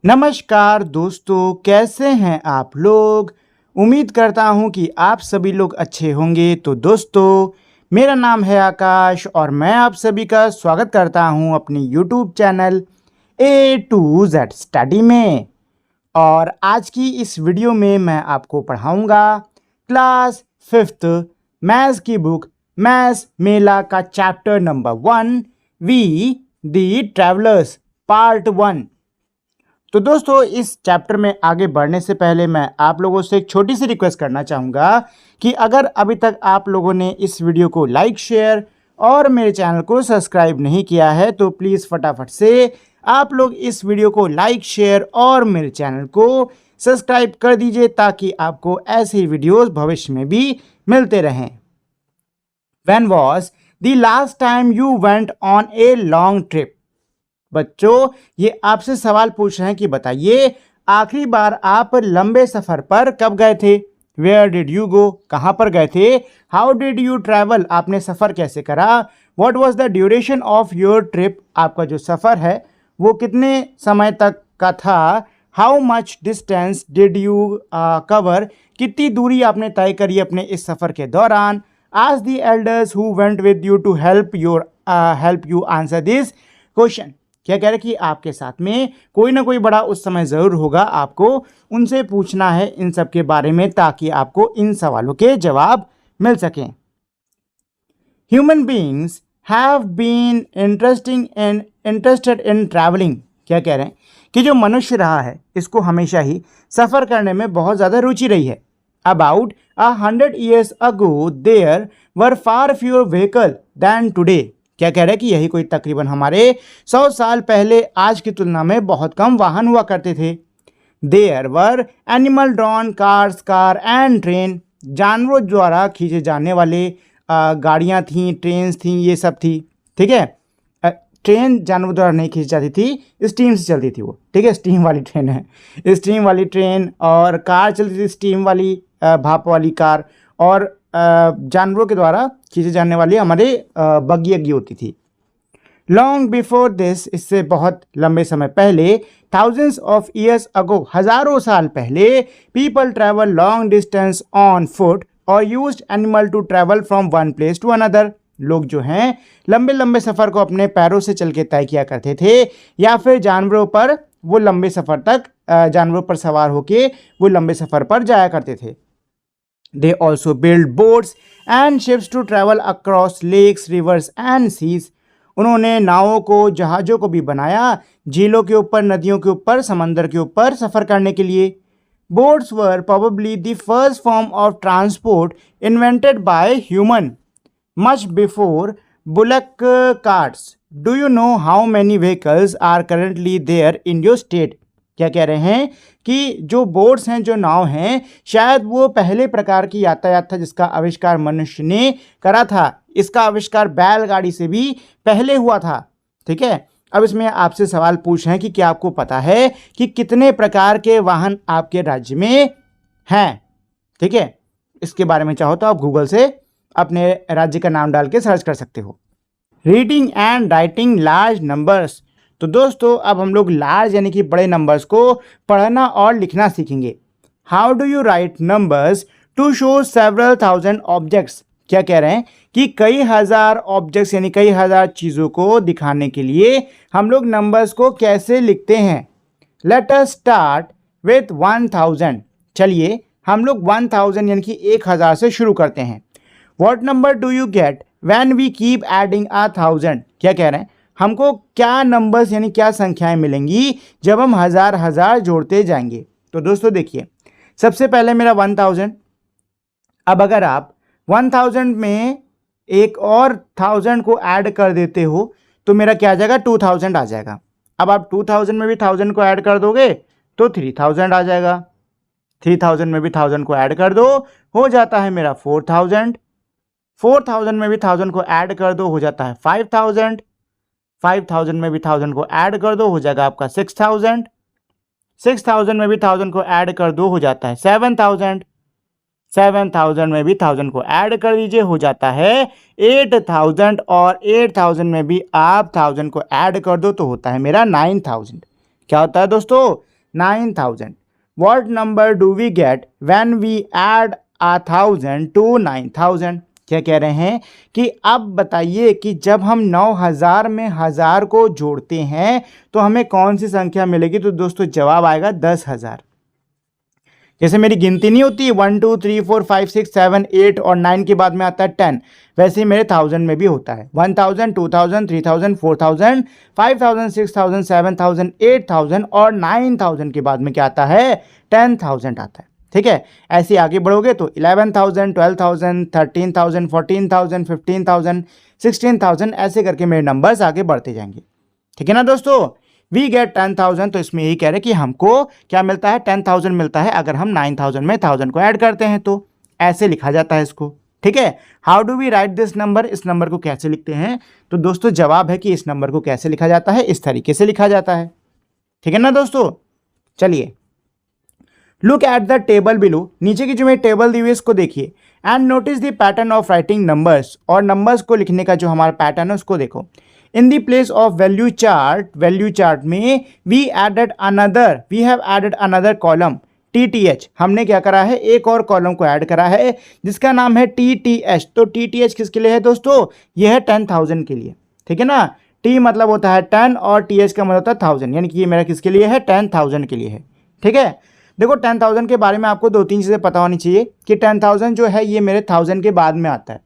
नमस्कार दोस्तों, कैसे हैं आप लोग। उम्मीद करता हूं कि आप सभी लोग अच्छे होंगे। तो दोस्तों, मेरा नाम है आकाश और मैं आप सभी का स्वागत करता हूं अपनी YouTube channel A to Z study में। और आज की इस वीडियो में मैं आपको पढ़ाऊंगा क्लास 5th मैथ्स की बुक मैथ्स मेला का chapter number 1 we the travellers part 1। तो दोस्तों, इस चैप्टर में आगे बढ़ने से पहले मैं आप लोगों से एक छोटी सी रिक्वेस्ट करना चाहूँगा कि अगर अभी तक आप लोगों ने इस वीडियो को लाइक शेयर और मेरे चैनल को सब्सक्राइब नहीं किया है तो प्लीज़ फटाफट से आप लोग इस वीडियो को लाइक शेयर और मेरे चैनल को सब्सक्राइब कर दीजिए ताकि आपको ऐसे वीडियोस भविष्य में भी मिलते रहें। When was the last time you went on a long trip? बच्चों, ये आपसे सवाल पूछ रहे हैं कि बताइए आखिरी बार आप लंबे सफर पर कब गए थे। वेयर डिड यू गो, कहाँ पर गए थे। हाउ डिड यू ट्रैवल, आपने सफ़र कैसे करा। What was the duration of your trip, आपका जो सफ़र है वो कितने समय तक का था। How much distance did you cover, कितनी दूरी आपने तय करी अपने इस सफ़र के दौरान। Ask the elders who went with you to help you answer this question. क्या कह रहे कि आपके साथ में कोई ना कोई बड़ा उस समय ज़रूर होगा, आपको उनसे पूछना है इन सब के बारे में ताकि आपको इन सवालों के जवाब मिल सकें। Human beings have been interested in travelling. क्या कह रहे हैं कि जो मनुष्य रहा है इसको हमेशा ही सफ़र करने में बहुत ज़्यादा रुचि रही है। About 100 years ago there were far fewer vehicles than today। क्या कह रहे हैं कि यही कोई तकरीबन हमारे 100 साल पहले आज की तुलना में बहुत कम वाहन हुआ करते थे। There were animal drawn cars, car and train। जानवरों द्वारा खींचे जाने वाले गाड़ियाँ थीं, ट्रेन थीं, ये सब थी। ठीक है, ट्रेन जानवरों द्वारा नहीं खींची जाती थी, स्टीम से चलती थी वो। ठीक है, स्टीम वाली ट्रेन है, स्टीम वाली ट्रेन। और कार चलती थी स्टीम वाली, भाप वाली कार। और जानवरों के द्वारा खींचे जाने वाली हमारे बग्गी अग्गी होती थी। लॉन्ग बिफोर दिस, इससे बहुत लंबे समय पहले, थाउजेंड्स ऑफ ईयर्स अगो, हज़ारों साल पहले, people travel long distance on foot और used animal to travel from one place to another. लोग जो हैं लंबे लंबे सफ़र को अपने पैरों से चल के तय किया करते थे या फिर जानवरों पर वो लंबे सफ़र तक जानवरों पर सवार होके वो लंबे सफ़र पर जाया करते थे। They also built boats and ships to travel across lakes, rivers and seas। उन्होंने नावों को, जहाज़ों को भी बनाया झीलों के ऊपर, नदियों के ऊपर, समंदर के ऊपर सफ़र करने के लिए। Boats were probably the first form of transport invented by human, much before bullock carts। Do you know how many vehicles are currently there in your state? क्या कह रहे हैं कि जो बोट्स हैं, जो नाव हैं, शायद वो पहले प्रकार की यातायात था जिसका आविष्कार मनुष्य ने करा था। इसका आविष्कार बैलगाड़ी से भी पहले हुआ था। ठीक है, अब इसमें आपसे सवाल पूछ रहे हैं कि क्या आपको पता है कि कितने प्रकार के वाहन आपके राज्य में हैं। ठीक है, इसके बारे में चाहो तो आप गूगल से अपने राज्य का नाम डाल के सर्च कर सकते हो। Reading and writing large numbers. तो दोस्तों, अब हम लोग लार्ज यानी कि बड़े नंबर्स को पढ़ना और लिखना सीखेंगे। How do you write numbers to show several thousand objects. क्या कह रहे हैं कि कई हज़ार ऑब्जेक्ट्स यानी कई हज़ार चीज़ों को दिखाने के लिए हम लोग नंबर्स को कैसे लिखते हैं। Let us start with 1000। चलिए हम लोग 1000 यानी कि 1000 से शुरू करते हैं। What number do you get when we keep adding 1000। क्या कह रहे हैं, हमको क्या नंबर्स यानी क्या संख्याएं मिलेंगी जब हम हज़ार हज़ार जोड़ते जाएंगे। तो दोस्तों देखिए, सबसे पहले मेरा 1000। अब अगर आप 1000 में एक और 1000 को ऐड कर देते हो तो मेरा क्या आ जाएगा, 2000 आ जाएगा। अब आप 2000 में भी 1000 को ऐड कर दोगे तो 3000 आ जाएगा। 3000 में भी 1000 को ऐड कर दो, हो जाता है मेरा 4000। 4000 में भी 1000 को ऐड कर दो, हो जाता है 5000। 5000 में भी 1000 को ऐड कर दो, हो जाएगा आपका 6000। 6000 में भी 1000 को ऐड कर दो, हो जाता है 7000। 7000 में भी 1000 को ऐड कर दीजिए, हो जाता है 8000। और 8000 में भी आप 1000 को ऐड कर दो तो होता है मेरा 9000। क्या होता है दोस्तों, 9000. What number do we get when we add 1000 to 9000? क्या कह रहे हैं कि अब बताइए कि जब हम 9000 में 1000 को जोड़ते हैं तो हमें कौन सी संख्या मिलेगी। तो दोस्तों जवाब आएगा 10,000। जैसे मेरी गिनती नहीं होती 1 2 3 4 5 6 7 8 और 9 के बाद में आता है 10, वैसे ही मेरे 1000 में भी होता है 1000 2000 3000 4000 5000 6000 7000 8000 और 9000 के बाद में क्या आता है 10,000 आता है। ठीक है, ऐसे आगे बढ़ोगे तो 11,000 12,000 13,000 14,000 15,000 16,000 ऐसे करके मेरे नंबर्स आगे बढ़ते जाएंगे। ठीक है ना दोस्तों, वी गेट 10,000। तो इसमें यही कह रहे हैं कि हमको क्या मिलता है 10,000 मिलता है अगर हम 9,000 में 1000 को ऐड करते हैं, तो ऐसे लिखा जाता है इसको। ठीक है, how do we write this number, इस नंबर को कैसे लिखते हैं। तो दोस्तों जवाब है कि इस नंबर को कैसे लिखा जाता है, इस तरीके से लिखा जाता है। ठीक है ना दोस्तों, चलिए look at the table below, नीचे की जो मेरी टेबल दी हुई है इसको देखिए, and notice the pattern of writing numbers, और नंबर्स को लिखने का जो हमारा पैटर्न है उसको देखो। In the place of value chart में we have added another column TTH, हमने क्या करा है एक और कॉलम को ऐड करा है जिसका नाम है TTH। तो TTH किसके लिए है दोस्तों, यह है 10,000 के लिए। ठीक है ना, T मतलब होता है 10 और TH का मतलब होता है 1000, यानी कि ये मेरा किसके लिए है 10,000 के लिए है। ठीक है, देखो 10,000 के बारे में आपको 2-3 चीज़ें पता होनी चाहिए कि 10,000 जो है ये मेरे 1000 के बाद में आता है।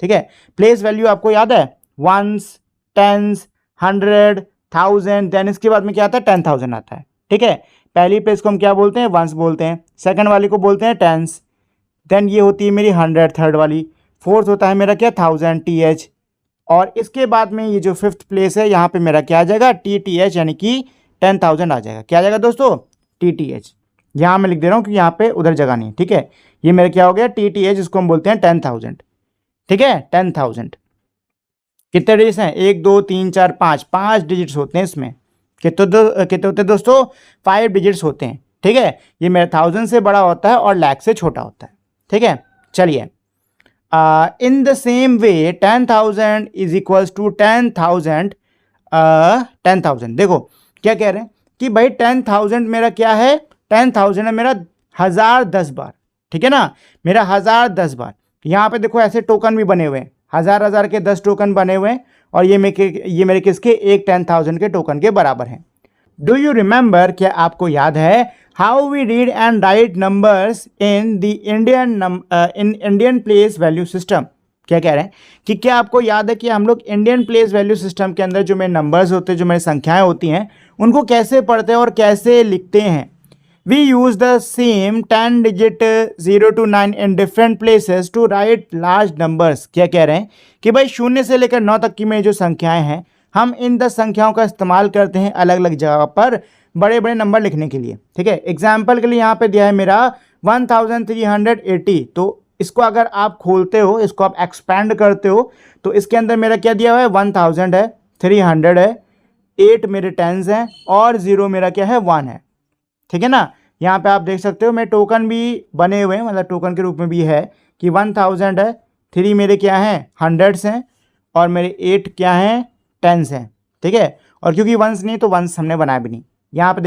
ठीक है, प्लेस वैल्यू आपको याद है, वंस, टेंस, 100, 1000, देन इसके बाद में क्या आता है 10,000 आता है। ठीक है, पहली प्लेस को हम क्या बोलते हैं, वंस बोलते हैं, सेकंड वाली को बोलते हैं टेंस, देन ये होती है मेरी 100 थर्ड वाली, फोर्थ होता है मेरा क्या 1000 TH, और इसके बाद में ये जो फिफ्थ प्लेस है यहाँ पे मेरा क्या आ जाएगा TTH, यानी कि 10,000 आ जाएगा। क्या आ जाएगा दोस्तों TTH, यहाँ मैं लिख दे रहा हूँ कि यहाँ पे उधर जगह नहीं। ठीक है, ये मेरा क्या हो गया TTH, इसको हम बोलते हैं 10,000। ठीक है, 10,000 कितने डिजिट्स हैं, 1 2 3 4 5 डिजिट्स होते हैं इसमें। कितने होते हैं दोस्तों, 5 डिजिट्स होते हैं। ठीक है, ये मेरा 1000 से बड़ा होता है और लाख से छोटा होता है। ठीक है, चलिए in the same way 10,000 is equals to 10,000 10,000। देखो क्या कह रहे हैं कि भाई 10,000 मेरा क्या है, 10,000 है मेरा 1000 10 बार। ठीक है ना, मेरा 1000 10 बार। यहाँ पे देखो ऐसे टोकन भी बने हुए हैं, 1000 के 10 टोकन बने हुए हैं, और ये मेरे किसके एक 10,000 के टोकन के बराबर हैं। डू यू रिमेंबर, क्या आपको याद है how we read and write numbers in the Indian place value system. क्या कह रहे हैं कि क्या आपको याद है कि हम लोग इंडियन प्लेस वैल्यू सिस्टम के अंदर जो मेरे नंबर्स होते हैं, जो मेरी संख्याएं होती हैं, उनको कैसे पढ़ते हैं और कैसे लिखते हैं। We use the same 10 digit 0 to 9 in different places to write large numbers। क्या कह रहे हैं कि भाई 0 से लेकर 9 तक की मेरी जो संख्याएं हैं, हम इन 10 संख्याओं का इस्तेमाल करते हैं अलग अलग जगह पर बड़े बड़े नंबर लिखने के लिए। ठीक है, एग्जाम्पल के लिए यहाँ पे दिया है मेरा 1380। तो इसको अगर आप खोलते हो, इसको आप एक्सपैंड करते हो, तो इसके अंदर मेरा क्या दिया हुआ है 1000 है, 300 है, 8 मेरे टेंस हैं, और 0 मेरा क्या है 1 है। ठीक है ना, यहाँ पे आप देख सकते हो मेरे टोकन भी बने हुए हैं, मतलब टोकन के रूप में भी है कि 1000 है, 3 मेरे क्या हैं 100s हैं, और मेरे 8 क्या हैं 10s हैं। ठीक है, और क्योंकि वंस नहीं तो वंस हमने बनाया भी नहीं। यहाँ पे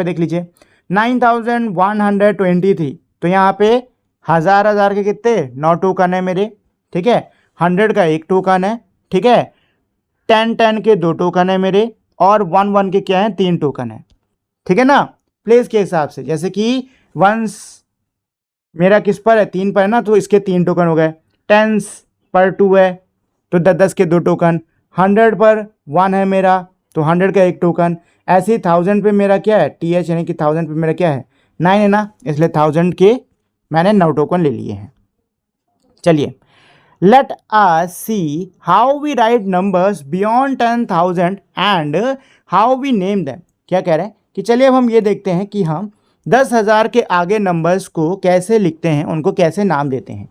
देख लीजिए 9123, तो यहाँ पे 1000 के कितने 9 टोकन है मेरे। ठीक है, 100 का 1 टोकन है। ठीक है, 10 के 2 टोकन है मेरे, और 1 के क्या है 3 टोकन है। ठीक है ना, प्लेस के हिसाब से, जैसे कि वंस मेरा किस पर है 3 पर है ना, तो इसके 3 टोकन हो गए, टेंस पर 2 है तो 10 के 2 टोकन, 100 पर 1 है मेरा तो 100 का 1 टोकन। ऐसे ही 1000 पे मेरा क्या है TH, यानी कि 1000 पे मेरा क्या है 9 है ना, इसलिए 1000 के मैंने 9 टोकन ले लिए हैं। चलिए let us see how we write numbers beyond 10,000 and how we name them. क्या कह रहे हैं कि चलिए अब हम ये देखते हैं कि हम 10,000 के आगे नंबर्स को कैसे लिखते हैं, उनको कैसे नाम देते हैं।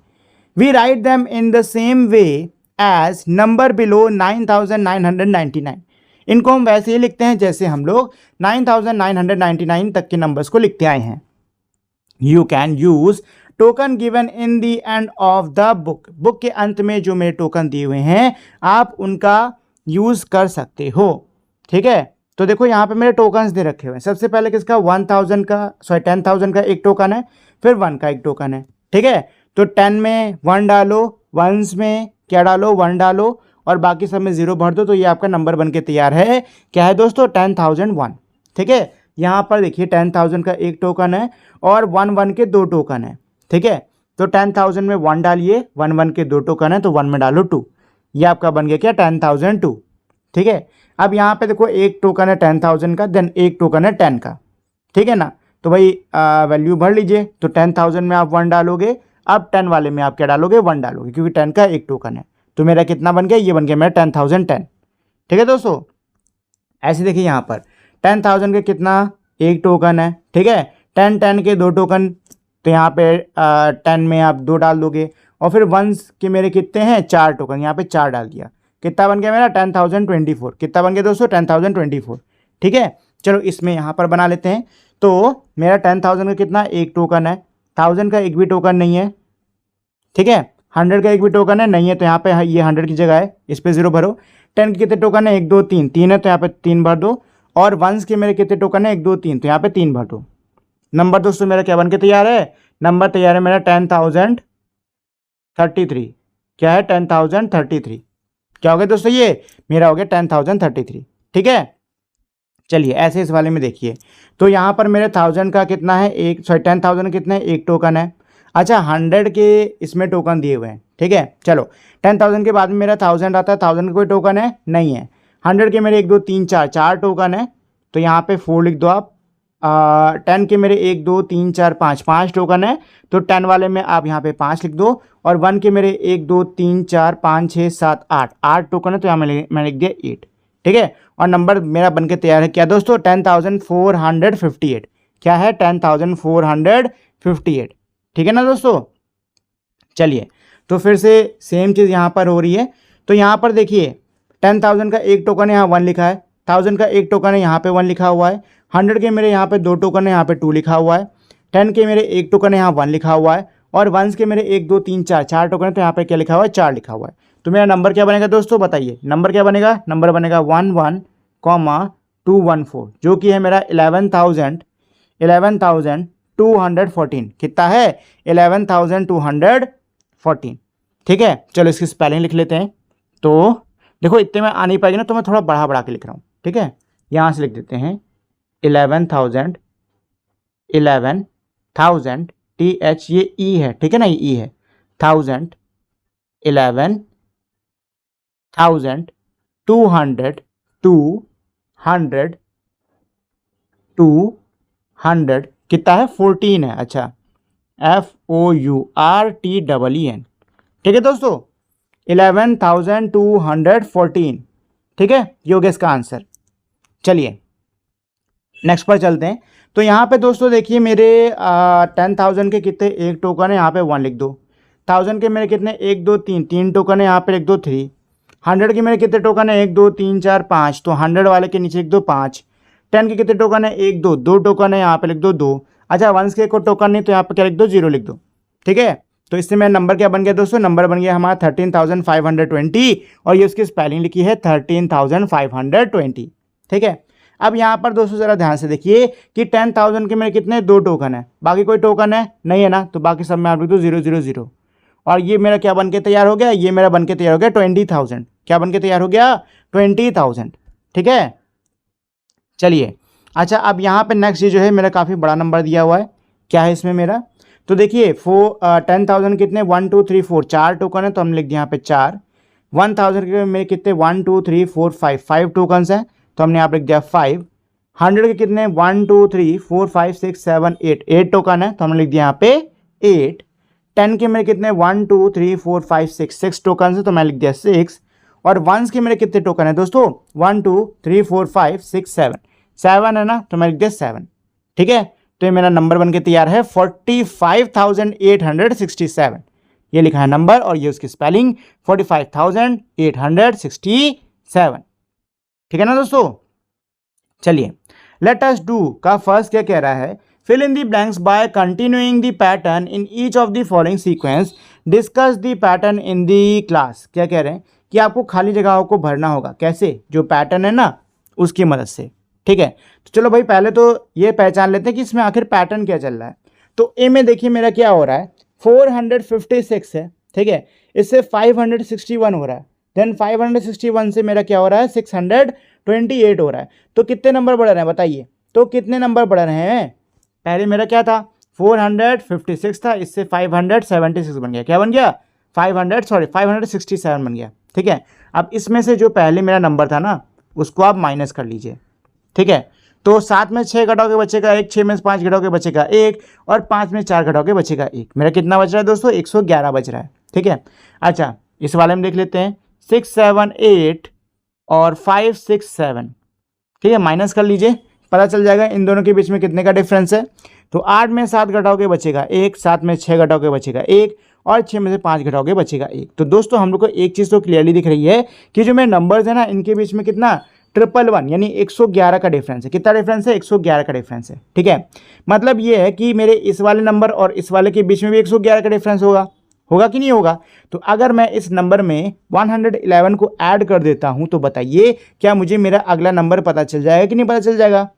We write them in the same way as number below 9,999। इनको हम वैसे ही लिखते हैं जैसे हम लोग 9,999 तक के नंबर्स को लिखते आए हैं। You can use token given in the end of the book. Book के अंत में जो मेरे टोकन दिए हुए हैं आप उनका यूज कर सकते हो। ठीक है, तो देखो यहाँ पे मेरे टोकन्स दे रखे हुए हैं। सबसे पहले किसका 1000 का 10,000 का एक टोकन है, फिर 1 का एक टोकन है। ठीक है, तो 10 में 1 डालो, वंस में क्या डालो 1 डालो और बाकी सब में 0 भर दो, तो ये आपका नंबर बन के तैयार है। क्या है दोस्तों 10,001। ठीक है, यहाँ पर देखिए 10,000 का एक टोकन है और 1 के 2 टोकन है। ठीक है, तो 10,000 में 1 डालिए, 1 के 2 टोकन है तो 1 में डालो 2, ये आपका बन गया क्या 10,002। ठीक है, अब यहाँ पे देखो एक टोकन है 10,000 का, देन एक टोकन है 10 का। ठीक है ना, तो भाई वैल्यू भर लीजिए। तो 10,000 में आप 1 डालोगे, अब 10 वाले में आप क्या डालोगे 1 डालोगे, क्योंकि 10 का एक टोकन है। तो मेरा कितना बन गया, ये बन गया मेरा 10,010। ठीक है दोस्तों, ऐसे देखिए यहाँ पर 10,000 के कितना एक टोकन है। ठीक है, 10 के 2 टोकन, तो यहाँ पे 10 में आप 2 डाल दोगे और फिर वंस के मेरे कितने हैं 4 टोकन, यहाँ पे 4 डाल दिया। कितना बन गया मेरा 10,024। कितना बन गया दोस्तों 10,024। ठीक है, चलो इसमें यहाँ पर बना लेते हैं। तो मेरा 10,000 का कितना एक टोकन है, 1000 का एक भी टोकन नहीं है। ठीक है, 100 का एक भी टोकन है नहीं है, तो यहाँ पे ये 100 की जगह है, इस पर 0 भरो। 10 के कितने टोकन है 1 2 3, 3 है तो यहाँ पे 3 भर दो। और वंस के मेरे कितने टोकन है 1 2 3, तो यहाँ पे 3 भर दो। नंबर दोस्तों मेरा क्या बन के तैयार है, नंबर तैयार है मेरा 10,033। क्या है 10,033। क्या हो गया दोस्तों, ये मेरा हो गया 10,033। ठीक है, चलिए ऐसे इस वाले में देखिए। तो यहाँ पर मेरे 1000 का कितना है 10,000 का कितना है एक टोकन है। अच्छा 100 के इसमें टोकन दिए हुए हैं। ठीक है, चलो 10,000 के बाद में मेरा 1000 आता है, 1000 का कोई टोकन है नहीं है। 100 के मेरे 1 2 3 4 टोकन है, तो यहाँ पे 4 लिख दो आप। 10 के मेरे 1 2 3 4 5 टोकन है, तो 10 वाले में आप यहाँ पे 5 लिख दो। और 1 के मेरे 1 2 3 4 5 6 7 8 टोकन है, तो यहाँ मैंने लिख दिया 8। ठीक है, और नंबर मेरा बनके तैयार है क्या दोस्तों 10,458। क्या है 10,458। ठीक है ना दोस्तों, चलिए तो फिर से सेम चीज़ यहाँ पर हो रही है। तो यहाँ पर देखिए 10,000 का एक टोकन है, यहाँ 1 लिखा है। 1000 का एक टोकन है, यहाँ पे 1 लिखा हुआ है। 100 के मेरे यहाँ पे 2 टोकन है, यहाँ पे 2 लिखा हुआ है। 10 के मेरे एक टोकन है, यहाँ 1 लिखा हुआ है। और वंस के मेरे 1 2 3 4 टोकन है, तो यहाँ पे क्या लिखा हुआ है 4 लिखा हुआ है। तो मेरा नंबर क्या बनेगा दोस्तों बताइए, नंबर क्या बनेगा, नंबर बनेगा 11,214, जो कि है मेरा 11,214। कितना है 11,214। ठीक है, चलो इसकी स्पेलिंग लिख लेते हैं। तो देखो इतने में आ नहीं पाएगी ना, तो मैं थोड़ा बढ़ा के लिख रहा हूँ। ठीक है, यहाँ से लिख देते हैं 11,000 TH, ये ई है। ठीक है ना, ये ई है 1000 11,000 200 कितना है 14 है। अच्छा FOURTEEN। ठीक है दोस्तों 11,214। ठीक है, ये हो गया इसका आंसर। चलिए नेक्स्ट पर चलते हैं। तो यहाँ पे दोस्तों देखिए मेरे 10,000 के कितने एक टोकन है, यहाँ पे 1 लिख दो। 1000 के मेरे कितने 1 2 3 टोकन है, यहाँ पे लिख दो 3। 100 के मेरे कितने टोकन है 1 2 3 4 5, तो 100 वाले के नीचे लिख दो 5। 10 के कितने टोकन है 1 2 टोकन है, यहाँ पे लिख दो 2। अच्छा वंस के कोई टोकन नहीं, तो यहाँ पे क्या लिख दो 0 लिख दो। ठीक है, तो इससे मेरा नंबर क्या बन गया दोस्तों, नंबर बन गया हमारा 13,520 और ये उसकी स्पेलिंग लिखी है 13,520। ठीक है, अब यहाँ पर दोस्तों ज़रा ध्यान से देखिए कि 10,000 के मेरे कितने 2 टोकन है, बाकी कोई टोकन है नहीं है ना, तो बाकी सब में आप लिख दो 000। और ये मेरा क्या बन के तैयार हो गया, ये मेरा बन के तैयार हो गया 20,000। क्या बन के तैयार हो गया 20,000। ठीक है, चलिए अच्छा अब यहाँ पे नेक्स्ट ये जो है मेरा काफ़ी बड़ा नंबर दिया हुआ है। क्या है इसमें मेरा, तो देखिए 10,000 कितने 1 2 3 4 4 टोकन है, तो हमने लिख दिया यहाँ पे 4। 1,000 के मेरे कितने 1 2 3 4 5 टोकन्स हैं, तो हमने यहाँ पे लिख दिया 5। 100 के कितने 1 2 3 4 5 6 7 8 टोकन है, तो हमने लिख दिया यहाँ पे 8। 10 के मेरे कितने 1 2 3 4 5 6 टोकन है, तो मैं लिख दिया 6। और वंस के मेरे कितने टोकन है दोस्तों 1 2 3 4 5 6 7 है ना, तो मैं लिख दिया 7। ठीक है, तो ये मेरा नंबर बन के तैयार है 45,867। ये लिखा है नंबर और ये उसकी स्पेलिंग 45,867। ठीक है ना दोस्तों, चलिए लेट अस डू का फर्स्ट क्या कह रहा है, fill in the blanks by continuing the pattern in each of the following sequence, discuss the pattern in the class. क्या कह रहे हैं कि आपको खाली जगहों को भरना होगा, कैसे, जो पैटर्न है ना उसकी मदद से। ठीक है। तो चलो भाई पहले तो ये पहचान लेते हैं कि इसमें आखिर पैटर्न क्या चल रहा है। तो ए में देखिए मेरा क्या हो रहा है, 456 है, ठीक है, इससे 561 हो रहा है, देन 561 से मेरा क्या हो रहा है, 628 हो रहा है। तो कितने नंबर बढ़ रहे हैं बताइए, तो कितने नंबर बढ़ रहे हैं, पहले मेरा क्या था 456 था, इससे 576 बन गया, क्या बन गया 567 बन गया, ठीक है। अब इसमें से जो पहले मेरा नंबर था ना उसको आप माइनस कर लीजिए, ठीक है। तो 7 में 6 घटाओ के बचेगा 1, 6 में 5 घटाओ के बचेगा 1, और 5 में 4 घटाओ के बचेगा 1। मेरा कितना बच रहा है दोस्तों, 111 बच रहा है, ठीक है। अच्छा इस वाले में देख लेते हैं, 678 और 567, ठीक है, माइनस कर लीजिए, पता चल जाएगा इन दोनों के बीच में कितने का डिफरेंस है। तो 8 में 7 घटाओ के बचेगा 1, 7 में 6 घटाओ के बचेगा 1, और 6 में से 5 घटाओ के बचेगा 1। तो दोस्तों हम लोग को एक चीज़ तो क्लियरली दिख रही है कि जो मेरे नंबर्स है ना इनके बीच में कितना 111 यानी 111 का डिफरेंस है। कितना डिफरेंस है, 111 का डिफरेंस है, ठीक है। मतलब ये है कि मेरे इस वाले नंबर और इस वाले के बीच में भी 111 का डिफरेंस होगा, होगा कि नहीं होगा। तो अगर मैं इस नंबर में 111 को ऐड कर देता हूं तो बताइए क्या मुझे मेरा अगला नंबर पता चल जाएगा कि नहीं पता चल जाएगा,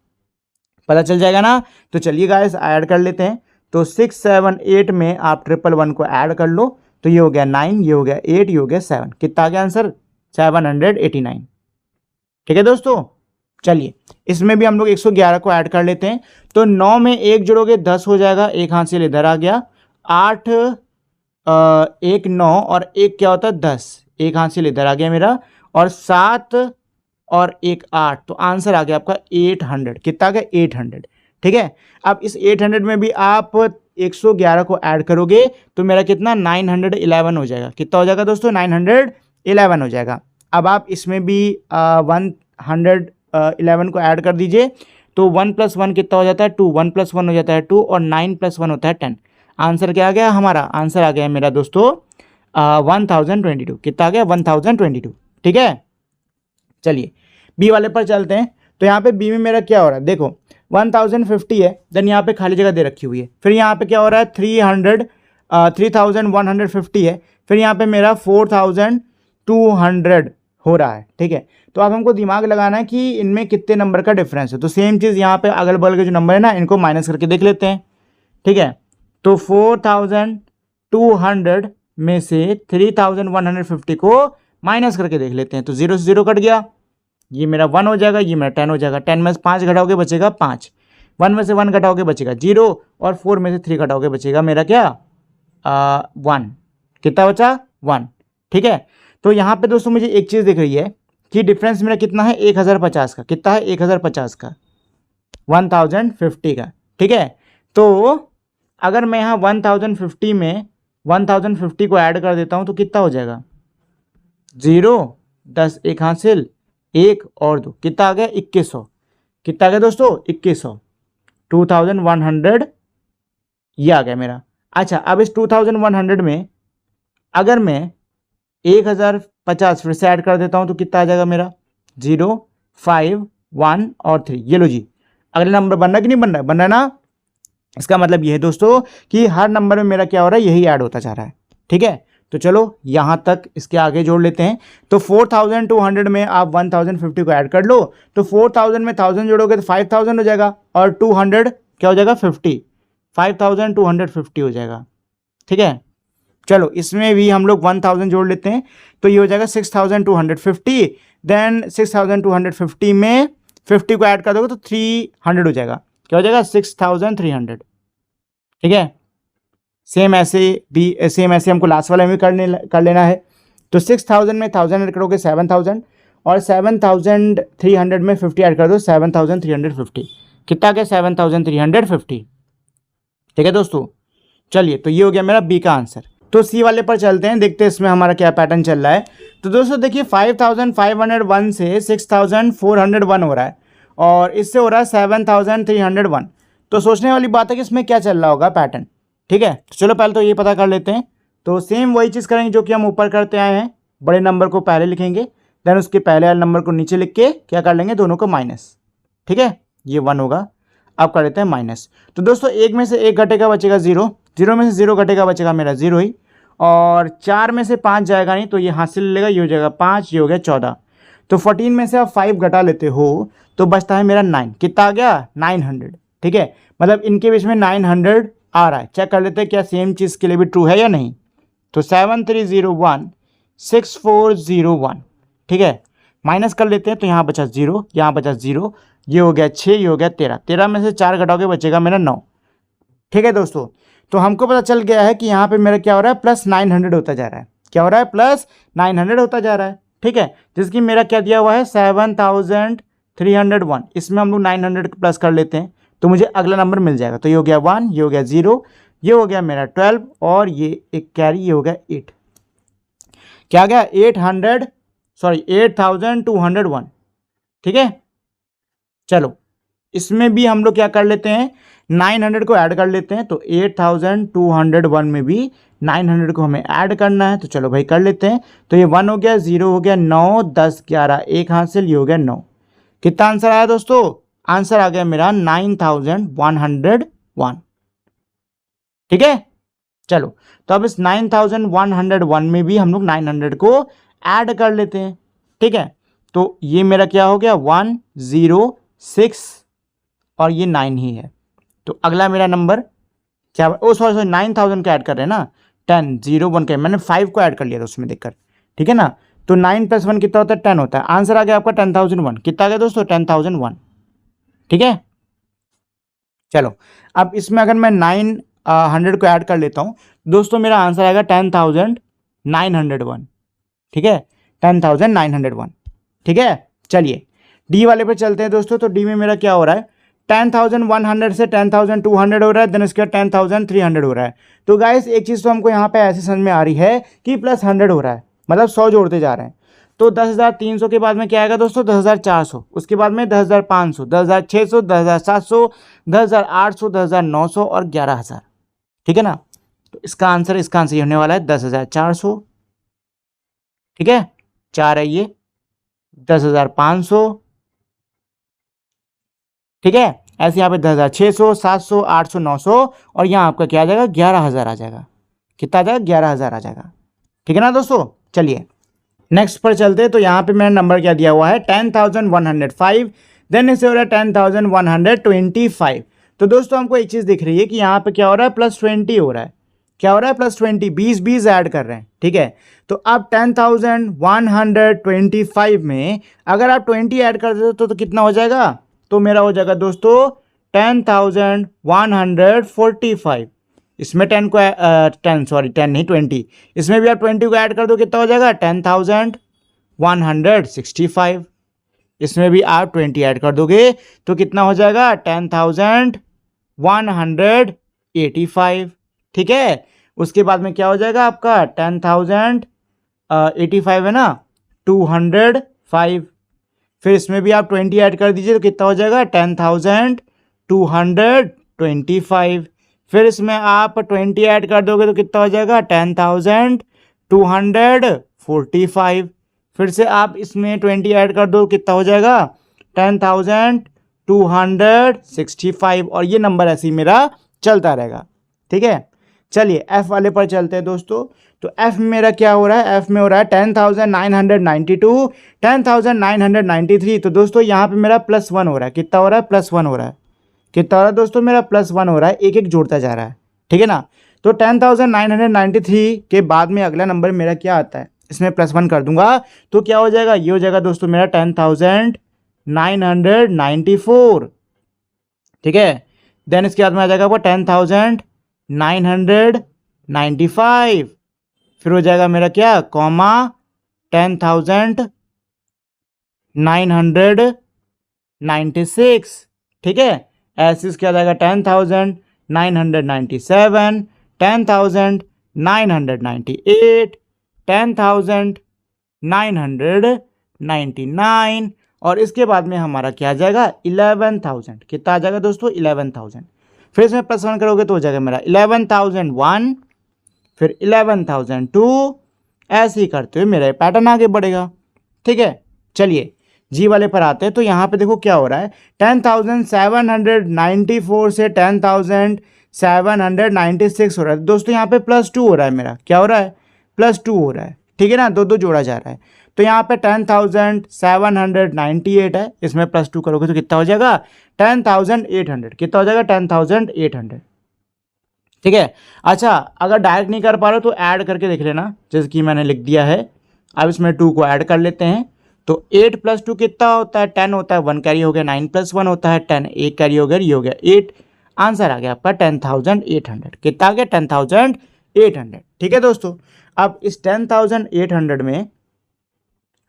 पता चल जाएगा ना। तो चलिए गाइस ऐड कर लेते हैं। तो 678 में आप 111 को ऐड कर लो, तो ये हो गया 9, ये हो गया 8, ये हो गया 7, कितना आ गया आंसर 789, ठीक है दोस्तों। चलिए इसमें भी हम लोग 111 को ऐड कर लेते हैं। तो 9 में 1 जोड़ोगे 10 हो जाएगा, एक हाथ से इधर आ गया, 8 1 9 और 1 क्या होता है 10, एक हाथ से इधर आ गया मेरा, और 7 और 1 8, तो आंसर आ गया आपका 800, कितना आ गया 800, ठीक है। अब इस 800 में भी आप 111 को ऐड करोगे तो मेरा कितना 911 हो जाएगा, कितना हो जाएगा दोस्तों 911 हो जाएगा। अब आप इसमें भी 111 को ऐड कर दीजिए, तो 1 + 1 कितना हो जाता है 2, 1 + 1 हो जाता है 2, और 9 + 1 होता है 10। आंसर क्या आ गया हमारा, आंसर आ गया मेरा दोस्तों 1022, कितना आ गया 1022, ठीक है। चलिए बी वाले पर चलते हैं। तो यहाँ पे बी में मेरा क्या हो रहा है, देखो 1050 है, देन यहाँ पे खाली जगह दे रखी हुई है, फिर यहाँ पे क्या हो रहा है 3150 है, फिर यहाँ पे मेरा 4200 हो रहा है, ठीक है। तो अब हमको दिमाग लगाना है कि इनमें कितने नंबर का डिफरेंस है। तो सेम चीज़ यहाँ पे अगल बगल के जो नंबर है ना इनको माइनस करके देख लेते हैं, ठीक है। तो 4200 में से 3150 को माइनस करके देख लेते हैं, तो 0 से 0 कट गया, ये मेरा 1 हो जाएगा, ये मेरा 10 हो जाएगा, 10 में से 5 घटाओगे बचेगा 5, 1 में से 1 घटाओगे बचेगा 0, और 4 में से 3 घटाओगे बचेगा मेरा क्या 1, कितना बचा 1, ठीक है। तो यहाँ पे दोस्तों मुझे एक चीज़ दिख रही है कि डिफरेंस मेरा कितना है 1050 का, कितना है 1050 का, 1050 का, ठीक है। तो अगर मैं यहाँ 1050 में 1050 को ऐड कर देता हूँ तो कितना हो जाएगा 0, 10 एक हासिल 1 और 2, कितना आ गया 2100, कितना आ गया दोस्तों 2100, 2100 ये आ गया मेरा। अच्छा अब इस 2100 में अगर मैं 1050 फिर से ऐड कर देता हूं तो कितना आ जाएगा मेरा 0, 5, 1 और 3, ये लो जी अगला नंबर बन रहा है कि नहीं बन रहा है, बन रहा है ना। इसका मतलब ये है दोस्तों कि हर नंबर में मेरा क्या हो रहा है यही ऐड होता जा रहा है, ठीक है। तो चलो यहाँ तक इसके आगे जोड़ लेते हैं। तो 4200 में आप 1050 को ऐड कर लो, तो 4000 में 1000 जोड़ोगे तो 5000 हो जाएगा, और 200 क्या हो जाएगा 50, 5250 हो जाएगा, ठीक है। चलो इसमें भी हम लोग 1000 जोड़ लेते हैं, तो ये हो जाएगा 6250, देन 6250 में 50 को ऐड कर दोगे तो 300 हो जाएगा, क्या हो जाएगा 6300, ठीक है। सेम ऐसे हमको लास्ट वाले में कर लेना है। तो 6000 में 1000 ऐड करोगे 7000, और 7300 में 50 ऐड कर दो 7350, कितना गया 7350, ठीक है दोस्तों। चलिए तो ये हो गया मेरा बी का आंसर। तो सी वाले पर चलते हैं, देखते हैं इसमें हमारा क्या पैटर्न चल रहा है। तो दोस्तों देखिए 5501 से 6401 हो रहा है, और इससे हो रहा है 7301। तो सोचने वाली बात है कि इसमें क्या चल रहा होगा पैटर्न, ठीक है। तो चलो पहले तो ये पता कर लेते हैं। तो सेम वही चीज़ करेंगे जो कि हम ऊपर करते आए हैं, बड़े नंबर को पहले लिखेंगे, देन उसके पहले वाले नंबर को नीचे लिख के क्या कर लेंगे दोनों को माइनस, ठीक है, ये 1 होगा। अब कर लेते हैं माइनस। तो दोस्तों 1 में से 1 घटेगा बचेगा 0, 0 में से 0 घटेगा बचेगा मेरा 0 ही, और 4 में से 5 जाएगा नहीं तो ये हाथ से ले लेगा, ये हो जाएगा 5, ये हो गया 14। तो 14 में से आप 5 घटा लेते हो तो बचता है मेरा 9। कितना आ गया? 900। ठीक है, मतलब इनके बीच में 900 आ रहा है। चेक कर लेते हैं क्या सेम चीज़ के लिए भी ट्रू है या नहीं। तो 73016401। ठीक है, माइनस कर लेते हैं तो यहाँ बचा 0, यहाँ बचा 0, ये हो गया 6, ये हो गया 13। 13 में से 4 घटाओगे बचेगा मेरा 9। ठीक है दोस्तों, तो हमको पता चल गया है कि यहाँ पे मेरा क्या हो रहा है, प्लस 900 होता जा रहा है। क्या हो रहा है? प्लस 900 होता जा रहा है। ठीक है, जिसकी मेरा क्या दिया हुआ है 7301। इसमें हम लोग 900 प्लस कर लेते हैं तो मुझे अगला नंबर मिल जाएगा। तो ये हो गया 1, ये हो गया 0, ये हो गया मेरा 12 और ये एक कैरी, ये हो गया 8। क्या आ गया? 8201। ठीक है, चलो इसमें भी हम लोग क्या कर लेते हैं, 900 को ऐड कर लेते हैं। तो 8201 में भी 900 को हमें ऐड करना है। तो चलो भाई कर लेते हैं। तो ये 1 हो गया, 0 हो गया, 9, 10, 11, एक हासिल, ये हो गया 9। कितना आंसर आया दोस्तों? आंसर आ गया मेरा 9101। ठीक है, चलो तो अब इस 9101 में भी हम लोग 900 को ऐड कर लेते हैं। ठीक है, तो ये मेरा क्या हो गया 106 और ये 9 ही है। तो अगला मेरा नंबर क्या, ओ सॉरी 9000 का ऐड कर रहे हैं ना, 10 0 1 का, मैंने 5 को ऐड कर लिया था उसमें देखकर। ठीक है ना, तो 9 + 1 कितना होता है? 10 होता है। आंसर आ गया आपका 10001। कितना आ गया दोस्तों? 10001। ठीक है, चलो अब इसमें अगर मैं 900 को ऐड कर लेता हूँ दोस्तों, मेरा आंसर आएगा 10901। ठीक है, 10901। ठीक है, चलिए डी वाले पे चलते हैं दोस्तों। तो डी में मेरा क्या हो रहा है, 10100 से 10200 हो रहा है, देन उसके बाद 10300 हो रहा है। तो गाइस एक चीज़ तो हमको यहाँ पे ऐसे समझ में आ रही है कि प्लस 100 हो रहा है, मतलब 100 जोड़ते जा रहे हैं। तो 10300 के बाद में क्या आएगा दोस्तों? 10400, उसके बाद में 10500, 10600, 10700, 10800, 10900 और 11000। ठीक है ना, तो इसका आंसर ये होने वाला है 10400। ठीक है, 4 है ये, 10500। ठीक है, ऐसे यहाँ पे 10600, 700, 800, 900 और यहाँ आपका क्या आ जाएगा? 11000 आ जाएगा। कितना आ जाएगा? 11000 आ जाएगा। ठीक है ना दोस्तों, चलिए नेक्स्ट पर चलते हैं। तो यहाँ पे मेरा नंबर क्या दिया हुआ है 10105, देन इसे हो रहा है 10125। तो दोस्तों हमको एक चीज़ दिख रही है कि यहाँ पे क्या हो रहा है, +20 हो रहा है। क्या हो रहा है? +20, 20 ऐड कर रहे हैं। ठीक है, तो अब 10125 में अगर आप 20 ऐड कर देते तो कितना हो जाएगा? तो मेरा हो जाएगा दोस्तों 10145। इसमें 10 को 10 नहीं 20, इसमें भी आप 20 को ऐड कर दो, कितना हो जाएगा? 10165। इसमें भी आप 20 ऐड कर दोगे तो कितना हो जाएगा? 10185। ठीक है, उसके बाद में क्या हो जाएगा आपका? 10085 है ना, 205। फिर इसमें भी आप 20 ऐड कर दीजिए तो कितना हो जाएगा? 10225। फिर इसमें आप 20 ऐड कर दोगे तो कितना हो जाएगा? 10245। फिर से आप इसमें 20 ऐड कर दो, कितना हो जाएगा? 10265 और ये नंबर ऐसे ही मेरा चलता रहेगा। ठीक है, चलिए एफ वाले पर चलते हैं दोस्तों। तो एफ में मेरा क्या हो रहा है? एफ में हो रहा है 10992, 10993। तो दोस्तों यहाँ पे मेरा +1 हो रहा है। कितना हो रहा है? +1 हो रहा है। कितना हो रहा है दोस्तों? मेरा +1 हो रहा है, एक एक जोड़ता जा रहा है। ठीक है ना, तो 10993 के बाद में अगला नंबर मेरा क्या आता है, इसमें +1 कर दूंगा तो क्या हो जाएगा? ये हो जाएगा दोस्तों मेरा 10994। ठीक है, देन इसके बाद में आ जाएगा वो 10995। फिर हो जाएगा मेरा क्या, कॉमा 10996। ठीक है, ऐसे इसके आ जाएगा 10997, 10998, 10999 और इसके बाद में हमारा क्या आ जाएगा? 11000। कितना आ जाएगा दोस्तों? 11000। फिर इसमें +1 करोगे तो हो जाएगा मेरा 11001, फिर 11002, ऐसे ही करते हुए मेरा पैटर्न आगे बढ़ेगा। ठीक है, चलिए जी वाले पर आते हैं। तो यहाँ पे देखो क्या हो रहा है, 10794 से 10796 हो रहा है दोस्तों। यहाँ पे +2 हो रहा है मेरा। क्या हो रहा है? +2 हो रहा है। ठीक है ना, दो जोड़ा जा रहा है। तो यहाँ पे 10,798 है, इसमें +2 करोगे तो कितना हो जाएगा 10,800। कितना हो जाएगा 10,800। ठीक है। अच्छा, अगर डायरेक्ट नहीं कर पा रहे तो ऐड करके देख लेना, जैसे कि मैंने लिख दिया है। अब इसमें 2 को ऐड कर लेते हैं, तो 8 + 2 कितना होता है 10 होता है, 1 कैरी हो गया, 9 + 1 होता है 10, 1 कैरी हो गया, ये हो गया 8। आंसर आ गया आपका 10,800। कितना आ गया 10,800। ठीक है दोस्तों, अब इस 10,800 में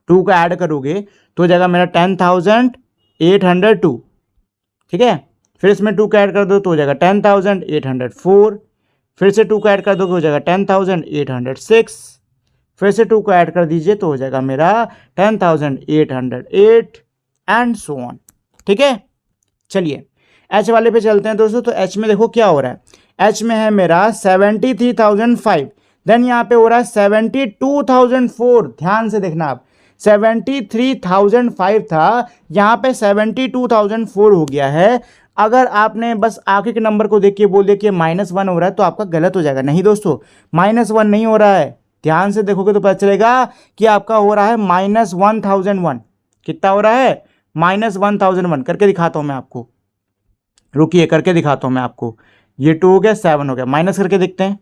2 का ऐड करोगे तो हो जाएगा मेरा 10,802। ठीक है, फिर इसमें 2 का ऐड कर दो तो हो जाएगा 10,804। फिर से 2 का ऐड कर दोगे हो जाएगा 10,806। फिर से 2 को ऐड कर दीजिए तो हो जाएगा मेरा 10,808 एंड सो ऑन। ठीक है, चलिए एच वाले पे चलते हैं दोस्तों। तो एच में देखो क्या हो रहा है, एच में है मेरा 73,005, देन यहाँ पे हो रहा है 72,004। ध्यान से देखना आप, 73,005 था, यहाँ पे 72,004 हो गया है। अगर आपने बस आगे के नंबर को देख के बोल दिया कि -1 हो रहा है तो आपका गलत हो जाएगा। नहीं दोस्तों, -1 नहीं हो रहा है, ध्यान से देखोगे तो पता चलेगा कि आपका हो रहा है -1001। कितना हो रहा है -1001। करके दिखाता हूं मैं आपको, रुकिए करके दिखाता हूं मैं आपको। ये 2 हो गया, 7 हो गया, माइनस करके देखते हैं,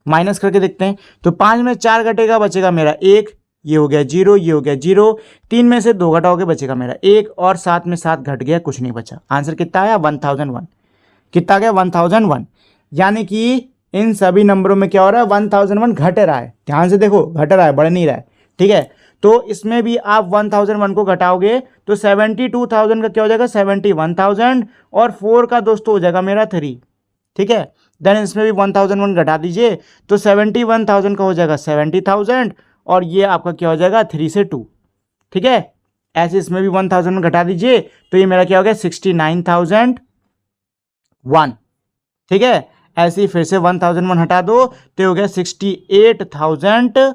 माइनस करके देखते हैं। तो 5 में 4 घटेगा, बचेगा मेरा 1, ये हो गया 0, ये हो गया 0। 3 में से 2 घटाओगे बचेगा मेरा 1, और 7 में 7 घट गया, कुछ नहीं बचा। आंसर कितना आया 1001। कितना गया 1001। यानी कि इन सभी नंबरों में क्या हो रहा है 1001 घट रहा है। ध्यान से देखो, घट रहा है, बढ़ नहीं रहा है। ठीक है, तो इसमें भी आप 1001 को घटाओगे तो 72,000 का क्या हो जाएगा 71,000, और 4 का दोस्तों हो जाएगा मेरा 3। ठीक है, देन इसमें भी 1001 घटा दीजिए तो 71,000 का हो जाएगा 70,000, और ये आपका क्या हो जाएगा 3 से 2। ठीक है, ऐसे इसमें भी 1001 घटा दीजिए तो ये मेरा क्या हो गया 69,001। ठीक है, ऐसे ही फिर से 1001 हटा दो तो हो गया 68,000,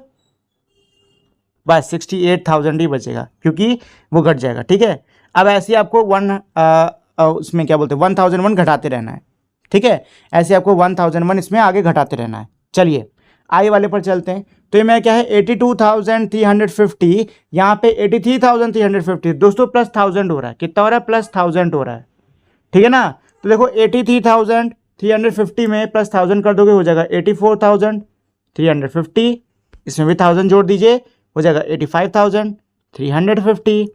बस 68,000 ही बचेगा क्योंकि वो घट जाएगा। ठीक है, अब ऐसे ही आपको उसमें क्या बोलते हैं 1001 घटाते रहना है। ठीक है, ऐसे आपको 1001 इसमें आगे घटाते रहना है। चलिए आई वाले पर चलते हैं। तो ये मेरा क्या है 82,350, यहाँ पे 83,350 दोस्तों +1000 हो रहा है। कितना हो रहा है +1000 हो रहा है। ठीक है ना, तो देखो 83,350 में +1000 कर दोगे हो जाएगा 84,350। इसमें भी 1000 जोड़ दीजिए हो जाएगा 85,350।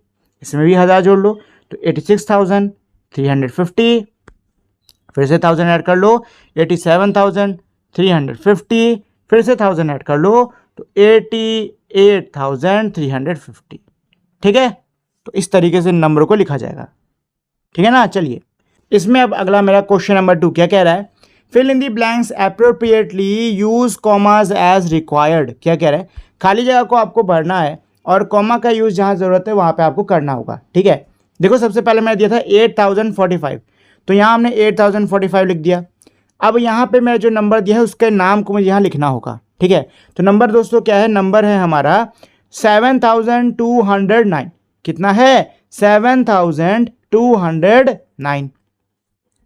इसमें भी 1000 जोड़ लो तो 86,350। फिर से 1000 ऐड कर लो 87,350। फिर से 1000 ऐड कर लो तो 88,350। ठीक है, तो इस तरीके से नंबर को लिखा जाएगा। ठीक है ना, चलिए इसमें अब अगला मेरा क्वेश्चन नंबर 2 क्या कह रहा है, fill in the blanks appropriately, use commas as required. क्या कह रहा है, खाली जगह को आपको भरना है और कॉमा का यूज जहां जरूरत है वहां पे आपको करना होगा। ठीक है, देखो सबसे पहले मैंने दिया था 8045, तो यहाँ हमने 8045 लिख दिया। अब यहाँ पे मैं जो नंबर दिया है उसके नाम को मुझे यहाँ लिखना होगा। ठीक है, तो नंबर दोस्तों क्या है, नंबर है हमारा 7209। कितना है 7209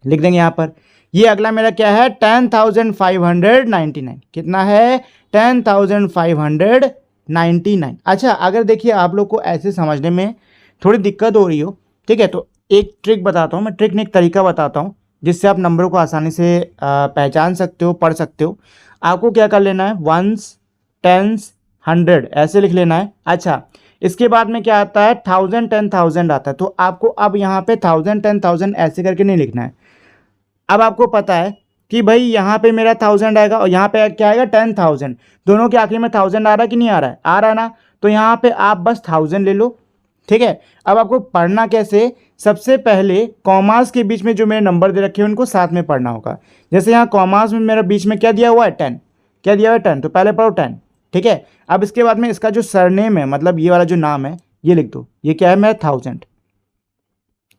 लिख देंगे यहाँ पर। ये अगला मेरा क्या है 10,599। कितना है 10,599। अच्छा, अगर देखिए आप लोग को ऐसे समझने में थोड़ी दिक्कत हो रही हो, ठीक है, तो एक ट्रिक बताता हूँ मैं, ट्रिक नहीं एक तरीका बताता हूँ जिससे आप नंबरों को आसानी से पहचान सकते हो, पढ़ सकते हो। आपको क्या कर लेना है 1s, 10s, 100 ऐसे लिख लेना है। अच्छा, इसके बाद में क्या आता है 1000, 10,000 आता है, तो आपको अब यहाँ पे 1000, 10,000 ऐसे करके नहीं लिखना है। अब आपको पता है कि भाई यहाँ पे मेरा 1000 आएगा और यहाँ पे क्या आएगा 10,000, दोनों के आखिर में 1000 आ रहा है कि नहीं आ रहा है, आ रहा है ना, तो यहाँ पे आप बस 1000 ले लो। ठीक है, अब आपको पढ़ना कैसे, सबसे पहले कॉमास के बीच में जो मेरे नंबर दे रखे हैं उनको साथ में पढ़ना होगा। जैसे यहाँ कॉमास में मेरा बीच में क्या दिया हुआ है 10, क्या दिया हुआ है 10, तो पहले पढ़ो 10। ठीक है, अब इसके बाद में इसका जो सरनेम है, मतलब ये वाला जो नाम है ये लिख दो, ये क्या है मेरा 1000।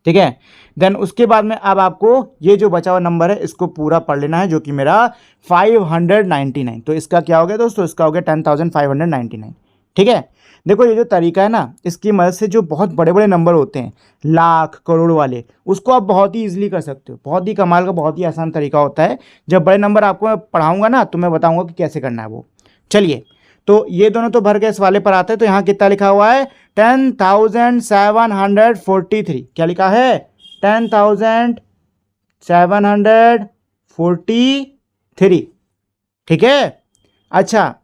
ठीक है, देन उसके बाद में अब आपको ये जो बचा हुआ नंबर है इसको पूरा पढ़ लेना है, जो कि मेरा 599। तो इसका क्या हो गया दोस्तों, इसका हो गया 10,599। ठीक है, देखो ये जो तरीका है ना, इसकी मदद से जो बहुत बड़े बड़े नंबर होते हैं, लाख करोड़ वाले, उसको आप बहुत ही ईजिली कर सकते हो। बहुत ही कमाल का, बहुत ही आसान तरीका होता है। जब बड़े नंबर आपको मैं पढ़ाऊंगा ना तो मैं बताऊंगा कि कैसे करना है वो। चलिए, तो ये दोनों तो भर के इस वाले पर आते हैं, तो यहाँ कितना लिखा हुआ है 10,743। क्या लिखा है 10,743। ठीक है। अच्छा,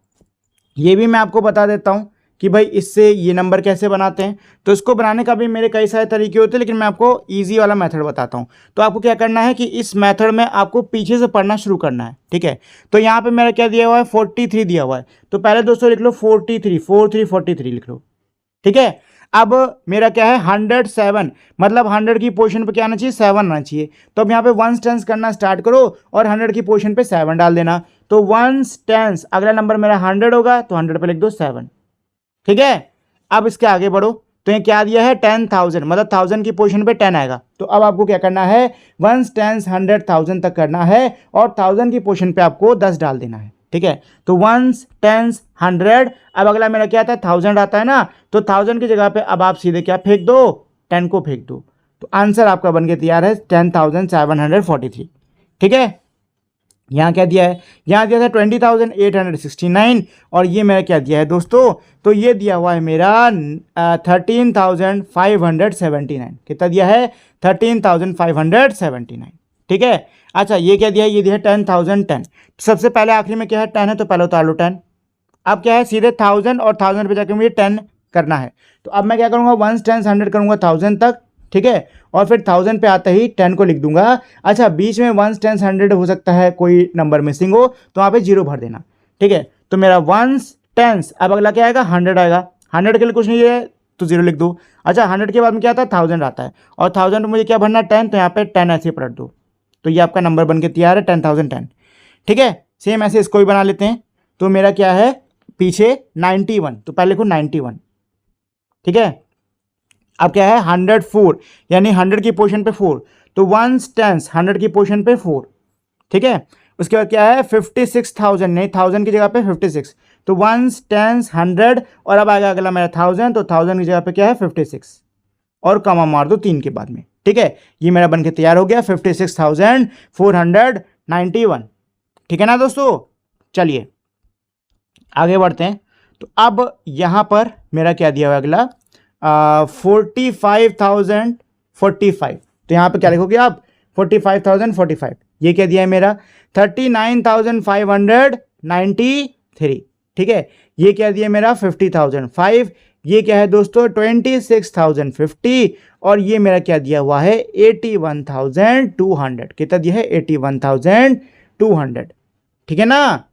ये भी मैं आपको बता देता हूँ कि भाई इससे ये नंबर कैसे बनाते हैं। तो इसको बनाने का भी मेरे कई सारे तरीके होते हैं, लेकिन मैं आपको इजी वाला मेथड बताता हूँ। तो आपको क्या करना है कि इस मेथड में आपको पीछे से पढ़ना शुरू करना है। ठीक है, तो यहाँ पे मेरा क्या दिया हुआ है 43 दिया हुआ है। तो पहले दोस्तों लिख लो 43 लिख लो। ठीक है, अब मेरा क्या है 107, मतलब 100 की पोजीशन पे क्या आना चाहिए 7 आना चाहिए। तो अब यहाँ पे वंस टेंस करना स्टार्ट करो और 100 की पोजीशन पे 7 डाल देना। तो वंस टेंस, अगला नंबर मेरा 100 होगा तो 100 पे लिख दो 7। ठीक है, अब इसके आगे बढ़ो, तो ये क्या दिया है 10,000, मतलब 1000 की पोजीशन पे 10 आएगा। तो अब आपको क्या करना है वंस टेंस 100,000 तक करना है और 1000 की पोजीशन पे आपको 10 डाल देना है। ठीक है, तो वंस टेंस 100, अब अगला मेरा क्या आता है 1000 आता है ना, तो 1000 की जगह पे अब आप सीधे क्या फेंक दो 10 को फेंक दो। तो आंसर आपका बन के तैयार है 10,743। ठीक है, यहाँ क्या दिया है, यहाँ दिया था 20,869 और ये मेरा क्या दिया है दोस्तों, तो ये दिया हुआ है मेरा 13,579। कितना दिया है 13,579। ठीक है, अच्छा ये क्या दिया है, ये दिया है 10,010। सबसे पहले आखिरी में क्या है 10 है, तो पहले उतार लो 10। अब क्या है सीधे 1000 और 1000 पे जाकर मुझे 10 करना है। तो अब मैं क्या करूँगा वंस टेंस 100 करूँगा 1000 तक। ठीक है, और फिर 1000 पे आते ही 10 को लिख दूंगा। अच्छा, बीच में वंस टेंस 100 हो सकता है कोई नंबर मिसिंग हो, तो वहाँ पे 0 भर देना। ठीक है, तो मेरा वंस टेंस, अब अगला क्या आएगा 100 आएगा। 100 के लिए कुछ नहीं है तो 0 लिख दो। अच्छा, 100 के बाद में क्या आता है 1000 आता है, और 1000 में मुझे क्या भरना है 10, तो यहाँ पे 10 ऐसे पलट दो। तो ये आपका नंबर बन के तैयार है 10,010। ठीक है, सेम ऐसे इसको भी बना लेते हैं। तो मेरा क्या है पीछे 91, तो पहले लिखो 91। ठीक है, अब क्या है 104, यानी 100 की पोजीशन पे 4, तो वंस टेंस 100 की पोजीशन पे 4। ठीक है, उसके बाद क्या है 56,000, नहीं 1000 की जगह पे 56, तो वंस टेंस 100 और अब आएगा अगला मेरा 1000, तो 1000 की जगह पे क्या है 56 और कॉमा मार दो 3 के बाद में। ठीक है, ये मेरा बनके तैयार हो गया 56,491। ठीक है ना दोस्तों, चलिए आगे बढ़ते हैं। तो अब यहां पर मेरा क्या दिया हुआ अगला 45,045। तो यहां पे क्या लिखोगे आप 45,045। ये क्या दिया है मेरा 39,593। ठीक है, ये क्या दिया मेरा 50,005। ये क्या है दोस्तों 26,050 और ये मेरा क्या दिया हुआ है 81,200। कितना दिया है 81,200। ठीक है ना,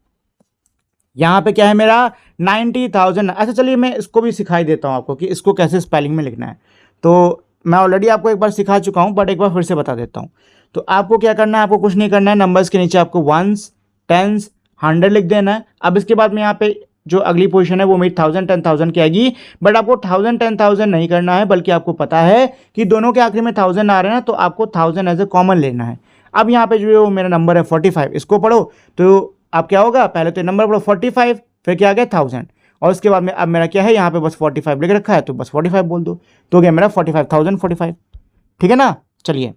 यहाँ पे क्या है मेरा 90,000। अच्छा चलिए मैं इसको भी सिखाई देता हूँ आपको कि इसको कैसे स्पेलिंग में लिखना है। तो मैं ऑलरेडी आपको एक बार सिखा चुका हूँ, बट एक बार फिर से बता देता हूँ। तो आपको क्या करना है, आपको कुछ नहीं करना है, नंबर्स के नीचे आपको वंस टेंस 100 लिख देना है। अब इसके बाद में यहाँ पे जो अगली पोजीशन है वो मेरी 1000 10,000 की आएगी, बट आपको 1000 10,000 नहीं करना है, बल्कि आपको पता है कि दोनों के आखिरी में 1000 आ रहे हैं ना, तो आपको 1000 एज ए कॉमन लेना है। अब यहाँ पे जो मेरा नंबर है 45, इसको पढ़ो तो अब क्या होगा, पहले तो नंबर पढ़ो 45, फिर क्या आ गया 1000, और उसके बाद में अब मेरा क्या है यहाँ पे बस 45 लिख रखा है, तो बस 45 बोल दो, तो गया मेरा 45,045। ठीक है ना, चलिए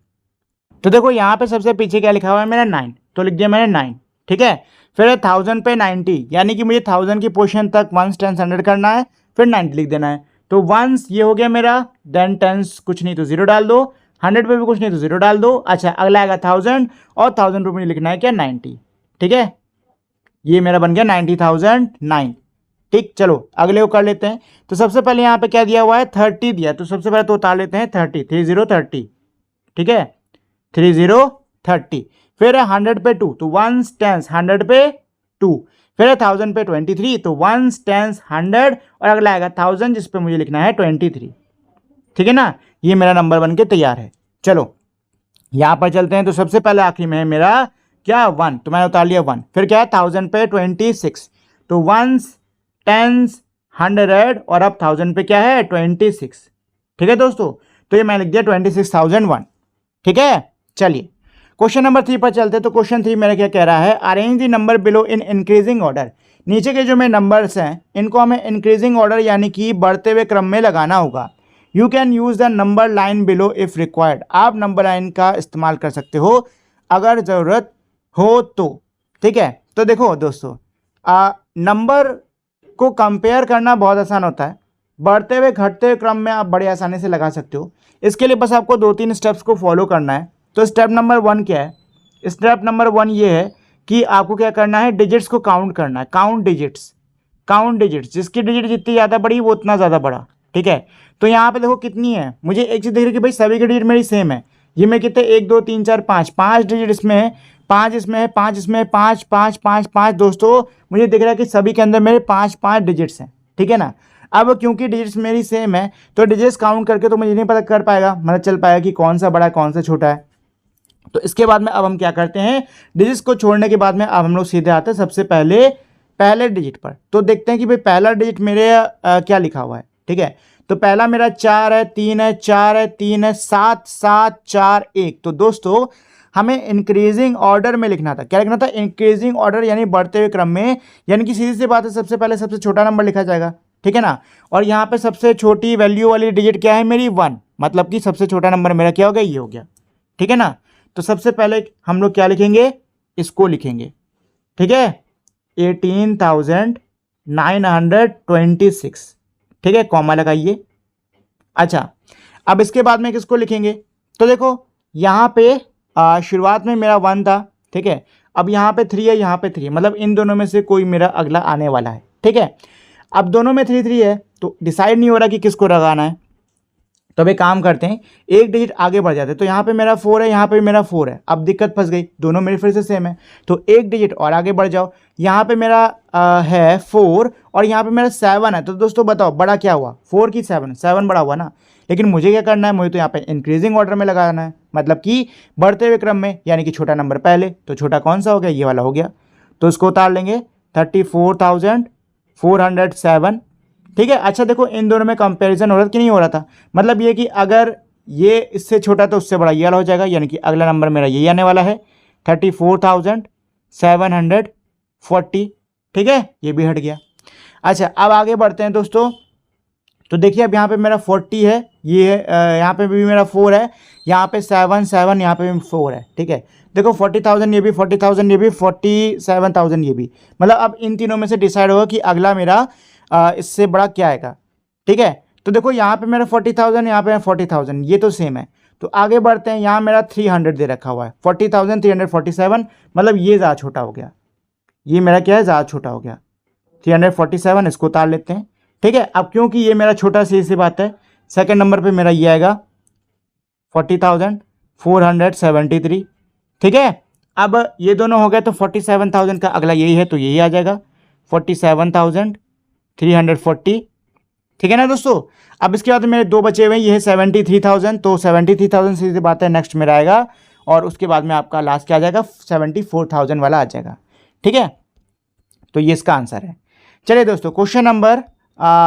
तो देखो यहाँ पे सबसे पीछे क्या लिखा हुआ है मेरा 9, तो लिख दिया मैंने 9। ठीक है, फिर 1000 पे 90, यानी कि मुझे 1000 की पोजीशन तक वंस टेंस 100 करना है, फिर 90 लिख देना है। तो वंस ये हो गया मेरा, देन टेंस कुछ नहीं तो 0 डाल दो, 100 पे भी कुछ नहीं तो 0 डाल दो। अच्छा, अगला आएगा 1000 और 1000 पे मुझे लिखना है क्या 90। ठीक है, ये मेरा बन गया 90,009। ठीक, चलो अगले को कर लेते हैं। तो सबसे पहले यहाँ पे क्या दिया हुआ है 30 दिया, तो सबसे पहले तो उतार लेते हैं 30 30। ठीक है, 30 फिर है 100 पे 2, तो वंस टेंस 100 पे 2, फिर है 1000 पे 23, तो वंस टेंस 100 और अगला आएगा 1000 जिस पे मुझे लिखना है 23। ठीक है ना, ये मेरा नंबर बन के तैयार है। चलो यहाँ पर चलते हैं। तो सबसे पहले आखिरी में है मेरा क्या 1, तो मैंने उतार लिया 1, फिर क्या है 1000 पे 26, तो वंस टेंस 100 और अब 1000 पे क्या है 26। ठीक है दोस्तों, तो ये मैंने लिख दिया 26,001। ठीक है, चलिए क्वेश्चन नंबर 3 पर चलते हैं। तो क्वेश्चन 3 मेरा क्या कह रहा है, arrange the number below in increasing order. नीचे के जो मेरे नंबर्स हैं इनको हमें इंक्रीजिंग ऑर्डर यानी कि बढ़ते हुए क्रम में लगाना होगा। You can use the number line below if required. आप नंबर लाइन का इस्तेमाल कर सकते हो अगर ज़रूरत हो तो। ठीक है, तो देखो दोस्तों नंबर को कंपेयर करना बहुत आसान होता है। बढ़ते हुए घटते हुए क्रम में आप बड़े आसानी से लगा सकते हो। इसके लिए बस आपको 2-3 स्टेप्स को फॉलो करना है। तो स्टेप नंबर 1 क्या है? स्टेप नंबर 1 ये है कि आपको क्या करना है, डिजिट्स को काउंट करना है। काउंट डिजिट्स, जिसकी डिजिट जितनी ज़्यादा बड़ी वो उतना ज़्यादा बड़ा। ठीक है, तो यहाँ पे देखो कितनी है, मुझे एक चीज़ दिख रही है कि भाई सभी की डिजिट मेरी सेम है। ये मैं कितने 1 2 3 4 5 5 डिजिट इसमें है, 5 इसमें है, 5 इसमें है, 5 5 5 5। दोस्तों मुझे दिख रहा है कि सभी के अंदर मेरे 5 5 डिजिट्स हैं। ठीक है ना। अब क्योंकि डिजिट्स मेरी सेम है तो डिजिट्स काउंट करके तो मुझे नहीं पता कर पाएगा, मतलब चल पाएगा कि कौन सा बड़ा है कौन सा छोटा है। तो इसके बाद में अब हम क्या करते हैं, डिजिट्स को छोड़ने के बाद में अब हम लोग सीधे आते हैं सबसे पहले डिजिट पर। तो देखते हैं कि भाई पहला डिजिट मेरे क्या लिखा हुआ है। ठीक है, तो पहला मेरा 4 है, 3 है, 4 है, 3 है, 7 7 4 1। तो दोस्तों हमें इंक्रीजिंग ऑर्डर में लिखना था। क्या लिखना था? इंक्रीजिंग ऑर्डर, यानी बढ़ते हुए क्रम में। यानी कि सीधी सी बात है, सबसे पहले सबसे छोटा नंबर लिखा जाएगा। ठीक है ना। और यहाँ पे सबसे छोटी वैल्यू वाली डिजिट क्या है मेरी? 1। मतलब कि सबसे छोटा नंबर मेरा क्या हो गया? ये हो गया। ठीक है ना। तो सबसे पहले हम लोग क्या लिखेंगे? इसको लिखेंगे। ठीक है, 18,926। ठीक है, कॉमा लगाइए। अच्छा, अब इसके बाद में किसको लिखेंगे? तो देखो यहाँ पे शुरुआत में मेरा 1 था। ठीक है, अब यहाँ पे 3 है, यहाँ पे 3, मतलब इन दोनों में से कोई मेरा अगला आने वाला है। ठीक है, अब दोनों में 3 3 है तो डिसाइड नहीं हो रहा कि किसको लगाना है। तो अब एक काम करते हैं, एक डिजिट आगे बढ़ जाते हैं। तो यहाँ पे मेरा 4 है, यहाँ पे मेरा 4 है। अब दिक्कत फंस गई, दोनों मेरे फिर से सेम है। तो एक डिजिट और आगे बढ़ जाओ, यहाँ पे मेरा है 4 और यहाँ पे मेरा 7 है। तो दोस्तों बताओ बड़ा क्या हुआ? 4 की 7? 7 बड़ा हुआ ना। लेकिन मुझे क्या करना है, मुझे तो यहाँ पे इंक्रीजिंग ऑर्डर में लगाना है, मतलब कि बढ़ते हुए क्रम में, यानी कि छोटा नंबर पहले। तो छोटा कौन सा हो गया? ये वाला हो गया। तो इसको उतार लेंगे, 34,407। ठीक है। अच्छा देखो इन दोनों में कंपैरिजन हो रहा था कि नहीं हो रहा था? मतलब ये कि अगर ये इससे छोटा तो उससे बड़ा ये वाला हो जाएगा, यानी कि अगला नंबर मेरा यही आने वाला है, 34,740। ठीक है, ये भी हट गया। अच्छा अब आगे बढ़ते हैं दोस्तों। तो देखिए अब यहाँ पे मेरा 40 है, ये यहाँ पे भी मेरा 4 है, यहाँ पे 7 7, यहाँ पे भी 4 है। ठीक है, देखो 40,000 ये भी, 40,000 ये भी, 47,000 ये भी। मतलब अब इन तीनों में से डिसाइड होगा कि अगला मेरा इससे बड़ा क्या आएगा। ठीक है, तो देखो यहाँ पे मेरा 40,000, यहाँ पे 40,000, ये तो सेम है। तो आगे बढ़ते हैं, यहाँ मेरा 300 दे रखा हुआ है, 40,347, मतलब ये ज़्यादा छोटा हो गया। ये मेरा क्या है? ज़्यादा छोटा हो गया, 347। इसको उतार लेते हैं। ठीक है, अब क्योंकि ये मेरा छोटा, सी बात है, सेकंड नंबर पे मेरा ये आएगा 40,473। ठीक है, अब ये दोनों हो गए तो 47,000 का अगला यही है, तो यही आ जाएगा 47,340। ठीक है ना दोस्तों। अब इसके बाद मेरे दो बचे हुए हैं, ये है 73,000। तो 73,000 सीधी बात है नेक्स्ट मेरा आएगा, और उसके बाद में आपका लास्ट क्या आ जाएगा? 74,000 वाला आ जाएगा। ठीक है, तो ये इसका आंसर है। चलिए दोस्तों क्वेश्चन नंबर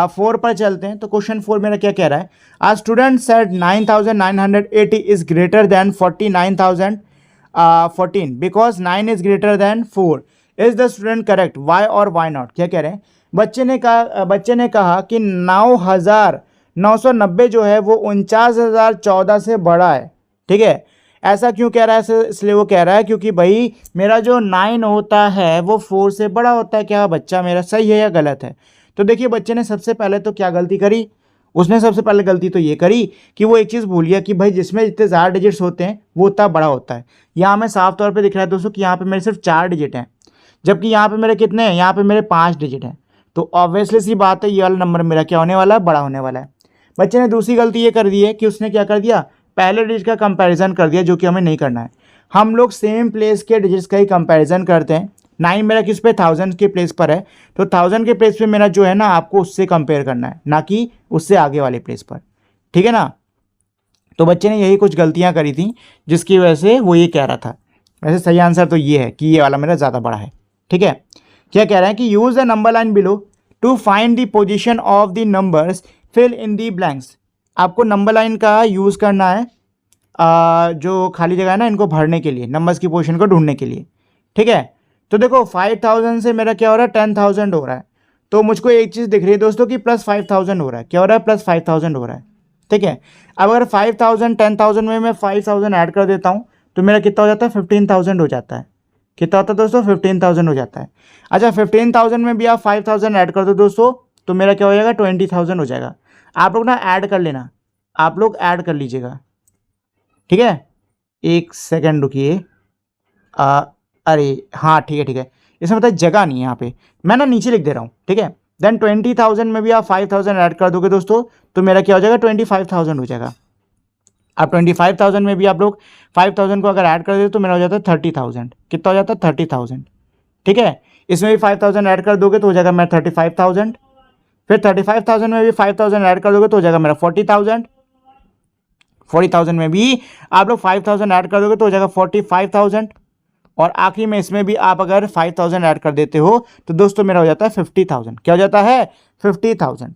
4 पर चलते हैं। तो क्वेश्चन 4 मेरा क्या कह रहा है? A student said 9,980 is greater than 49,014 because 9 is greater than 4। Is the student correct? Why और वाई नॉट? क्या कह रहे हैं? बच्चे ने कहा कि 9,990 जो है वो 49,014 से बड़ा है। ठीक है, ऐसा क्यों कह रहा है? इसलिए वो कह रहा है क्योंकि भाई मेरा जो 9 होता है वो 4 से बड़ा होता है। क्या बच्चा मेरा सही है या गलत है? तो देखिए बच्चे ने सबसे पहले तो क्या गलती करी? उसने सबसे पहले गलती तो ये करी कि वो एक चीज़ भूल गया कि भाई जिसमें जितने ज़्यादा डिजिट्स होते हैं वो उतना बड़ा होता है। यहाँ में साफ तौर पे दिख रहा है दोस्तों कि यहाँ पे मेरे सिर्फ 4 डिजिट हैं, जबकि यहाँ पे मेरे कितने हैं? यहाँ पे मेरे 5 डिजिट हैं। तो ऑब्वियसली सी बात है ये वाला नंबर मेरा क्या होने वाला है? बड़ा होने वाला है। बच्चे ने दूसरी गलती ये कर दी है कि उसने क्या कर दिया? पहले डिजिट का कंपैरिजन कर दिया, जो कि हमें नहीं करना है। हम लोग सेम प्लेस के डिजिट्स का ही कंपैरिजन करते हैं। 9 मेरा किस पे? 1000 के प्लेस पर है, तो 1000 के प्लेस पे मेरा जो है ना आपको उससे कंपेयर करना है, ना कि उससे आगे वाले प्लेस पर। ठीक है ना। तो बच्चे ने यही कुछ गलतियां करी थी जिसकी वजह से वो ये कह रहा था। वैसे सही आंसर तो ये है कि ये वाला मेरा ज़्यादा बड़ा है। ठीक है, क्या कह रहा है कि use the number line below to find the position of the numbers, fill in the blanks. आपको नंबर लाइन का यूज़ करना है जो खाली जगह है ना इनको भरने के लिए, नंबर्स की पोजीशन को ढूंढने के लिए। ठीक है, तो देखो 5,000 से मेरा क्या हो रहा है? 10,000 हो रहा है। तो मुझको एक चीज़ दिख रही है दोस्तों कि प्लस 5,000 हो रहा है। क्या हो रहा है? प्लस 5,000 हो रहा है। ठीक है, अब अगर 5,000 10,000 में मैं 5,000 ऐड कर देता हूँ तो मेरा कितना हो जाता है? 15,000 हो जाता है। कितना होता है दोस्तों, 15,000 हो जाता है। अच्छा 15,000 में भी आप 5,000 ऐड कर दो दोस्तों, तो मेरा क्या हो जाएगा, 20,000 हो जाएगा। आप लोग ना ऐड कर लेना, आप लोग ऐड कर लीजिएगा, ठीक है। एक सेकेंड रुकिए, अरे हाँ ठीक है ठीक है, इसमें मतलब जगह नहीं है यहाँ पे, मैं ना नीचे लिख दे रहा हूँ, ठीक है। देन 20,000 में भी आप 5,000 ऐड कर दोगे दोस्तों, तो मेरा क्या हो जाएगा, 25,000 हो जाएगा। अब 25,000 में भी आप लोग 5,000 को अगर ऐड कर देते तो मेरा हो जाता है 30,000। कितना हो जाता है, 30,000, ठीक है। इसमें भी 5,000 ऐड कर दोगे तो हो जाएगा मेरा 35,000। फिर 35,000 में भी 5,000 ऐड कर दोगे तो हो जाएगा मेरा 40,000। 40,000 में भी आप लोग 5,000 ऐड कर दोगे तो हो जाएगा 45,000। और आखिरी में इसमें भी आप अगर 5,000 ऐड कर देते हो तो दोस्तों मेरा हो जाता है 50,000। क्या हो जाता है, 50,000,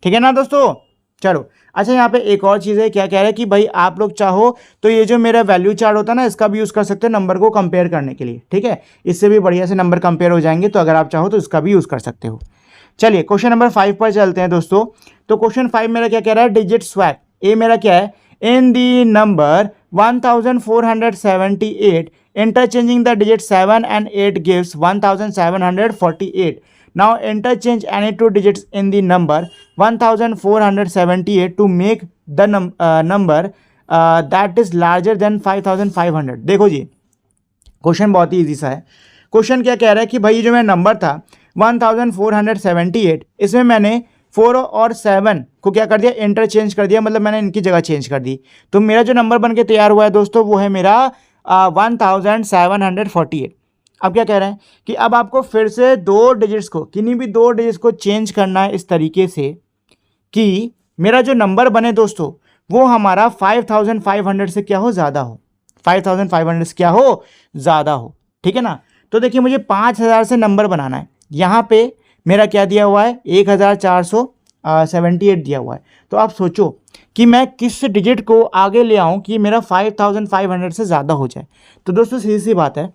ठीक है ना दोस्तों। चलो अच्छा, यहाँ पे एक और चीज़ है, क्या कह रहा है कि भाई आप लोग चाहो तो ये जो मेरा वैल्यू चार्ट होता है ना, इसका भी यूज़ कर सकते हो नंबर को कंपेयर करने के लिए, ठीक है। इससे भी बढ़िया से नंबर कंपेयर हो जाएंगे, तो अगर आप चाहो तो इसका भी यूज़ कर सकते हो। चलिए क्वेश्चन नंबर 5 पर चलते हैं दोस्तों। तो क्वेश्चन 5 मेरा क्या कह रहा है, डिजिट स्वैप। ए मेरा क्या है, इन the number 1478 interchanging the digit 7 and 8 gives 1748. Now interchange any two digits in the number 1478 to make the number that is larger than 5500। देखो जी, क्वेश्चन बहुत ही ईजी सा है। क्वेश्चन क्या कह रहा है कि भाई जो मेरा नंबर था 1478, इसमें मैंने 4 और 7 को क्या कर दिया, इंटरचेंज कर दिया, मतलब मैंने इनकी जगह चेंज कर दी। तो मेरा जो नंबर बन के तैयार हुआ है दोस्तों, वो है मेरा 1748। अब क्या कह रहे हैं कि अब आपको फिर से दो डिजिट्स को, किन्हीं भी दो डिजिट्स को चेंज करना है इस तरीके से कि मेरा जो नंबर बने दोस्तों वो हमारा 5500 से क्या हो, ज़्यादा हो, 5500 से क्या हो, ज़्यादा हो, ठीक है ना। तो देखिए मुझे 5000 से नंबर बनाना है। यहाँ पे मेरा क्या दिया हुआ है, 1478 दिया हुआ है। तो आप सोचो कि मैं किस डिजिट को आगे ले आऊं कि मेरा 5500 से ज़्यादा हो जाए। तो दोस्तों सीधी सी बात है,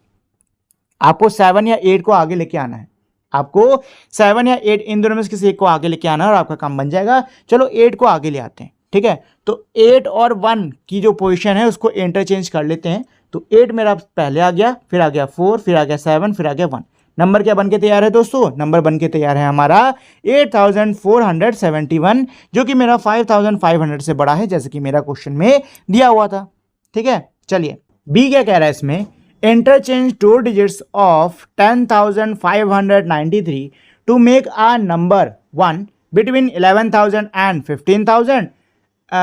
आपको 7 या 8 को आगे लेके आना है। आपको 7 या 8 इन दोनों में से किसी एक को आगे लेके आना है और आपका काम बन जाएगा। चलो 8 को आगे ले आते हैं, ठीक है। तो 8 और 1 की जो पोजीशन है उसको इंटरचेंज कर लेते हैं। तो 8 मेरा पहले आ गया, फिर आ गया 4, फिर आ गया 7, फिर आ गया 1। नंबर क्या बन के तैयार है दोस्तों, नंबर बन के तैयार है हमारा 8471, जो कि मेरा 5500 से बड़ा है, जैसे कि मेरा क्वेश्चन में दिया हुआ था, ठीक है। चलिए बी क्या कह रहा है इसमें, interchange two digits of 10,593 to make a number 1 between 11,000 and 15,000।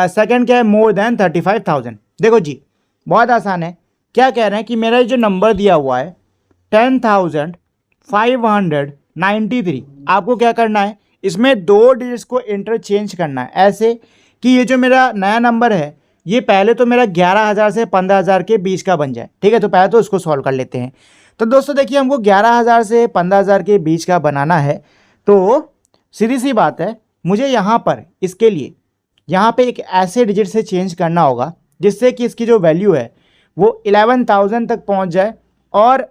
Second क्या है, मोर देन 35,000। देखो जी बहुत आसान है। क्या कह रहे हैं कि मेरा जो नंबर दिया हुआ है 10,593, आपको क्या करना है, इसमें दो डिजिट्स को इंटरचेंज करना है ऐसे कि ये जो मेरा नया नंबर है ये पहले तो मेरा 11,000 से 15,000 के बीच का बन जाए, ठीक है। तो पहले तो इसको सॉल्व कर लेते हैं। तो दोस्तों देखिए हमको 11,000 से 15,000 के बीच का बनाना है। तो सीधी सी बात है, मुझे यहाँ पर इसके लिए यहाँ पे एक ऐसे डिजिट से चेंज करना होगा जिससे कि इसकी जो वैल्यू है वो 11,000 तक पहुँच जाए और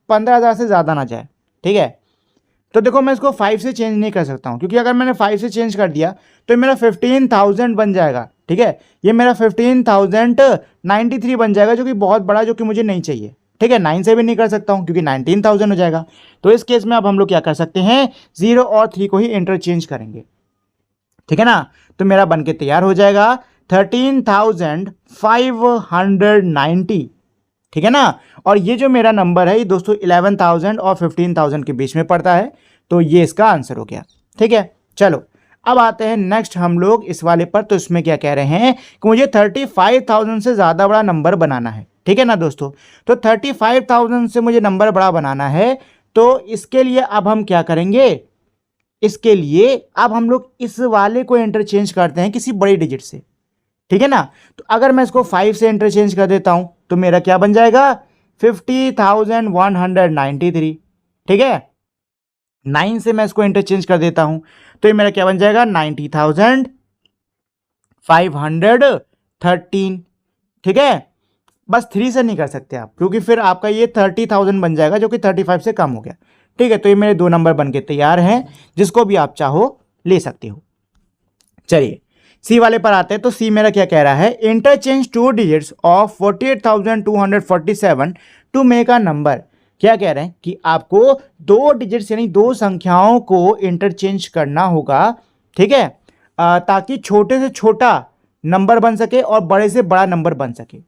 15,000 से ज़्यादा ना जाए, ठीक है। तो देखो मैं इसको 5 से चेंज नहीं कर सकता हूँ, क्योंकि अगर मैंने 5 से चेंज कर दिया तो मेरा 15,000 बन जाएगा, ठीक है। ये मेरा 15,093 बन जाएगा, जो कि बहुत बड़ा, जो कि मुझे नहीं चाहिए, ठीक है। 9 से भी नहीं कर सकता हूँ क्योंकि 19,000 हो जाएगा। तो इस केस में अब हम लोग क्या कर सकते हैं, 0 और 3 को ही इंटरचेंज करेंगे, ठीक है ना। तो मेरा बन के तैयार हो जाएगा 13,590, ठीक है ना। और ये जो मेरा नंबर है ये दोस्तों 11,000 और 15,000 के बीच में पड़ता है। तो ये इसका आंसर हो गया, ठीक है। चलो अब आते हैं नेक्स्ट हम लोग इस वाले पर। तो इसमें क्या कह रहे हैं कि मुझे 35,000 से ज़्यादा बड़ा नंबर बनाना है, ठीक है ना दोस्तों। तो 35,000 से मुझे नंबर बड़ा बनाना है। तो इसके लिए अब हम क्या करेंगे, इसके लिए अब हम लोग इस वाले को इंटरचेंज करते हैं किसी बड़ी डिजिट से, ठीक है ना। तो अगर मैं इसको 5 से इंटरचेंज कर देता हूं तो मेरा क्या बन जाएगा, 50,193, ठीक है। 9 से मैं इसको इंटरचेंज कर देता हूं तो ये मेरा क्या बन जाएगा, 90,513, ठीक है। बस 3 से नहीं कर सकते आप, क्योंकि फिर आपका ये 30,000 बन जाएगा, जो कि 35 से कम हो गया, ठीक है। तो ये मेरे दो नंबर बन के तैयार हैं, जिसको भी आप चाहो ले सकते हो। चलिए सी वाले पर आते हैं। तो सी मेरा क्या कह रहा है, interchange 2 digits of 48,247 to make a number. क्या कह रहे हैं कि आपको 2 डिजिट्स यानी 2 संख्याओं को इंटरचेंज करना होगा, ठीक है, ताकि छोटे से छोटा नंबर बन सके और बड़े से बड़ा नंबर बन सके,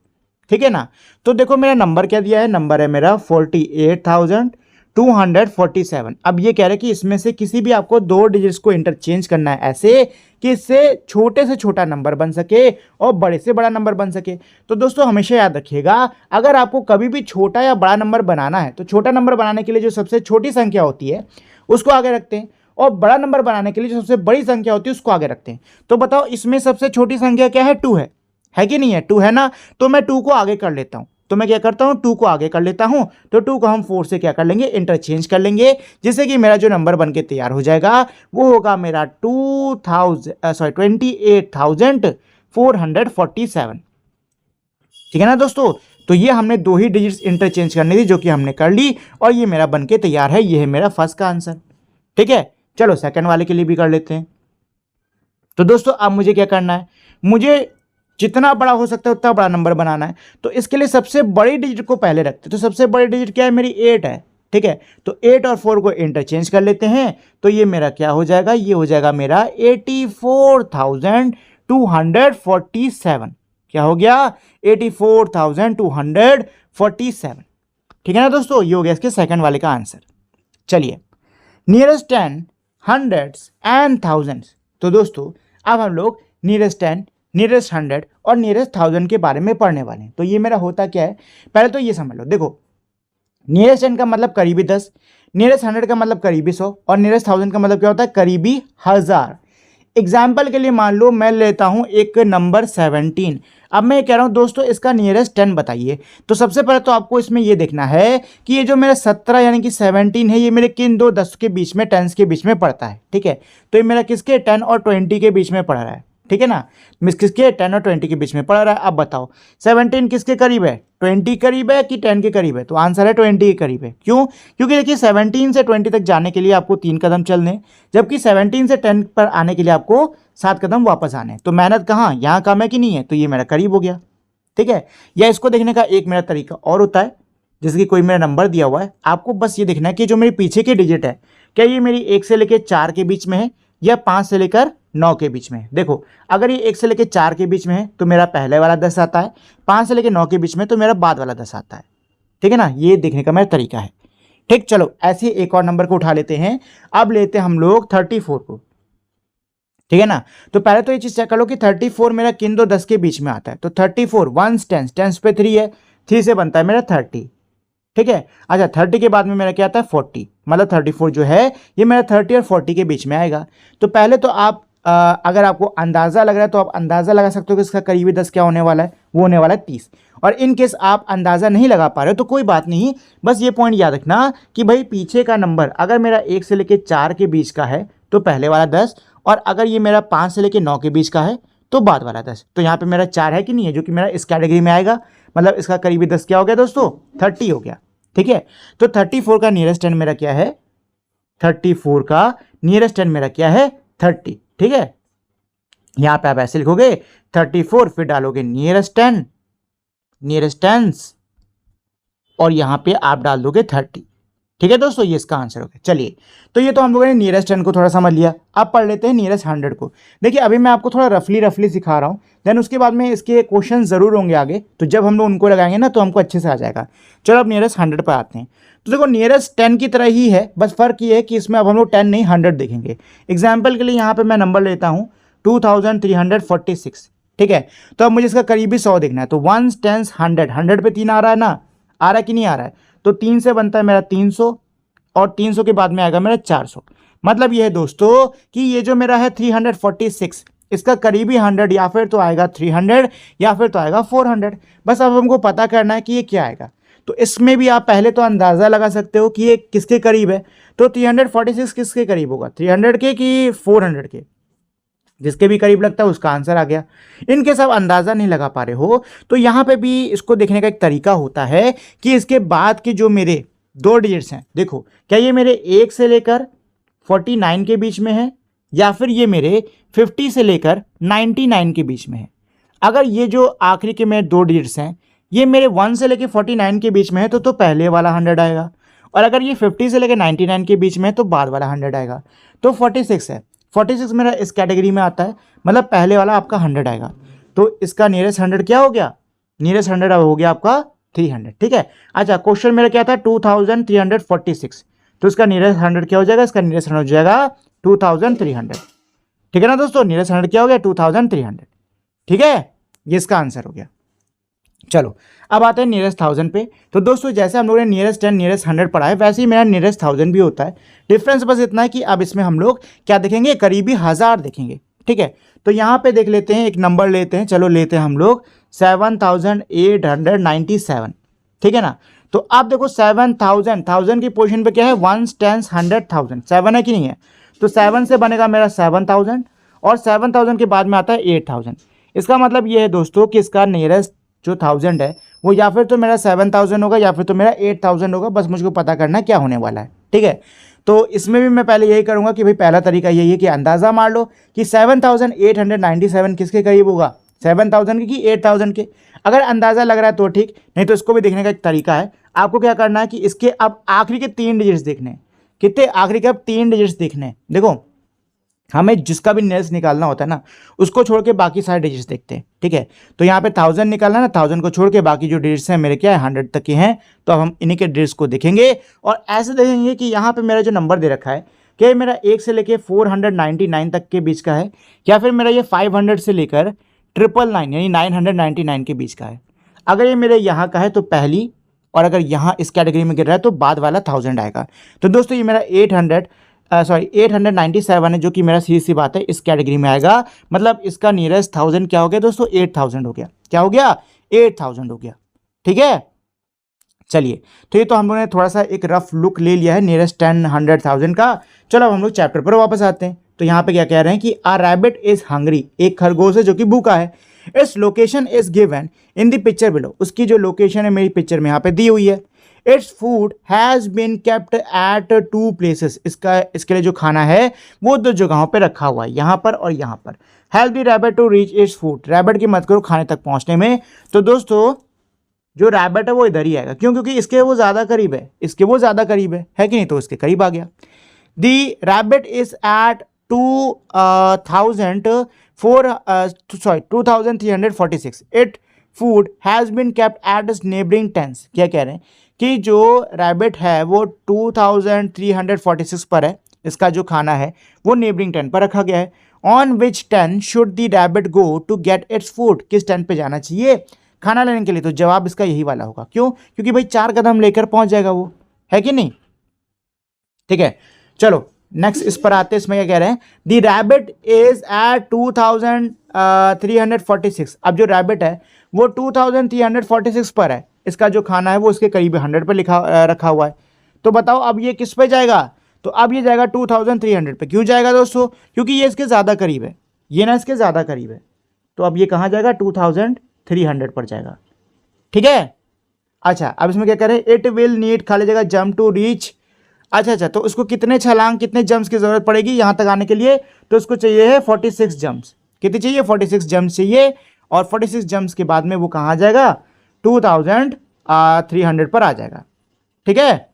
ठीक है ना। तो देखो मेरा नंबर क्या दिया है, नंबर है मेरा 48,247। अब ये कह रहे हैं कि इसमें से किसी भी आपको 2 डिजिट्स को इंटरचेंज करना है ऐसे कि इससे छोटे से छोटा नंबर बन सके और बड़े से बड़ा नंबर बन सके। तो दोस्तों हमेशा याद रखिएगा, अगर आपको कभी भी छोटा या बड़ा नंबर बनाना है तो छोटा नंबर बनाने के लिए जो सबसे छोटी संख्या होती है उसको आगे रखते हैं, और बड़ा नंबर बनाने के लिए जो सबसे बड़ी संख्या होती है उसको आगे रखते हैं। तो बताओ इसमें सबसे छोटी संख्या क्या है, 2 है कि नहीं है, 2 है ना। तो मैं 2 को आगे कर लेता हूं, तो मैं क्या करता हूं, 2 को आगे कर लेता हूं। तो 2 को हम 4 से क्या कर लेंगे, इंटरचेंज कर लेंगे, जिससे कि मेरा जो नंबर बनके तैयार हो जाएगा वो होगा मेरा 28,447। ठीक है ना दोस्तों। तो ये हमने 2 ही डिजिट्स इंटरचेंज करनी थी जो कि हमने कर ली, और ये मेरा बनके तैयार है। ये है मेरा फर्स्ट का आंसर, ठीक है। चलो सेकंड वाले के लिए भी कर लेते हैं। तो दोस्तों अब मुझे क्या करना है, मुझे जितना बड़ा हो सकता है उतना बड़ा नंबर बनाना है। तो इसके लिए सबसे बड़ी डिजिट को पहले रखते हैं। तो सबसे बड़ी डिजिट क्या है, मेरी 8 है, ठीक है। तो 8 और 4 को इंटरचेंज कर लेते हैं। तो ये मेरा क्या हो जाएगा, ये हो जाएगा मेरा 84,247। क्या हो गया, 84,247, ठीक है ना दोस्तों। ये हो गया इसके सेकंड वाले का आंसर। चलिए नियरेस्ट 10, हंड्रेड्स एंड थाउजेंड्स। तो दोस्तों अब हम लोग नियरेस्ट 10, नियरेस्ट 100 और नियरेस्ट 1000 के बारे में पढ़ने वाले हैं। तो ये मेरा होता क्या है, पहले तो ये समझ लो। देखो नियरेस्ट 10 का मतलब करीबी 10, नियरेस्ट 100 का मतलब करीबी 100, और नियरेस्ट 1000 का मतलब क्या होता है, करीबी 1000। एग्जाम्पल के लिए मान लो मैं लेता हूं एक नंबर 17। अब मैं कह रहा हूं दोस्तों इसका नियरेस्ट 10 बताइए। तो सबसे पहले तो आपको इसमें ये देखना है कि ये जो मेरा 17 यानी कि 17 है, ये मेरे किन 2 10 के बीच में, 10 के बीच में पड़ता है, ठीक है। तो ये मेरा किसके, 10 और 20 के बीच में पड़ रहा है, ठीक है ना। मिस किसके, 10 और 20 के बीच में पड़ रहा है। अब बताओ 17 किसके करीब है, 20 करीब है कि 10 के करीब है। तो आंसर है 20 के करीब है। क्यों, क्योंकि देखिए 17 से 20 तक जाने के लिए आपको 3 कदम चलने, जबकि 17 से 10 पर आने के लिए आपको 7 कदम वापस आने। तो मेहनत कहाँ, यहाँ कम है कि नहीं है। तो ये मेरा करीब हो गया, ठीक है। या इसको देखने का एक मेरा तरीका और होता है, जैसे कि कोई मेरा नंबर दिया हुआ है, आपको बस ये देखना है कि जो मेरी पीछे की डिजिट है, क्या ये मेरी 1 से लेकर 4 के बीच में है या 5 से लेकर 9 के बीच में। देखो अगर ये 1 से लेकर 4 के बीच में है तो मेरा पहले वाला 10 आता है, 5 से लेकर 9 के बीच में तो मेरा बाद वाला 10 आता है, ठीक है ना। ये देखने का मेरा तरीका है, ठीक। चलो ऐसे एक और नंबर को उठा लेते हैं। अब लेते हैं हम लोग 34 को, ठीक है ना। तो पहले तो ये चीज चेक कर लो कि 34 मेरा किन 2 10 के बीच में आता है। तो 34 1 10, 10 पे 3 है, 3 से बनता है मेरा 30, ठीक है। अच्छा 30 के बाद में मेरा क्या आता है 40, मतलब 34 जो है ये मेरा 30 और 40 के बीच में आएगा। तो पहले तो आप अगर आपको अंदाज़ा लग रहा है तो आप अंदाज़ा लगा सकते हो कि इसका करीबी 10 क्या होने वाला है, वो होने वाला है 30। और इन केस आप अंदाज़ा नहीं लगा पा रहे हो तो कोई बात नहीं, बस ये पॉइंट याद रखना कि भाई पीछे का नंबर अगर मेरा 1 से लेकर 4 के बीच का है तो पहले वाला 10, और अगर ये मेरा 5 से लेकर 9 के बीच का है तो बाद वाला 10। तो यहाँ पे मेरा 4 है कि नहीं है, जो कि मेरा इस कैटेगरी में आएगा। मतलब इसका करीबी 10 क्या हो गया दोस्तों, 30 हो गया, ठीक है। तो 34 का नियरेस्ट 10 मेरा क्या है, 34 का नियरेस्ट 10 मेरा क्या है 30, ठीक है। यहां पे आप ऐसे लिखोगे 34, फिर डालोगे नियरेस्ट 10, नियरेस्ट 10, और यहां पे आप डाल दोगे 30, ठीक है दोस्तों। ये इसका आंसर हो गया। चलिए तो ये तो हम लोगों ने नियरेस्ट 10 को थोड़ा समझ लिया। अब पढ़ लेते हैं नियरेस्ट 100 को। देखिए अभी मैं आपको थोड़ा रफली सिखा रहा हूँ, देन उसके बाद में इसके क्वेश्चन जरूर होंगे आगे, तो जब हम लोग उनको लगाएंगे ना तो हमको अच्छे से आ जाएगा। चलो अब नियरेस्ट 100 पर आते हैं। तो देखो नियरेस्ट 10 की तरह ही है, बस फर्क ये है कि इसमें अब हम लोग 10 नहीं 100 देखेंगे। एग्जाम्पल के लिए यहाँ पे मैं नंबर लेता हूँ 2346, ठीक है। तो अब मुझे इसका करीबी 100 देखना है। तो 1 10 100, 100 पे 3 आ रहा है ना, आ रहा है कि नहीं आ रहा है। तो 3 से बनता है मेरा 300, और 300 के बाद में आएगा मेरा 400। मतलब ये है दोस्तों कि ये जो मेरा है 346, इसका करीबी 100 या फिर तो आएगा 300 या फिर तो आएगा 400। बस अब हमको पता करना है कि ये क्या आएगा। तो इसमें भी आप पहले तो अंदाज़ा लगा सकते हो कि ये किसके करीब है। तो 346 किसके करीब होगा, 300 के कि 400 के। जिसके भी करीब लगता है उसका आंसर आ गया। इनके सब अंदाज़ा नहीं लगा पा रहे हो तो यहाँ पे भी इसको देखने का एक तरीका होता है कि इसके बाद के जो मेरे 2 डिजिट्स हैं, देखो क्या ये मेरे 1 से लेकर 49 के बीच में है या फिर ये मेरे 50 से लेकर 99 के बीच में है। अगर ये जो आखिरी के मेरे 2 डिजिट्स हैं ये मेरे 1 से लेकर 49 के बीच में है तो पहले वाला 100 आएगा, और अगर ये 50 से लेकर 99 के बीच में है तो बाद वाला 100 आएगा। तो 46 है, 46 मेरा इस कैटेगरी में आता है, मतलब पहले वाला आपका 100 आएगा। तो इसका नियरेस्ट 100 क्या हो गया, नियरेस्ट 100 हो गया आपका 300। ठीक है। अच्छा, क्वेश्चन मेरा क्या था 2346, तो इसका नियरेस्ट 100 क्या हो जाएगा, इसका नियरेस्ट 100 हो जाएगा 2300। ठीक है ना दोस्तों, नियरेस्ट 100 क्या हो गया 2300। ठीक है, ये इसका आंसर हो गया। चलो अब आते हैं नियरेस्ट 1000 पे। तो दोस्तों जैसे हम लोगों ने नियरेस्ट 10 नियरेस्ट 100 पढ़ा है, वैसे ही मेरा नियरेस्ट 1000 भी होता है। डिफरेंस बस इतना है कि अब इसमें हम लोग क्या देखेंगे, करीबी 1000 देखेंगे। ठीक है, तो यहाँ पे देख लेते हैं, एक नंबर लेते हैं, चलो लेते हैं हम लोग 7897। ठीक है ना। तो अब देखो 1000 की पोजीशन पे क्या है, 1 10 100 1000, 7 है कि नहीं है, तो 7 से बनेगा मेरा 7000, और 7000 के बाद में आता है 8000। इसका मतलब ये है दोस्तों कि इसका नियरेस्ट जो 1000 है वो या फिर तो मेरा 7000 होगा या फिर तो मेरा 8000 होगा। बस मुझको पता करना क्या होने वाला है। ठीक है, तो इसमें भी मैं पहले यही करूंगा कि भाई पहला तरीका यही है कि अंदाज़ा मार लो कि 7897 किसके करीब होगा, 7000 के कि 8000 के। अगर अंदाज़ा लग रहा है तो ठीक, नहीं तो इसको भी देखने का एक तरीका है। आपको क्या करना है कि इसके अब आखिरी के 3 डिजिट्स देखने हैं। कितने, आखिरी के अब 3 डिजिट्स देखने हैं। देखो हमें जिसका भी नियरेस्ट निकालना होता है ना, उसको छोड़ के बाकी सारे डिजिट्स देखते हैं। ठीक है, तो यहाँ पे 1000 निकालना ना, 1000 को छोड़ के बाकी जो डिजिट्स हैं मेरे क्या है 100 तक के हैं, तो अब हम इन्हीं के डिजिट्स को देखेंगे और ऐसे देखेंगे कि यहाँ पे मेरा जो नंबर दे रखा है क्या मेरा 1 से लेकर 499 तक के बीच का है, या फिर मेरा ये 500 से लेकर 999 यानी 999 के बीच का है। अगर ये मेरे यहाँ का है तो पहली, और अगर यहाँ इस कैटेगरी में गिर रहा है तो बाद वाला 1000 आएगा। तो दोस्तों ये मेरा 897 है, जो कि मेरा सीधी सी बात है इस कैटेगरी में आएगा। मतलब इसका नियरेस्ट 1000 क्या हो गया दोस्तों, 8000 हो गया। क्या हो गया, 8000 हो गया। ठीक है, चलिए तो ये तो हम लोगों ने थोड़ा सा एक रफ लुक ले लिया है नियरेस्ट 10 100 1000 का। चलो अब हम लोग चैप्टर पर वापस आते हैं। तो यहाँ पे क्या कह रहे हैं कि अ रैबिट इज हंग्री, एक खरगोश है जो कि भूखा है। Its location is given in the picture below, उसकी जो लोकेशन है मेरी पिक्चर में यहाँ पे दी हुई है। Its food has been kept at 2 places, इसके लिए जो खाना है वो 2 जगहों पे रखा हुआ है, यहाँ पर और यहाँ पर। Help the rabbit to reach its food, rabbit की मदद करो खाने तक पहुँचने में। तो दोस्तों जो रैबिट है वो इधर ही आएगा, क्यों, क्योंकि इसके वो ज़्यादा करीब है, इसके वो ज़्यादा करीब है कि नहीं, तो इसके करीब आ गया। The rabbit is at 2346। It food has been kept at its neighbouring tens. क्या कह रहे हैं कि जो रैबिट है वो 2346 पर है, इसका जो खाना है वो नेबरिंग टेन पर रखा गया है। On which 10 should the rabbit go to get its food, किस 10 पे जाना चाहिए खाना लेने के लिए, तो जवाब इसका यही वाला होगा। क्यों, क्योंकि भाई 4 कदम लेकर पहुंच जाएगा वो, है कि नहीं। ठीक है, चलो नेक्स्ट इस पर आते हैं। इसमें क्या कह रहे हैं, द रैबिट इज एट 2346। अब जो रैबिट है वो 2346 पर है, इसका जो खाना है वो इसके करीब 100 पर रखा हुआ है। तो बताओ अब ये किस पे जाएगा, तो अब ये जाएगा 2300 पे। क्यों जाएगा दोस्तों, क्योंकि ये इसके ज़्यादा करीब है, ये ना इसके ज़्यादा करीब है, तो अब ये कहाँ जाएगा 2300 पर जाएगा। ठीक है। अच्छा अब इसमें क्या कह रहे हैं, इट विल नीड खाली जगह जंप टू रीच। अच्छा, तो उसको कितने छलांग कितने जंप्स की ज़रूरत पड़ेगी यहाँ तक आने के लिए, तो उसको चाहिए है 46 जंप्स। कितनी चाहिए, 46 जंप्स चाहिए, और 46 जंप्स के बाद में वो कहाँ आ जाएगा 2300 पर आ जाएगा। ठीक है,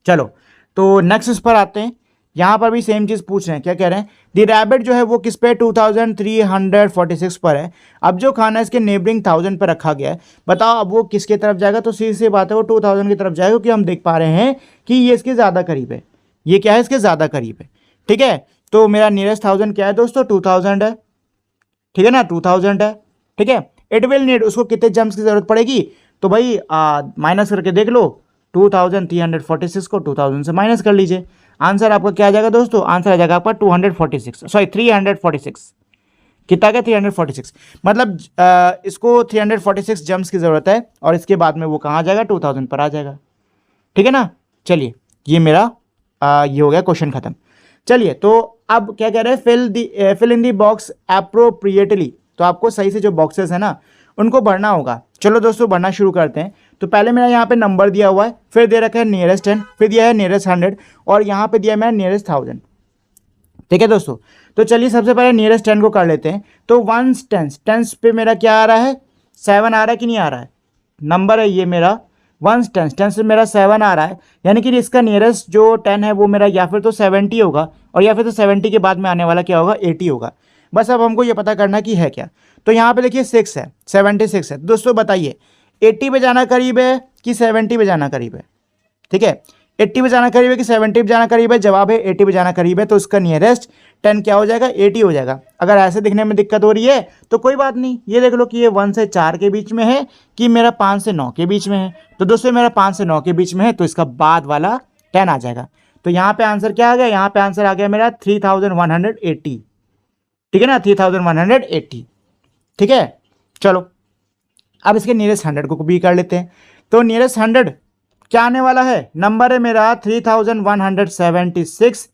चलो तो नेक्स्ट इस पर आते हैं। यहाँ पर भी सेम चीज़ पूछ रहे हैं। क्या कह रहे हैं, द रैबिट जो है वो किस पे 2346 पर है। अब जो खाना इसके नेबरिंग 1000 पर रखा गया है, बताओ अब वो किसके तरफ जाएगा, तो सीधी सी बात है वो 2000 की तरफ जाएगा, क्योंकि हम देख पा रहे हैं कि ये इसके ज़्यादा करीब है। ये क्या है, इसके ज़्यादा करीब है। ठीक है, तो मेरा नियरेस्ट 1000 क्या है दोस्तों 2000 है। ठीक है ना, 2000 है। ठीक है, इट विल नीड, उसको कितने जंप्स की ज़रूरत पड़ेगी, तो भाई माइनस करके देख लो, 2346 को 2000 से माइनस कर लीजिए। आंसर आपका क्या आ जाएगा दोस्तों, आंसर आ जाएगा आपका 346। कितना गया 346, मतलब इसको 346 जंप्स की ज़रूरत है, और इसके बाद में वो कहाँ आ जाएगा 2000 पर आ जाएगा। ठीक है ना, चलिए ये मेरा ये हो गया क्वेश्चन खत्म। चलिए तो अब क्या कह रहे हैं, fill in the box appropriately. तो आपको सही से जो बॉक्सेस है ना उनको भरना होगा। चलो दोस्तों भरना शुरू करते हैं। तो पहले मेरा यहाँ पे नंबर दिया हुआ है, फिर दे रखा है नियरेस्ट 10, फिर दिया है नियरेस्ट 100, और यहाँ पे दिया है मेरा नियरेस्ट 1000। ठीक है दोस्तों। तो चलिए सबसे पहले नियरेस्ट 10 को कर लेते हैं। तो वंस टेंस, टेंस पे मेरा क्या आ रहा है, 7 आ रहा है कि नहीं आ रहा है, नंबर है ये मेरा वंस टेंस, टेंस में मेरा 7 आ रहा है, यानी कि इसका नियरेस्ट जो 10 है वो मेरा या फिर तो 70 होगा और या फिर तो 70 के बाद में आने वाला क्या होगा, 80 होगा। बस अब हमको ये पता करना कि है क्या। तो यहाँ पे देखिए 6 है, 76 है। दोस्तों बताइए 80 पे जाना करीब है कि 70 पे जाना करीब है, ठीक है, 80 पे जाना करीब है कि 70 पे जाना करीब है, जवाब है 80 पे जाना करीब है। तो इसका नियरेस्ट 10 क्या हो जाएगा, 80 हो जाएगा। अगर ऐसे दिखने में दिक्कत हो रही है तो कोई बात नहीं, ये देख लो कि ये 1 से 4 के बीच में है कि मेरा 5 से 9 के बीच में है। तो दोस्तों मेरा 5 से 9 के बीच में है तो इसका बाद वाला 10 आ जाएगा। तो यहाँ पे आंसर क्या आ गया, यहाँ पे आंसर आ गया मेरा 3180, ठीक है ना, 3180, ठीक है। चलो अब इसके नियरेस्ट 100 को भी कर लेते हैं। तो नियरेस्ट 100 क्या आने वाला है, नंबर है मेरा 3176,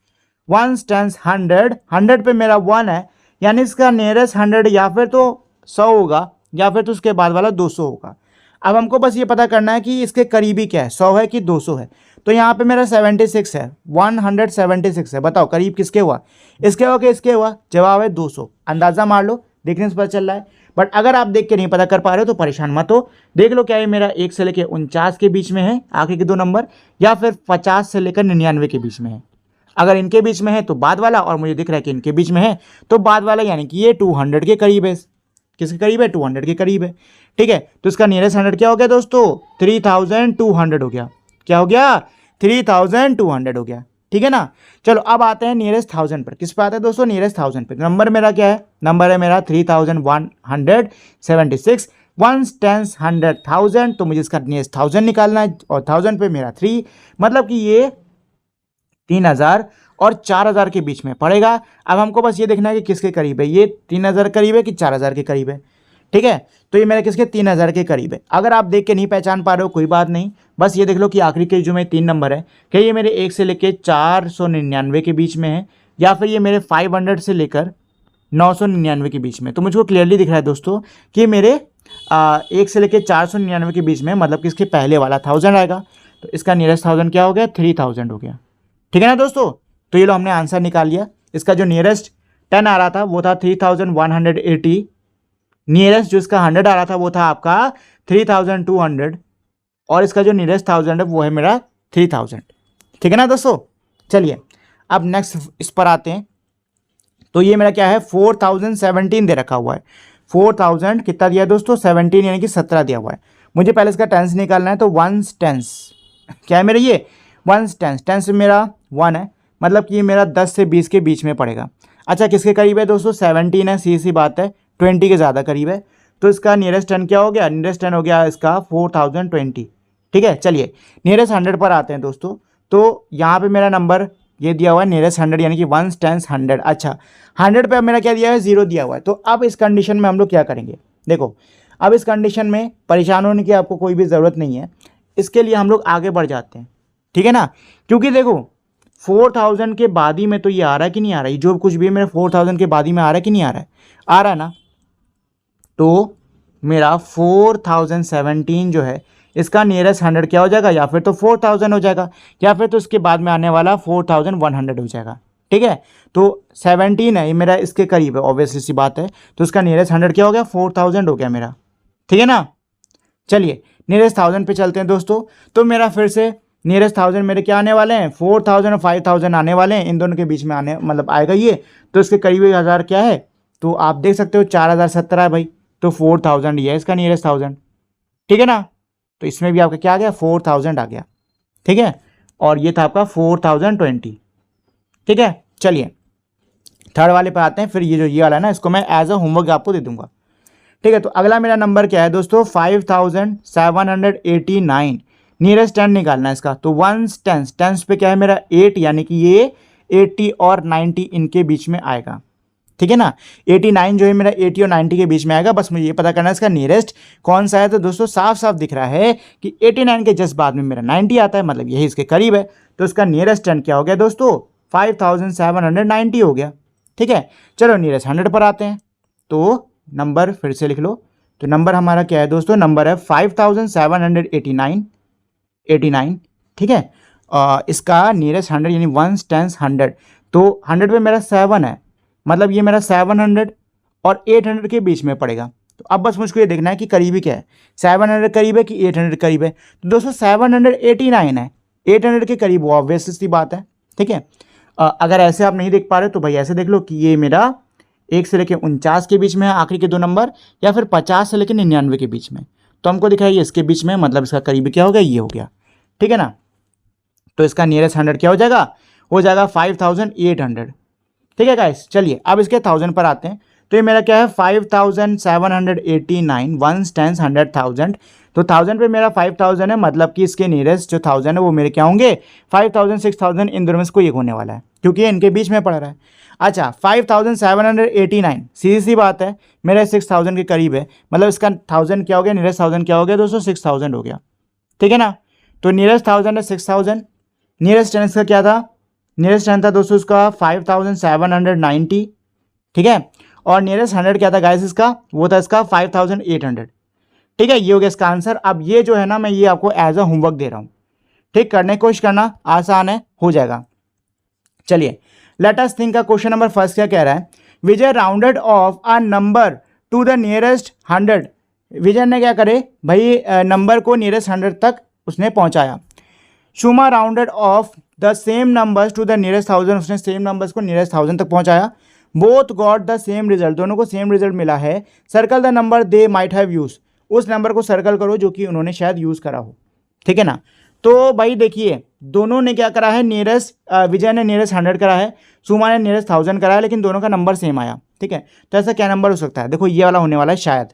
वंस टेंस 100, 100 पे मेरा 1 है, यानी इसका नियरेस्ट 100 या फिर तो 100 होगा या फिर तो उसके बाद वाला 200 होगा। अब हमको बस ये पता करना है कि इसके करीबी क्या है, 100 है कि 200 है। तो यहाँ पे मेरा 76 है, 176 है, बताओ करीब किसके हुआ, इसके हुआ कि इसके हुआ, जवाब है 200। अंदाज़ा मार लो, देखने से पता चल रहा है। बट अगर आप देख के नहीं पता कर पा रहे हो तो परेशान मत हो, देख लो क्या ये मेरा 1 से लेकर 49 के बीच में है आखिर के 2 नंबर, या फिर 50 से लेकर 99 के बीच में है। अगर इनके बीच में है तो बाद वाला, और मुझे दिख रहा है कि इनके बीच में है तो बाद वाला, यानी कि ये 200 के करीब है। किसके करीब है, 200 के करीब है, ठीक है। तो इसका नियरेस्ट 100 क्या हो गया दोस्तों, 3200 हो गया। क्या हो गया, 3200 हो गया, ठीक है ना। चलो अब आते हैं नियरेस्ट 1000 पर। किस पे आता है दोस्तों, नियरेस्ट 1000 पे। नंबर मेरा क्या है, नंबर है मेरा 3176, वंस टेंस 100,000, तो मुझे इसका नियरेस्ट 1000 निकालना है और 1000 पे मेरा 3, मतलब कि ये 3000 और 4000 के बीच में पड़ेगा। अब हमको बस ये देखना है कि किसके करीब है, ये 3000 करीब है कि 4000 के करीब है, ठीक है। तो ये मेरे किसके, 3000 के करीब है। अगर आप देख के नहीं पहचान पा रहे हो कोई बात नहीं, बस ये देख लो कि आखिरी के जो मेरे 3 नंबर है कि ये मेरे 1 से लेकर 499 के बीच में है, या फिर ये मेरे 500 से लेकर 999 के बीच में। तो मुझको क्लियरली दिख रहा है दोस्तों कि मेरे 1 से लेकर 499 के बीच में, मतलब कि इसके पहले वाला 1000 आएगा। तो इसका नियरेस्ट 1000 क्या हो गया, 3000 हो गया, ठीक है ना दोस्तों। तो ये लो हमने आंसर निकाल लिया। इसका जो नियरेस्ट 10 आ रहा था वो था 3180, नियरेस्ट जो इसका 100 आ रहा था वो था आपका 3200, और इसका जो नियरेस्ट 1000 है वो है मेरा 3000, ठीक है ना दोस्तों। चलिए अब नेक्स्ट इस पर आते हैं। तो ये मेरा क्या है, 4017 दे रखा हुआ है। 4000 कितना दिया है दोस्तों, 17, यानी कि 17 दिया हुआ है। मुझे पहले इसका टेंस निकालना है। तो वंस टेंस क्या है मेरा, ये वंस टेंस, टेंस मेरा 1 है, मतलब कि ये मेरा 10 से 20 के बीच में पड़ेगा। अच्छा किसके करीब है दोस्तों, 17 है, सी बात है, 20 के ज़्यादा करीब है। तो इसका नियरेस्ट 10 क्या हो गया, नियरेस्ट 10 हो गया इसका 4020, ठीक है। चलिए नियरेस्ट 100 पर आते हैं दोस्तों। तो यहाँ पे मेरा नंबर ये दिया हुआ है नियरेस्ट 100, यानी कि वंस टेंस 100। अच्छा 100 पे अब मेरा क्या दिया है, 0 दिया हुआ है। तो अब इस कंडीशन में हम लोग क्या करेंगे, देखो अब इस कंडीशन में परेशान होने की आपको कोई भी ज़रूरत नहीं है। इसके लिए हम लोग आगे बढ़ जाते हैं, ठीक है ना। क्योंकि देखो 4000 के बाद ही में तो ये आ रहा है कि नहीं आ रहा है, जो कुछ भी मेरे 4000 के बाद ही में आ रहा है कि नहीं आ रहा है, आ रहा है ना। तो मेरा 4017 जो है इसका नियरेस्ट 100 क्या हो जाएगा, या फिर तो 4000 हो जाएगा, या फिर तो इसके बाद में आने वाला 4100 हो जाएगा, ठीक है। तो 17 है ये मेरा इसके करीब है, ऑब्वियसली सी बात है। तो इसका नियरेस्ट 100 क्या हो गया, 4000 हो गया मेरा, ठीक है ना। चलिए नियरेस्ट 1000 पे चलते हैं दोस्तों। तो मेरा फिर से नियरेस्ट 1000 मेरे क्या आने वाले हैं, 4000 और 5000 आने वाले हैं, इन दोनों के बीच में आने मतलब आएगा ये। तो इसके करीबी 1000 क्या है, तो आप देख सकते हो 4017 है भाई, तो 4000 ये है इसका नियरेस्ट 1000, ठीक है ना। तो इसमें भी आपका क्या आ गया, 4000 आ गया, ठीक है। और ये था आपका 4020, ठीक है। चलिए थर्ड वाले पे आते हैं। फिर ये जो ये वाला है ना, इसको मैं एज अ होमवर्क आपको दे दूंगा, ठीक है। तो अगला मेरा नंबर क्या है दोस्तों, 5789, नियरेस्ट 10 निकालना है इसका। तो वंस टेंस, टेंस पे क्या है मेरा 8, यानी कि ये 80 और 90 इनके बीच में आएगा, ठीक है ना। 89 जो है मेरा 80 और 90 के बीच में आएगा। बस मुझे ये पता करना है इसका नियरेस्ट कौन सा है। तो दोस्तों साफ साफ दिख रहा है कि 89 के जस्ट बाद में मेरा 90 आता है, मतलब यही इसके करीब है। तो इसका नियरेस्ट 10 क्या हो गया दोस्तों, 5790 हो गया, ठीक है। चलो नियरेस्ट 100 पर आते हैं। तो नंबर फिर से लिख लो। तो नंबर हमारा क्या है दोस्तों, नंबर है 5789, ठीक है। इसका नियरेस्ट 100 यानी वंस टेंस 100। तो 100 पे मेरा 7 है, मतलब ये मेरा 700 और 800 के बीच में पड़ेगा। तो अब बस मुझको ये देखना है कि करीबी क्या है, 700 करीब है कि 800 करीब है। तो दोस्तों 789 है, 800 के करीब, वो ऑब्वियस सी बात है, ठीक है। अगर ऐसे आप नहीं देख पा रहे तो भाई ऐसे देख लो कि ये मेरा 1 से लेकर 49 के बीच में है आखिरी के 2 नंबर, या फिर 50 से लेकर 99 के बीच में। तो हमको दिखा ये इसके बीच में, मतलब इसका करीबी क्या हो गया, ये हो गया, ठीक है ना। तो इसका नियरेस्ट 100 क्या हो जाएगा, 5800, ठीक है गाइस। चलिए अब इसके 1000 पर आते हैं। तो ये मेरा क्या है 5789, 1 टेंस 100,000। तो 1000 पे मेरा 5000 है, मतलब कि इसके नियरेस्ट जो 1000 है वो मेरे क्या होंगे 5000, 6000, इन दोनों में से कोई एक होने वाला है, क्योंकि ये इनके बीच में पड़ रहा है। अच्छा 5789 सीधी सी बात है, मेरा 6000 के करीब है, मतलब इसका 1000 क्या हो गया, नियरेस्ट 1000 क्या हो गया दोस्तों, 6000 हो गया, ठीक है ना। तो नियरेस्ट 1000 है 6000, नियरेस्ट 10 का क्या था, नियरेस्ट 10 था दोस्तों इसका 5790, ठीक है। और नियरेस्ट 100 क्या था गाइस इसका, वो था इसका 5800, ठीक है। ये हो गया इसका आंसर। अब ये जो है ना, मैं ये आपको एज अ होमवर्क दे रहा हूँ, ठीक, करने की कोशिश करना, आसान है, हो जाएगा। चलिए लेट अस थिंक का क्वेश्चन नंबर फर्स्ट क्या कह रहा है, Vijay rounded off a number to the nearest 100। Vijay ने क्या करे भाई, नंबर को नियरेस्ट 100 तक उसने पहुंचाया। Shuma rounded off the same numbers to the nearest 1000, उसने सेम नंबर्स को नियरेस्ट 1000 तक पहुंचाया। Both got the same result, दोनों को सेम रिजल्ट मिला है। Circle the number they might have use, उस नंबर को सर्कल करो जो कि उन्होंने शायद यूज करा हो, ठीक है ना। तो भाई देखिए दोनों ने क्या करा है, नियरेस्ट विजय ने नियरेस्ट 100 करा है, सुमा ने नियरेस्ट 1000 करा है, लेकिन दोनों का नंबर सेम आया, ठीक है। तो ऐसा क्या नंबर हो सकता है, देखो ये वाला होने वाला है शायद,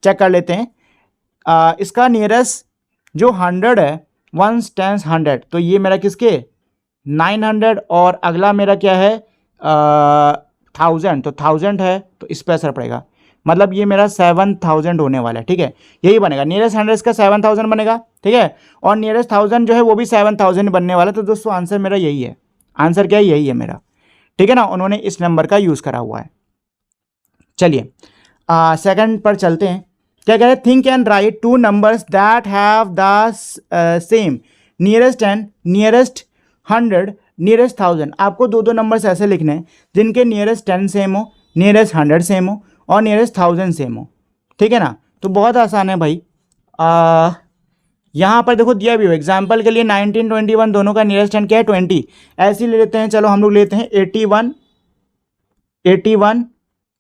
चेक कर लेते हैं। इसका नियरेस्ट जो 100 है 1 टेंस 100, तो ये मेरा किसके 900, और अगला मेरा क्या है 1000, तो 1000 है, तो इस पर असर पड़ेगा, मतलब ये मेरा 7000 होने वाला है, ठीक है। यही बनेगा, नियरेस्ट 100 का 7000 बनेगा, ठीक है, और नियरेस्ट 1000 जो है वो भी 7000 बनने वाला है। तो दोस्तों आंसर मेरा यही है, आंसर क्या है, यही है मेरा, ठीक है ना, उन्होंने इस नंबर का यूज़ करा हुआ है। चलिए सेकंड पर चलते हैं। क्या कह रहे हैं, think and right 2 numbers that have the same nearest and nearest 100, nearest 1000। आपको 2 नंबर्स ऐसे लिखने हैं जिनके नियरेस्ट 10 सेम हो, नियरेस्ट 100 सेम हो, और नियरेस्ट 1000 सेम हो, ठीक है ना। तो बहुत आसान है भाई, यहाँ पर देखो दिया भी हो, एग्जाम्पल के लिए 19, 21 दोनों का नियरेस्ट 10 क्या है 20, ऐसे ही ले लेते हैं। चलो हम लोग लेते हैं 81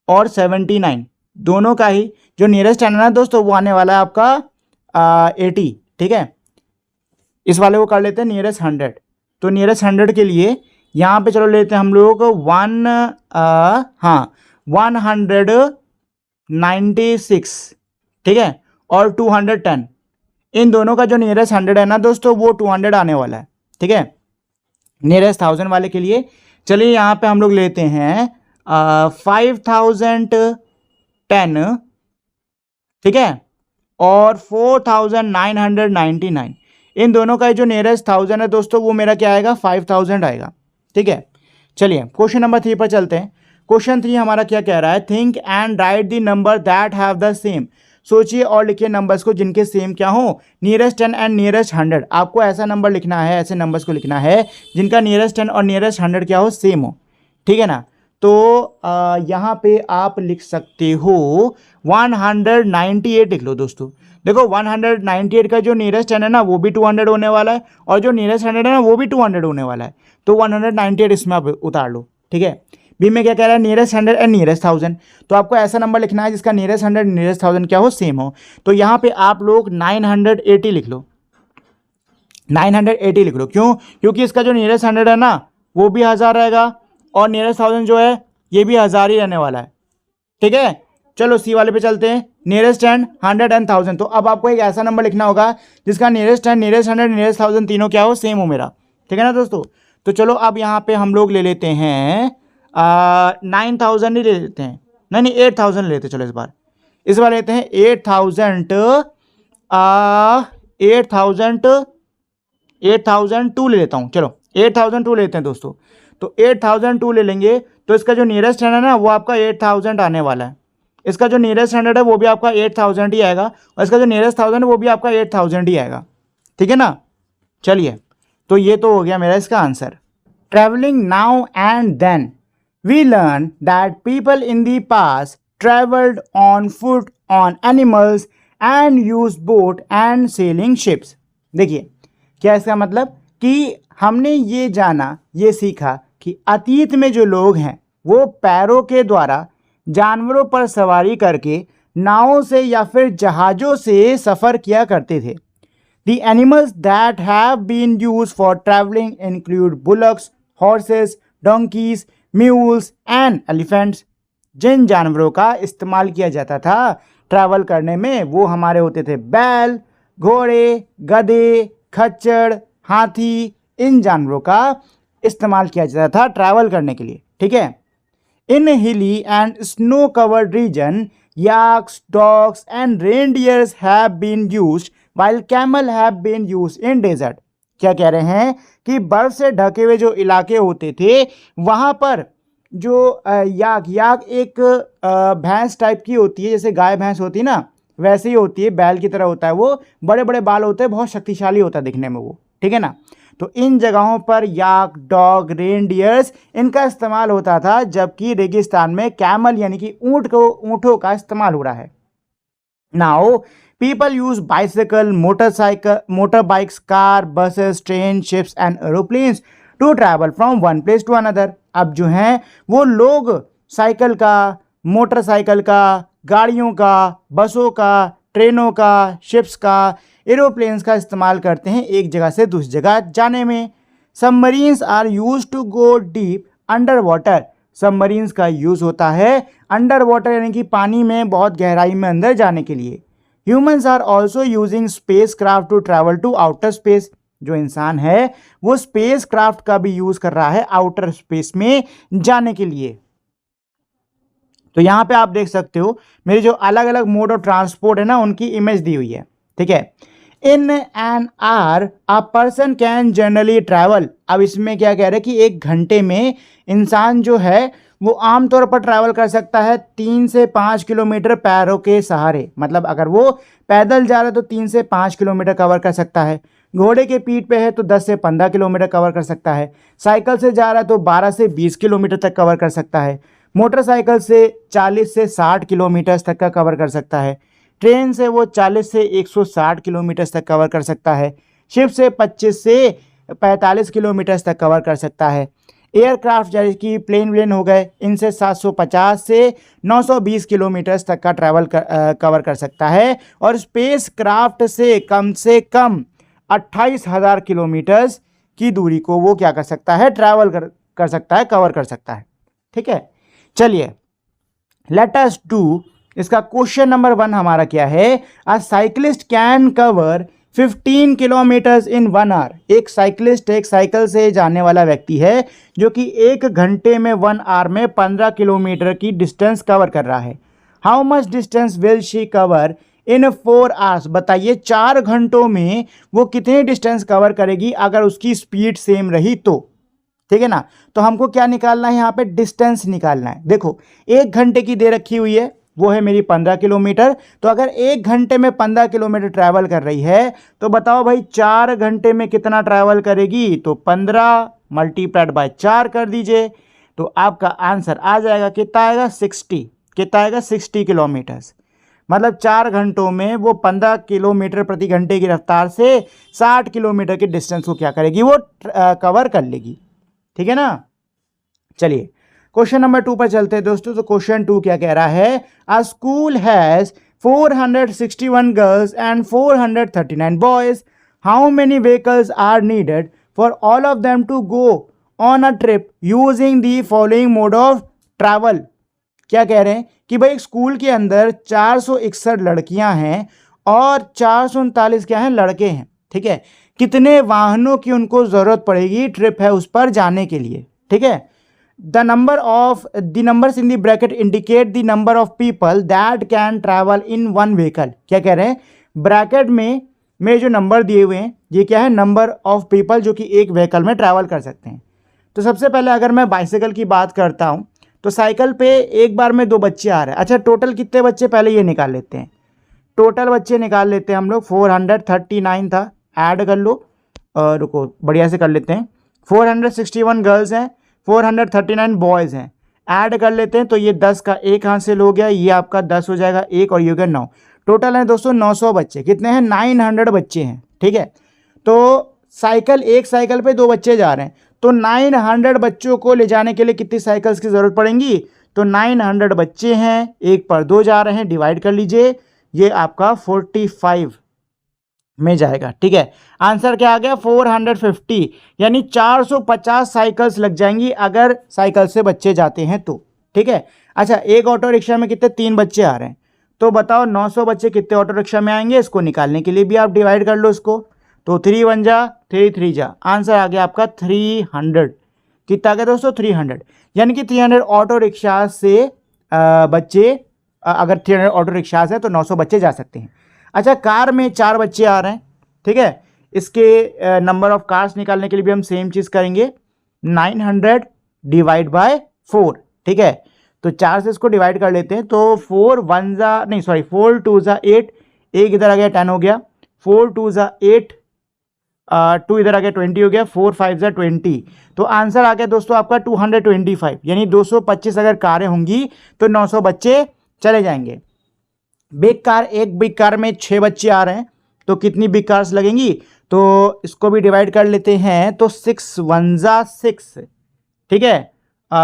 और 79, दोनों का ही जो नियरेस्ट 10 है ना दोस्तों, वो आने वाला है आपका 80, ठीक है। इस वाले को कर लेते हैं नियरेस्ट 100। तो नियरेस्ट 100 के लिए यहाँ पे चलो लेते हैं हम लोग 196, ठीक है, और 210, इन दोनों का जो नियरेस्ट 100 है ना दोस्तों, वो 200 आने वाला है, ठीक है, नियरेस्ट 1000 वाले के लिए। चलिए यहाँ पे हम लोग लेते हैं 5010, ठीक है, और 4999, इन दोनों का जो नियरेस्ट 1000 है दोस्तों, वो मेरा क्या आएगा 5000 आएगा, ठीक है। चलिए क्वेश्चन नंबर 3 पर चलते हैं। क्वेश्चन 3 हमारा क्या कह रहा है, think and right the number that have the same. सोचिए और लिखिए नंबर्स को जिनके सेम क्या हो, नियरेस्ट 10 एंड नियरेस्ट 100। आपको ऐसा नंबर लिखना है, ऐसे नंबर्स को लिखना है जिनका नियरेस्ट 10 और नियरेस्ट 100 क्या हो, सेम हो, ठीक है ना। तो यहाँ पे आप लिख सकते हो 198 लिख लो दोस्तों। देखो 198 का जो नियरेस्ट 10 है ना, वो भी 200 होने वाला है, और जो नियरेस्ट 100 है ना, वो भी 200 होने वाला है। तो 198 इसमें आप उतार लो, ठीक है। बी में क्या कह रहा है, नियरेस्ट 100 एंड नियरेस्ट 1000। तो आपको ऐसा नंबर लिखना है जिसका नियरेस्ट 100 नियरेस्ट 1000 क्या हो, सेम हो। तो यहाँ पे आप लोग 980 लिख लो, 980 लिख लो। क्यों, क्योंकि इसका जो नियरेस्ट 100 है ना, वो भी 1000 रहेगा, और नियरेस्ट 1000 जो है ये भी 1000 ही रहने वाला है, ठीक है। चलो सी वाले पे चलते हैं, नियरेस्ट 10, 100 एंड 1000। तो अब आपको एक ऐसा नंबर लिखना होगा जिसका नियरेस्ट 10, नियरेस्ट 100, नियरेस्ट 1000 तीनों क्या हो, सेम हो मेरा, ठीक है ना दोस्तों। तो चलो अब यहाँ पे हम लोग ले लेते हैं 9000 ही ले लेते हैं, नहीं 8000 ले लेते हैं। चलो इस बार लेते हैं 8002 ले लेता हूँ। चलो 8002 लेते हैं दोस्तों। तो 8002 ले लेंगे, तो इसका जो नियरेस्ट 100 है ना, वो आपका 8000 आने वाला है। इसका जो नियरेस्ट 100 है वो भी आपका 8000 ही आएगा, और इसका जो नियरेस्ट 1000 है वो भी आपका 8000 ही आएगा, ठीक है ना। चलिए तो ये तो हो गया मेरा इसका answer, traveling now and then. We learn that people in the past traveled on foot, on animals and used boat and sailing ships. देखिए क्या इसका मतलब कि हमने ये जाना, ये सीखा कि अतीत में जो लोग हैं वो पैरों के द्वारा जानवरों पर सवारी करके नावों से या फिर जहाज़ों से सफ़र किया करते थे. The animals that have been used for traveling include bullocks, horses, donkeys, mules and elephants. जिन जानवरों का इस्तेमाल किया जाता था ट्रैवल करने में वो हमारे होते थे बैल, घोड़े, गधे, खच्चर, हाथी. इन जानवरों का इस्तेमाल किया जाता था ट्रैवल करने के लिए. ठीक है. In hilly and snow covered region yaks, dogs and reindeers have been used while camel have been used in desert. क्या कह रहे हैं कि बर्फ से ढके हुए जो इलाके होते थे वहाँ पर जो याक एक भैंस टाइप की होती है, जैसे गाय भैंस होती है ना वैसे ही होती है, बैल की तरह होता है, वो बड़े बड़े बाल होते हैं, बहुत शक्तिशाली होता है दिखने में वो. ठीक है ना. तो इन जगहों पर याक, डॉग, रेनडियर्स इनका इस्तेमाल होता था, जबकि रेगिस्तान में कैमल यानी कि ऊँटों का इस्तेमाल हो रहा है. Now people use bicycle, motor bikes, car, buses, train, ships and aeroplanes to travel from one place to another. अब जो हैं वो लोग साइकिल का, मोटरसाइकिल का, गाड़ियों का, बसों का, ट्रेनों का, शिप्स का, एरोप्लेन्स का इस्तेमाल करते हैं एक जगह से दूसरी जगह जाने में. Submarines are use to go deep under water. Submarines का यूज़ होता है अंडर वाटर यानी कि पानी में बहुत गहराई में अंदर जाने के लिए. Humans are also using space craft to travel to outer space. जो इंसान है वो स्पेस क्राफ्ट का भी यूज़ कर रहा है आउटर स्पेस में जाने के लिए. तो यहाँ पे आप देख सकते हो मेरी जो अलग अलग मोड ऑफ ट्रांसपोर्ट है ना उनकी इमेज दी हुई है. ठीक है. इन an our a person can generally travel. अब इसमें क्या कह रहे हैं कि एक घंटे में इंसान जो है वो आमतौर पर ट्रैवल कर सकता है 3 से 5 किलोमीटर पैरों के सहारे. मतलब अगर वो पैदल जा रहा है तो 3 से 5 किलोमीटर कवर कर सकता है. घोड़े के पीठ पे है तो 10 से 15 किलोमीटर कवर कर सकता है. साइकिल से जा रहा है तो 12 से 20 किलोमीटर तक कवर कर सकता है. मोटरसाइकिल से 40 से 60 किलोमीटर तक का कवर कर सकता है. ट्रेन से वो 40 से 160 किलोमीटर तक कवर कर सकता है. शिप से 25 से 45 किलोमीटर तक कवर कर सकता है. एयरक्राफ्ट जैसे कि प्लेन हो गए इनसे 750 से 920 किलोमीटर तक का ट्रैवल कवर कर सकता है. और स्पेस क्राफ्ट से कम 28,000 किलोमीटर की दूरी को वो क्या कर सकता है ट्रैवल कर सकता है, कवर कर सकता है. ठीक है. चलिए लेट अस डू इसका क्वेश्चन नंबर 1 हमारा क्या है. A cyclist can cover 15 kilometres in 1 hour. एक साइक्लिस्ट एक साइकिल से जाने वाला व्यक्ति है जो कि 1 घंटे में 1 आवर में 15 किलोमीटर की डिस्टेंस कवर कर रहा है. How much distance will she cover in 4 hours. बताइए 4 घंटों में वो कितनी डिस्टेंस कवर करेगी अगर उसकी स्पीड सेम रही तो. ठीक है ना. तो हमको क्या निकालना है यहाँ पे, डिस्टेंस निकालना है. देखो 1 घंटे की दे रखी हुई है, वो है मेरी 15 किलोमीटर. तो अगर 1 घंटे में 15 किलोमीटर ट्रैवल कर रही है तो बताओ भाई 4 घंटे में कितना ट्रैवल करेगी. तो 15 मल्टीप्लाइड बाय 4 कर दीजिए तो आपका आंसर आ जाएगा कितना आएगा 60. कितना आएगा 60 किलोमीटर्स. मतलब 4 घंटों में वो 15 किलोमीटर प्रति घंटे की रफ्तार से 60 किलोमीटर की डिस्टेंस को क्या करेगी वो कवर कर लेगी. ठीक है ना. चलिए क्वेश्चन नंबर 2 पर चलते हैं दोस्तों. तो क्वेश्चन 2 क्या कह रहा है. A school has 461 girls and 439 boys. How many vehicles are needed for all of them to go on a trip using the following mode of travel. क्या कह रहे हैं कि भाई एक स्कूल के अंदर 461 लड़कियां हैं और 439 क्या हैं लड़के हैं. ठीक है. कितने वाहनों की उनको ज़रूरत पड़ेगी, ट्रिप है उस पर जाने के लिए. ठीक है. The numbers in the bracket indicate the number of people that can travel in one vehicle. क्या कह रहे हैं, ब्रैकेट में जो नंबर दिए हुए हैं ये क्या है, नंबर ऑफ पीपल जो कि एक व्हीकल में ट्रैवल कर सकते हैं. तो सबसे पहले अगर मैं बाइसाइकिल की बात करता हूँ तो साइकिल पे एक बार में 2 बच्चे आ रहे हैं. अच्छा टोटल कितने बच्चे पहले ये निकाल लेते हैं. टोटल बच्चे निकाल लेते हैं हम लोग. 439 था, ऐड कर लो. रुको बढ़िया से कर लेते हैं. 461 गर्ल्स हैं, 439 बॉयज़ हैं। ऐड कर लेते हैं तो ये 10 का एक हासिल हो गया, ये आपका 10 हो जाएगा एक और ये हो गया 9। टोटल है दोस्तों 900 बच्चे। कितने हैं? 900 बच्चे हैं। ठीक है, तो साइकिल, एक साइकिल पे 2 बच्चे जा रहे हैं, तो 900 बच्चों को ले जाने के लिए कितनी साइकिल्स की ज़रूरत पड़ेंगी? तो 900 बच्चे हैं, एक पर 2 जा रहे हैं, डिवाइड कर लीजिए, ये आपका 45 में जाएगा। ठीक है, आंसर क्या आ गया? 450, यानी 450 साइकिल्स लग जाएंगी अगर साइकिल से बच्चे जाते हैं तो। ठीक है, अच्छा एक ऑटो रिक्शा में कितने? 3 बच्चे आ रहे हैं, तो बताओ 900 बच्चे कितने ऑटो रिक्शा में आएंगे? इसको निकालने के लिए भी आप डिवाइड कर लो इसको, तो 3 1 जा 3 3 जा, आंसर आ गया आपका 300। कितना आ गया दोस्तों? 300, यानी कि 300 ऑटो रिक्शा से बच्चे, अगर 300 ऑटो रिक्शाज है तो 900 बच्चे जा सकते हैं। अच्छा कार में 4 बच्चे आ रहे हैं। ठीक है, इसके नंबर ऑफ कार्स निकालने के लिए भी हम सेम चीज़ करेंगे, 900 डिवाइड बाय 4। ठीक है, तो 4 से इसको डिवाइड कर लेते हैं, तो 4 1 जा नहीं सॉरी 4 2 जा 8, एक इधर आ गया 10 हो गया, 4 2 जा 8, 2 इधर आ गया 20 हो गया, 4 5 जा 20, तो आंसर आ गया दोस्तों आपका 225, यानी 225 अगर कारें होंगी तो 900 बच्चे चले जाएंगे। बिग कार, एक बिग कार में 6 बच्चे आ रहे हैं, तो कितनी बिग कार्स लगेंगी? तो इसको भी डिवाइड कर लेते हैं, तो 6 1 जा 6। ठीक है,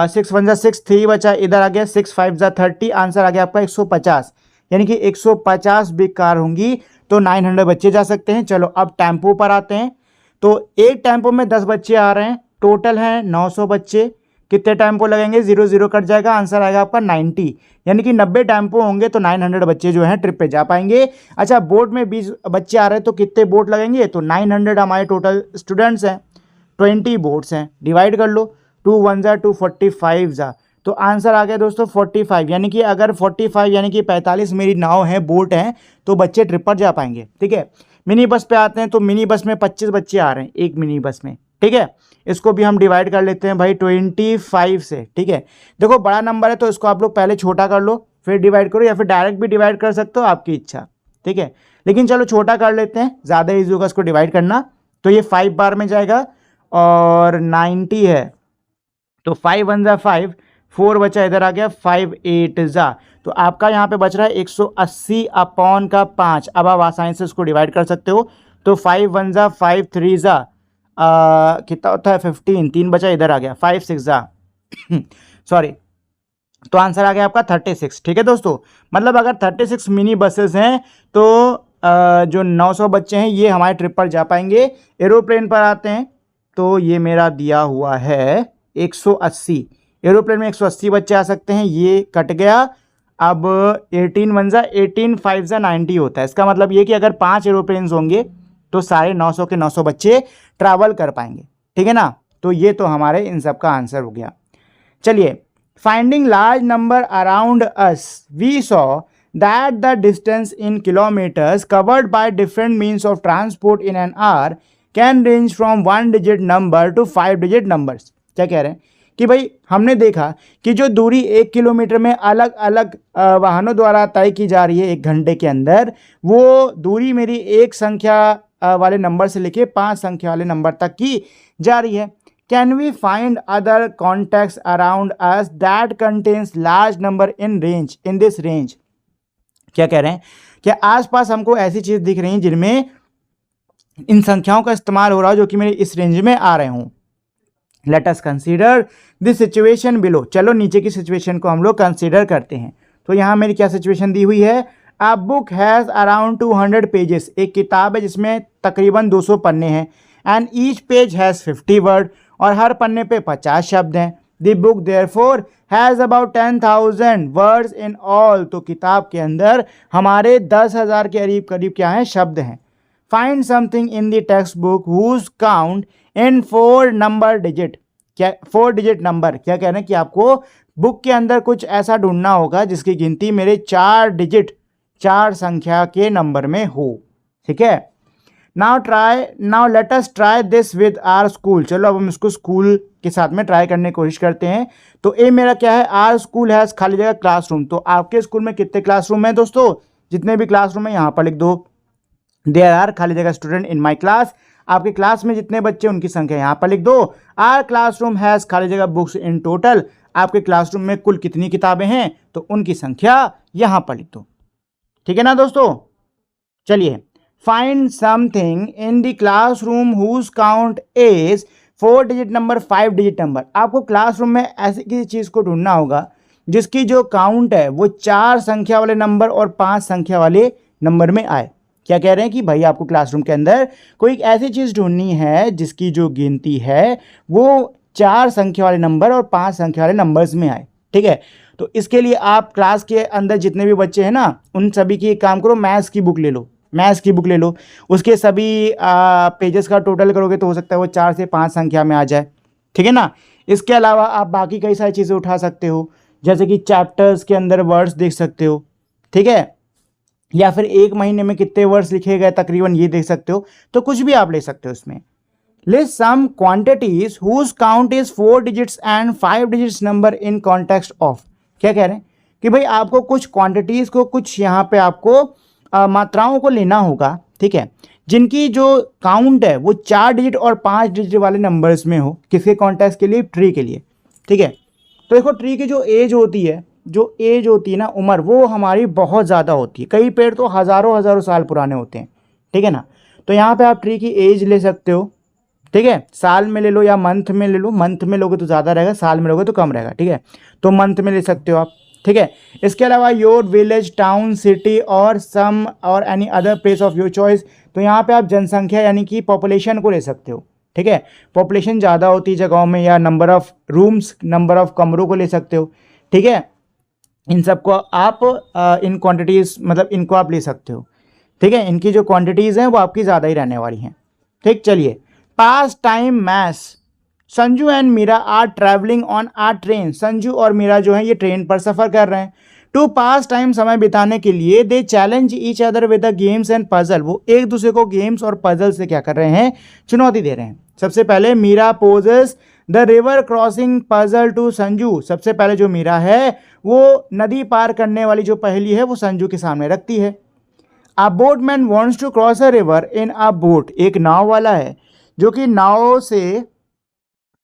6 1 जा 6, 3 बचा, इधर आ गया 6 5 जा 30, आंसर आ गया आपका 150, यानी कि 150 बिग कार होंगी तो 900 बच्चे जा सकते हैं। चलो अब टेम्पो पर आते हैं, तो एक टेम्पो में 10 बच्चे आ रहे हैं, टोटल हैं 900 बच्चे। कितने टेम्पो लगेंगे? 0 0 कट जाएगा, आंसर आएगा आपका 90, यानी कि 90 टेम्पो होंगे तो 900 बच्चे जो हैं ट्रिप पे जा पाएंगे। अच्छा बोट में 20 बच्चे आ रहे हैं, तो कितने बोट लगेंगे? तो 900 हमारे टोटल स्टूडेंट्स हैं, 20 बोट्स हैं, डिवाइड कर लो, 2 1 जा 2 45 जा, तो आंसर आ गया दोस्तों 45, यानी कि अगर 45 यानी कि 45 मेरी नाव है, बोट हैं, तो बच्चे ट्रिप पर जा पाएंगे। ठीक है, मिनी बस पे आते हैं, तो मिनी बस में 25 बच्चे आ रहे हैं एक मिनी बस में। ठीक है, इसको भी हम डिवाइड कर लेते हैं भाई 25 से। ठीक है, देखो बड़ा नंबर है तो इसको आप लोग पहले छोटा कर लो फिर डिवाइड करो, या फिर डायरेक्ट भी डिवाइड कर सकते हो, आपकी इच्छा। ठीक है, लेकिन चलो छोटा कर लेते हैं, ज़्यादा ईजी होगा इसको डिवाइड करना। तो ये 5 बार में जाएगा और 90 है, तो 5 1 जा 5, 4 बचा, इधर आ गया 5 8 जा, तो आपका यहाँ पे बच रहा है 180 अपॉन का 5। अब आप आसानी से इसको डिवाइड कर सकते हो, तो 5 1 जा 5 3 जा कितना होता है 15, 3 बचा, इधर आ गया 5 6 जा सॉरी, तो आंसर आ गया आपका 36। ठीक है दोस्तों, मतलब अगर 36 मिनी बसेस हैं तो जो 900 बच्चे हैं ये हमारे ट्रिप पर जा पाएंगे। एरोप्लेन पर आते हैं, तो ये मेरा दिया हुआ है 180, एरोप्लेन में 180 बच्चे आ सकते हैं, ये कट गया। अब 18 1 जा 18, 5 जा 90 होता है, इसका मतलब ये कि अगर 5 एरोप्लेन होंगे तो सारे 900 के 900 बच्चे ट्रैवल कर पाएंगे। ठीक है ना, तो ये तो हमारे इन सब का आंसर हो गया। चलिए, finding large number around us we saw that the distance in kilometres covered by different means of transport in an hour can range from 1 digit number to 5 digit numbers. क्या कह रहे हैं कि भाई हमने देखा कि जो दूरी 1 किलोमीटर में अलग अलग वाहनों द्वारा तय की जा रही है 1 घंटे के अंदर, वो दूरी मेरी 1 संख्या वाले नंबर से लेके 5 संख्या वाले नंबर तक की जा रही है। Can we find other contacts around us that contains large number in range in this range. क्या कह रहे हैं कि आसपास हमको ऐसी चीज़ दिख रही हैं जिनमें इन संख्याओं का इस्तेमाल हो रहा है जो कि मेरे इस रेंज में आ रहे हों। Let us consider this situation below. चलो नीचे की सिचुएशन को हम लोग कंसीडर करते हैं। तो यहाँ मेरी क्या सिचुएशन दी हुई है? A book has around 200 pages, एक किताब है जिसमें तकरीबन 200 पन्ने हैं, and each page has 50 word, और हर पन्ने पे 50 शब्द हैं। The book therefore has about 10,000 words in all, तो किताब के अंदर हमारे 10,000 के करीब करीब क्या हैं? शब्द हैं। Find something in the textbook whose count in 4 number digit. क्या 4 डिजिट नंबर? क्या कह रहे हैं कि आपको बुक के अंदर कुछ ऐसा ढूंढना होगा जिसकी गिनती मेरे 4 डिजिट 4 संख्या के नंबर में हो। ठीक है, now let us try this with our school. चलो अब हम इसको स्कूल के साथ में ट्राई करने की कोशिश करते हैं। तो ए मेरा क्या है? आवर स्कूल हैज़ खाली जगह क्लासरूम। तो आपके स्कूल में कितने क्लासरूम हैं दोस्तों? जितने भी क्लासरूम है यहाँ पर लिख दो। देयर आर खाली जगह स्टूडेंट इन माई क्लास। आपके क्लास में जितने बच्चे उनकी संख्या यहाँ पर लिख दो। आर क्लासरूम हैज़ खाली जगह बुक्स इन टोटल, आपके क्लासरूम में कुल कितनी किताबें हैं तो उनकी संख्या यहाँ पर लिख दो। ठीक है ना दोस्तों। चलिए, find something in the classroom whose count is 4 digit number 5 digit number. आपको क्लासरूम में ऐसी किसी चीज़ को ढूंढना होगा जिसकी जो काउंट है वो 4 संख्या वाले नंबर और 5 संख्या वाले नंबर में आए। क्या कह रहे हैं कि भाई आपको क्लासरूम के अंदर कोई ऐसी चीज़ ढूंढनी है जिसकी जो गिनती है वो 4 संख्या वाले नंबर और 5 संख्या वाले नंबर्स में आए। ठीक है, तो इसके लिए आप क्लास के अंदर जितने भी बच्चे हैं ना उन सभी की एक काम करो, मैथ्स की बुक ले लो, मैथ्स की बुक ले लो, उसके सभी पेजेस का टोटल करोगे तो हो सकता है वो 4 से 5 संख्या में आ जाए। ठीक है ना। इसके अलावा आप बाकी कई सारी चीज़ें उठा सकते हो, जैसे कि चैप्टर्स के अंदर वर्ड्स देख सकते हो। ठीक है, या फिर एक महीने में कितने वर्ड्स लिखे गए तकरीबन ये देख सकते हो, तो कुछ भी आप ले सकते हो इसमें। List some quantities whose count is 4 digits and 5 digits number in context of. क्या कह रहे हैं कि भाई आपको कुछ क्वांटिटीज को, कुछ यहाँ पे आपको मात्राओं को लेना होगा। ठीक है, जिनकी जो काउंट है वो 4 डिजिट और 5 डिजिट वाले नंबर्स में हो। किसके कॉन्टेक्स्ट के लिए? ट्री के लिए। ठीक है, तो देखो ट्री की जो एज होती है ना, उम्र, वो हमारी बहुत ज़्यादा होती है। कई पेड़ तो हज़ारों हज़ारों साल पुराने होते हैं। ठीक है ना, तो यहाँ पे आप ट्री की एज ले सकते हो। ठीक है, साल में ले लो या मंथ में ले लो। मंथ में लोगे तो ज़्यादा रहेगा, साल में लोगे तो कम रहेगा। ठीक है, तो मंथ में ले सकते हो आप। ठीक है, इसके अलावा योर विलेज, टाउन, सिटी और सम और any other place of your choice, तो यहाँ पे आप जनसंख्या यानी कि पॉपुलेशन को ले सकते हो। ठीक है, पॉपुलेशन ज़्यादा होती है जगहों में, या number of rooms, number of कमरों को ले सकते हो। ठीक है, इन सबको आप इन क्वांटिटीज़ मतलब इनको आप ले सकते हो। ठीक है, इनकी जो क्वांटिटीज़ हैं वो आपकी ज़्यादा ही रहने वाली हैं। ठीक, चलिए, pastime maths, Sanju and Meera are travelling on a train. Sanju और मीरा जो है ये ट्रेन पर सफ़र कर रहे हैं। टू पास टाइम, समय बिताने के लिए, they challenge each other with the games and puzzle, वो एक दूसरे को गेम्स और पजल से क्या कर रहे हैं? चुनौती दे रहे हैं। सबसे पहले Meera poses the river crossing puzzle to Sanju. सबसे पहले जो मीरा है वो नदी पार करने वाली जो पहेली है वो संजू के सामने रखती है। A boatman wants to cross a river in a boat, एक नाव वाला है जो कि नाव से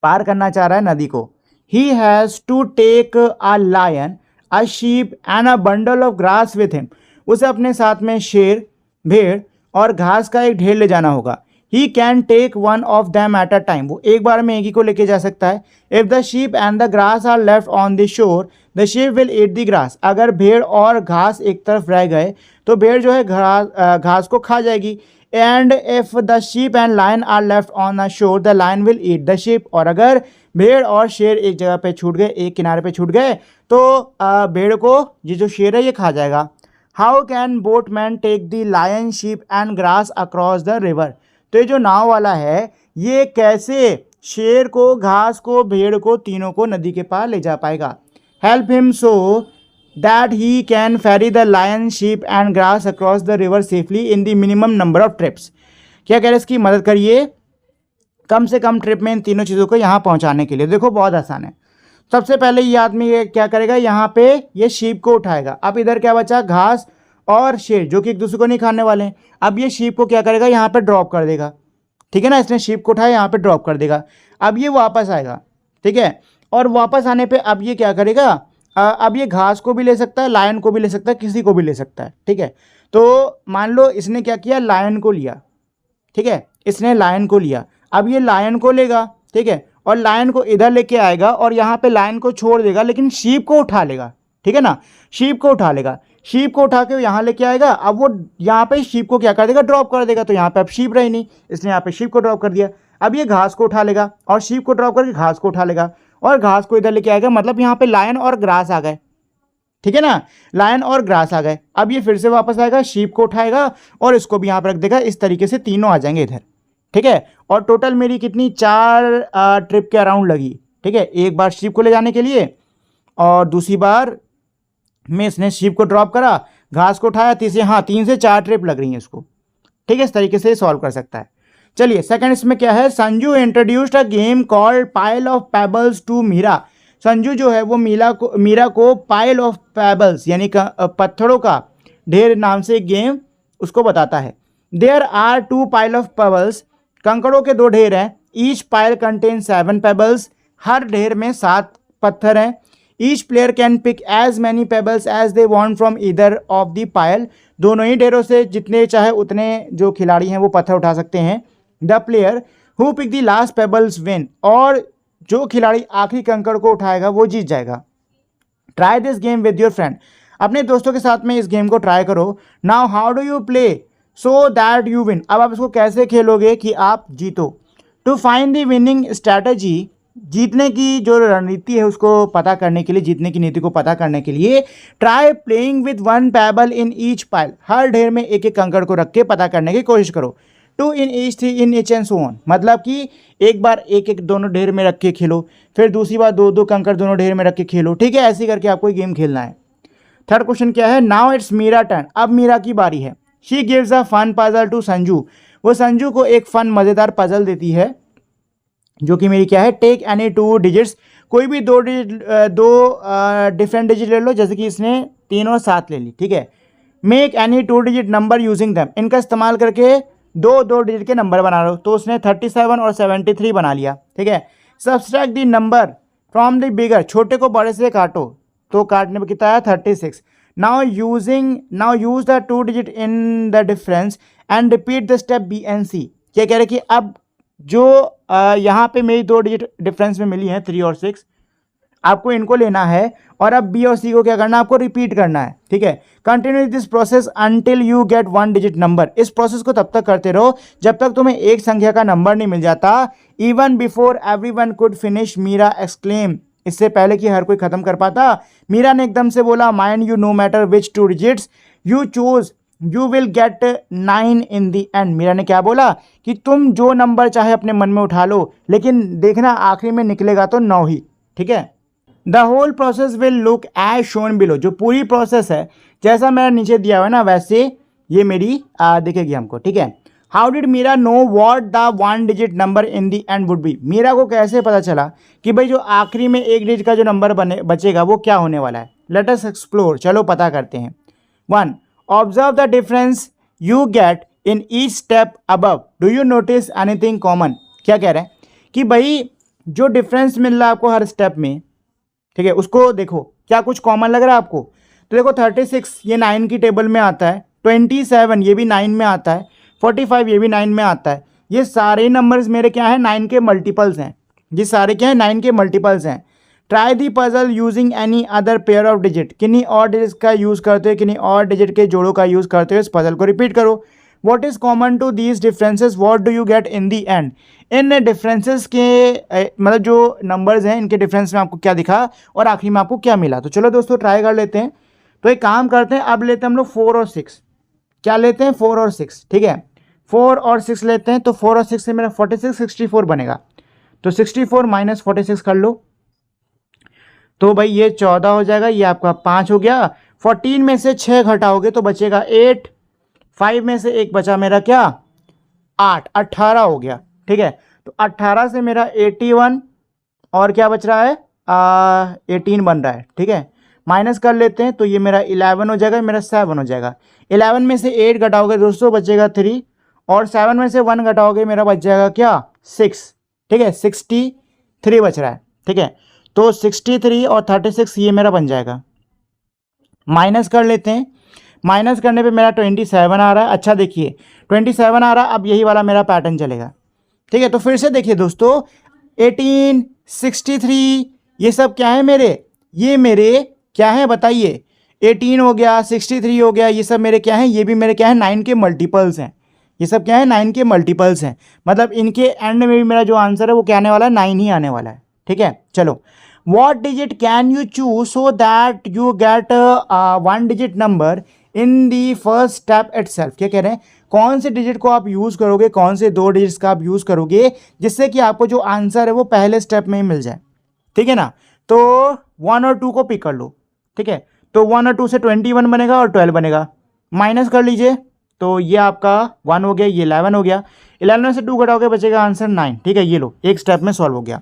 पार करना चाह रहा है नदी को। He has to take a lion, a sheep and a bundle of grass with him, उसे अपने साथ में शेर, भेड़ और घास का एक ढेर ले जाना होगा। He can take one of them at a time, वो एक बार में एक ही को लेके जा सकता है। If the sheep and the grass are left on the shore, the sheep will eat the grass, अगर भेड़ और घास एक तरफ रह गए तो भेड़ जो है घास को खा जाएगी। And if the sheep and lion are left on a shore, the lion will eat the sheep, और अगर भेड़ और शेर एक जगह पे छूट गए, एक किनारे पे छूट गए, तो भेड़ को ये जो शेर है ये खा जाएगा। How can boatman take the lion, sheep and grass across the river, तो ये जो नाव वाला है ये कैसे शेर को, घास को, भेड़ को, तीनों को नदी के पार ले जा पाएगा। Help him so that he can ferry the lion, sheep and grass across the river safely in the minimum number of trips. क्या कह रहे हैं? इसकी मदद करिए कम से कम ट्रिप में इन तीनों चीज़ों को यहाँ पहुँचाने के लिए। देखो बहुत आसान है। सबसे पहले ये आदमी ये क्या करेगा, यहाँ पे ये शीप को उठाएगा। अब इधर क्या बचा? घास और शेर, जो कि एक दूसरे को नहीं खाने वाले हैं। अब ये शीप को क्या करेगा? यहाँ पे ड्रॉप कर देगा। ठीक है ना, इसने शीप को उठाया, यहाँ पे ड्रॉप कर देगा। अब ये वापस आएगा। ठीक है, और वापस आने पे अब ये क्या करेगा? अब ये घास को भी ले सकता है, लायन को भी ले सकता है, किसी को भी ले सकता है। ठीक है, तो मान लो इसने क्या किया? लायन को लिया। ठीक है, इसने लायन को लिया। अब ये लायन को लेगा। ठीक है, और लायन को इधर लेके आएगा और यहाँ पे लायन को छोड़ देगा, लेकिन शीप को उठा लेगा। ठीक है ना, शीप को उठा लेगा। शीप को उठा के यहाँ लेके आएगा। अब वो यहाँ पे शीप को क्या कर देगा? ड्रॉप कर देगा। तो यहाँ पे अब शीप रही नहीं, इसने यहाँ पे शीप को ड्रॉप कर दिया। अब ये घास को उठा लेगा और शीप को ड्रॉप करके घास को उठा लेगा और घास को इधर लेके आएगा, मतलब यहाँ पे लायन और ग्रास आ गए। ठीक है ना, लायन और ग्रास आ गए। अब ये फिर से वापस आएगा, शीप को उठाएगा और इसको भी यहाँ पर रख देगा। इस तरीके से तीनों आ जाएंगे इधर। ठीक है, और टोटल मेरी कितनी 4 ट्रिप के अराउंड लगी। ठीक है, एक बार शीप को ले जाने के लिए और दूसरी बार में इसने शीप को ड्रॉप करा, घास को उठाया, तीसरे 3 से 4 ट्रिप लग रही हैं इसको। ठीक है, इस तरीके से सॉल्व कर सकता है। चलिए सेकंड इसमें क्या है? Sanju introduced a game called pile of pebbles to Meera. Sanju जो है वो मीरा को पाइल ऑफ पेबल्स यानी पत्थरों का ढेर नाम से एक गेम उसको बताता है। There are 2 pile of pebbles कंकड़ों के 2 ढेर हैं, ईच पाइल कंटेन 7 पेबल्स, हर ढेर में 7 पत्थर हैं। Each player can pick as many pebbles as they want from either of the pile, दोनों ही ढेरों से जितने चाहे उतने जो खिलाड़ी हैं वो पत्थर उठा सकते हैं। The player who pick the last pebbles win, और जो खिलाड़ी आखिरी कंकड़ को उठाएगा वो जीत जाएगा। Try this game with your friend, अपने दोस्तों के साथ में इस गेम को ट्राई करो। Now how do you play so that you win, अब आप इसको कैसे खेलोगे कि आप जीतो। To find the winning strategy, जीतने की जो रणनीति है उसको पता करने के लिए, जीतने की नीति को पता करने के लिए try playing with 1 pebble in each pile, हर ढेर में एक एक कंकड़ को रख के पता करने की कोशिश करो। 2 in each, 3 in each and so on, मतलब कि एक बार एक एक दोनों ढेर में रख के खेलो, फिर दूसरी बार 2-2 कंकड़ दोनों ढेर में रख के खेलो, ठीक है। ऐसे करके आपको गेम खेलना है। थर्ड क्वेश्चन क्या है, नाउ इट्स मीरा टर्न, अब मीरा की बारी है। She gives a fun puzzle to Sanju, वो संजू को एक फन मज़ेदार पजल देती है जो कि मेरी क्या है, टेक एनी 2 डिजिट्स, कोई भी 2 डिफरेंट डिजिट ले लो, जैसे कि इसने 3 और 7 ले ली, ठीक है। Make any 2 digit number using them, इनका इस्तेमाल करके 2 डिजिट के नंबर बना लो, तो उसने 37 और 73 बना लिया, ठीक है। Subtract the number from the bigger, छोटे को बड़े से काटो, तो काटने पर कितना आया 36। Now use the 2 digit in the difference and repeat the step B and C, क्या कह रहे कि अब जो यहाँ पे मेरी 2 डिजिट डिफरेंस में मिली हैं 3 और 6, आपको इनको लेना है और अब बी और सी को क्या करना है, आपको रिपीट करना है, ठीक है। Continue this process until you get 1 digit number, इस प्रोसेस को तब तक करते रहो जब तक तुम्हें एक संख्या का नंबर नहीं मिल जाता। Even before everyone could finish, Meera exclaim, इससे पहले कि हर कोई खत्म कर पाता, मीरा ने एकदम से बोला, mind you no matter which 2 digits you choose you will get 9 in the end, Meera ने क्या बोला कि तुम जो नंबर चाहे अपने मन में उठा लो, लेकिन देखना आखिरी में निकलेगा तो 9 ही, ठीक है। The whole process will look as shown below, जो पूरी प्रोसेस है जैसा मेरा नीचे दिया हुआ है ना वैसे ये मेरी दिखेगी हमको, ठीक है। How did Meera know what the 1 digit number in the end would be, Meera को कैसे पता चला कि भाई जो आखिरी में 1 डिजिट का जो नंबर बचेगा वो क्या होने वाला है। लेट अस एक्सप्लोर, चलो पता करते हैं। 1, observe the difference you get in each step above, do you notice anything common, क्या कह रहे हैं कि भाई जो डिफरेंस मिल रहा है आपको हर स्टेप में, ठीक है, उसको देखो क्या कुछ कॉमन लग रहा है आपको। तो देखो 36 ये 9 की टेबल में आता है, 27 ये भी 9 में आता है, 45 ये भी 9 में आता है, ये सारे नंबर्स मेरे क्या हैं 9 के मल्टीपल्स हैं, ये सारे क्या हैं 9 के मल्टीपल्स हैं। Try the puzzle using any other pair of digit, किन्हीं और डिजिट का यूज़ करते हुए, किन्हीं और डिजिट के जोड़ों का यूज़ करते हुए इस पजल को रिपीट करो। What is common to these differences, what do you get in the end, इन डिफरेंसेस के मतलब जो नंबर्स हैं इनके डिफरेंस में आपको क्या दिखा और आखिरी में आपको क्या मिला। तो चलो दोस्तों ट्राई कर लेते हैं। तो एक काम करते हैं, अब लेते हैं हम लोग 4 और 6, क्या लेते हैं 4 और 6, ठीक है। 4 और 6 लेते हैं, तो 4 और 6 से मेरा 46 64 बनेगा, तो 64 माइनस 46 कर लो, तो भाई ये 14 हो जाएगा, ये आपका 5 हो गया। 14 में से 6 घटाओगे तो बचेगा 8, 5 में से 1 बचा मेरा क्या 8, 18 हो गया, ठीक है। तो 18 से मेरा 81 और क्या बच रहा है 18 बन रहा है, ठीक है। माइनस कर लेते हैं तो ये मेरा 11 हो जाएगा, मेरा 7 हो जाएगा। 11 में से 8 घटाओगे दोस्तों बचेगा 3, और 7 में से 1 घटाओगे मेरा बच जाएगा क्या 6, ठीक है। 63 बच रहा है, ठीक है। तो 63 और 36 ये मेरा बन जाएगा। माइनस कर लेते हैं, माइनस करने पे मेरा 27 आ रहा है। अच्छा देखिए 27 आ रहा है, अब यही वाला मेरा पैटर्न चलेगा, ठीक है। तो फिर से देखिए दोस्तों 18 63 ये सब क्या है मेरे, ये मेरे क्या है बताइए, 18 हो गया 63 हो गया, ये सब मेरे क्या हैं, ये भी मेरे क्या है 9 के मल्टीपल्स हैं, ये सब क्या है 9 के मल्टीपल्स हैं। मतलब इनके एंड में भी मेरा जो आंसर है वो क्या आने वाला है 9 ही आने वाला है, ठीक है। चलो what digit can you choose so that you get 1 digit number in the first step itself, क्या कह रहे हैं कौन से डिजिट को आप यूज़ करोगे, कौन से 2 डिजिट्स का आप यूज़ करोगे जिससे कि आपको जो आंसर है वो पहले स्टेप में ही मिल जाए, ठीक है ना। तो 1 और 2 को पिक कर लो, ठीक है। तो 1 और 2 से 21 बनेगा और 12 बनेगा, माइनस कर लीजिए, तो ये आपका 1 हो गया, ये 11 हो गया। 11 में से 2 घटाओगे बचेगा आंसर 9, ठीक है। ये लो एक स्टेप में सॉल्व हो गया।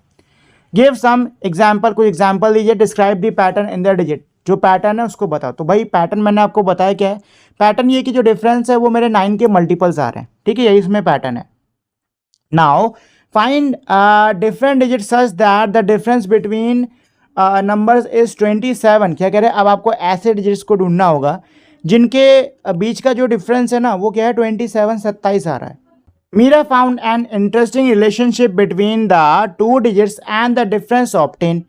गिव सम एग्जाम्पल, कोई एग्जाम्पल दीजिए। Describe the pattern in the digit, जो पैटर्न है उसको बताओ। तो भाई पैटर्न मैंने आपको बताया क्या है, पैटर्न ये कि जो डिफरेंस है वो मेरे 9 के मल्टीपल्स आ रहे हैं, ठीक है, यही इसमें पैटर्न है। Now find different digit such that the difference between numbers is 27। क्या कह रहे हैं, अब आपको ऐसे डिजिट्स को ढूंढना होगा जिनके बीच का जो डिफरेंस है ना वो क्या है 27, 27 आ रहा है। Meera found an interesting relationship between the two digits and the difference obtain.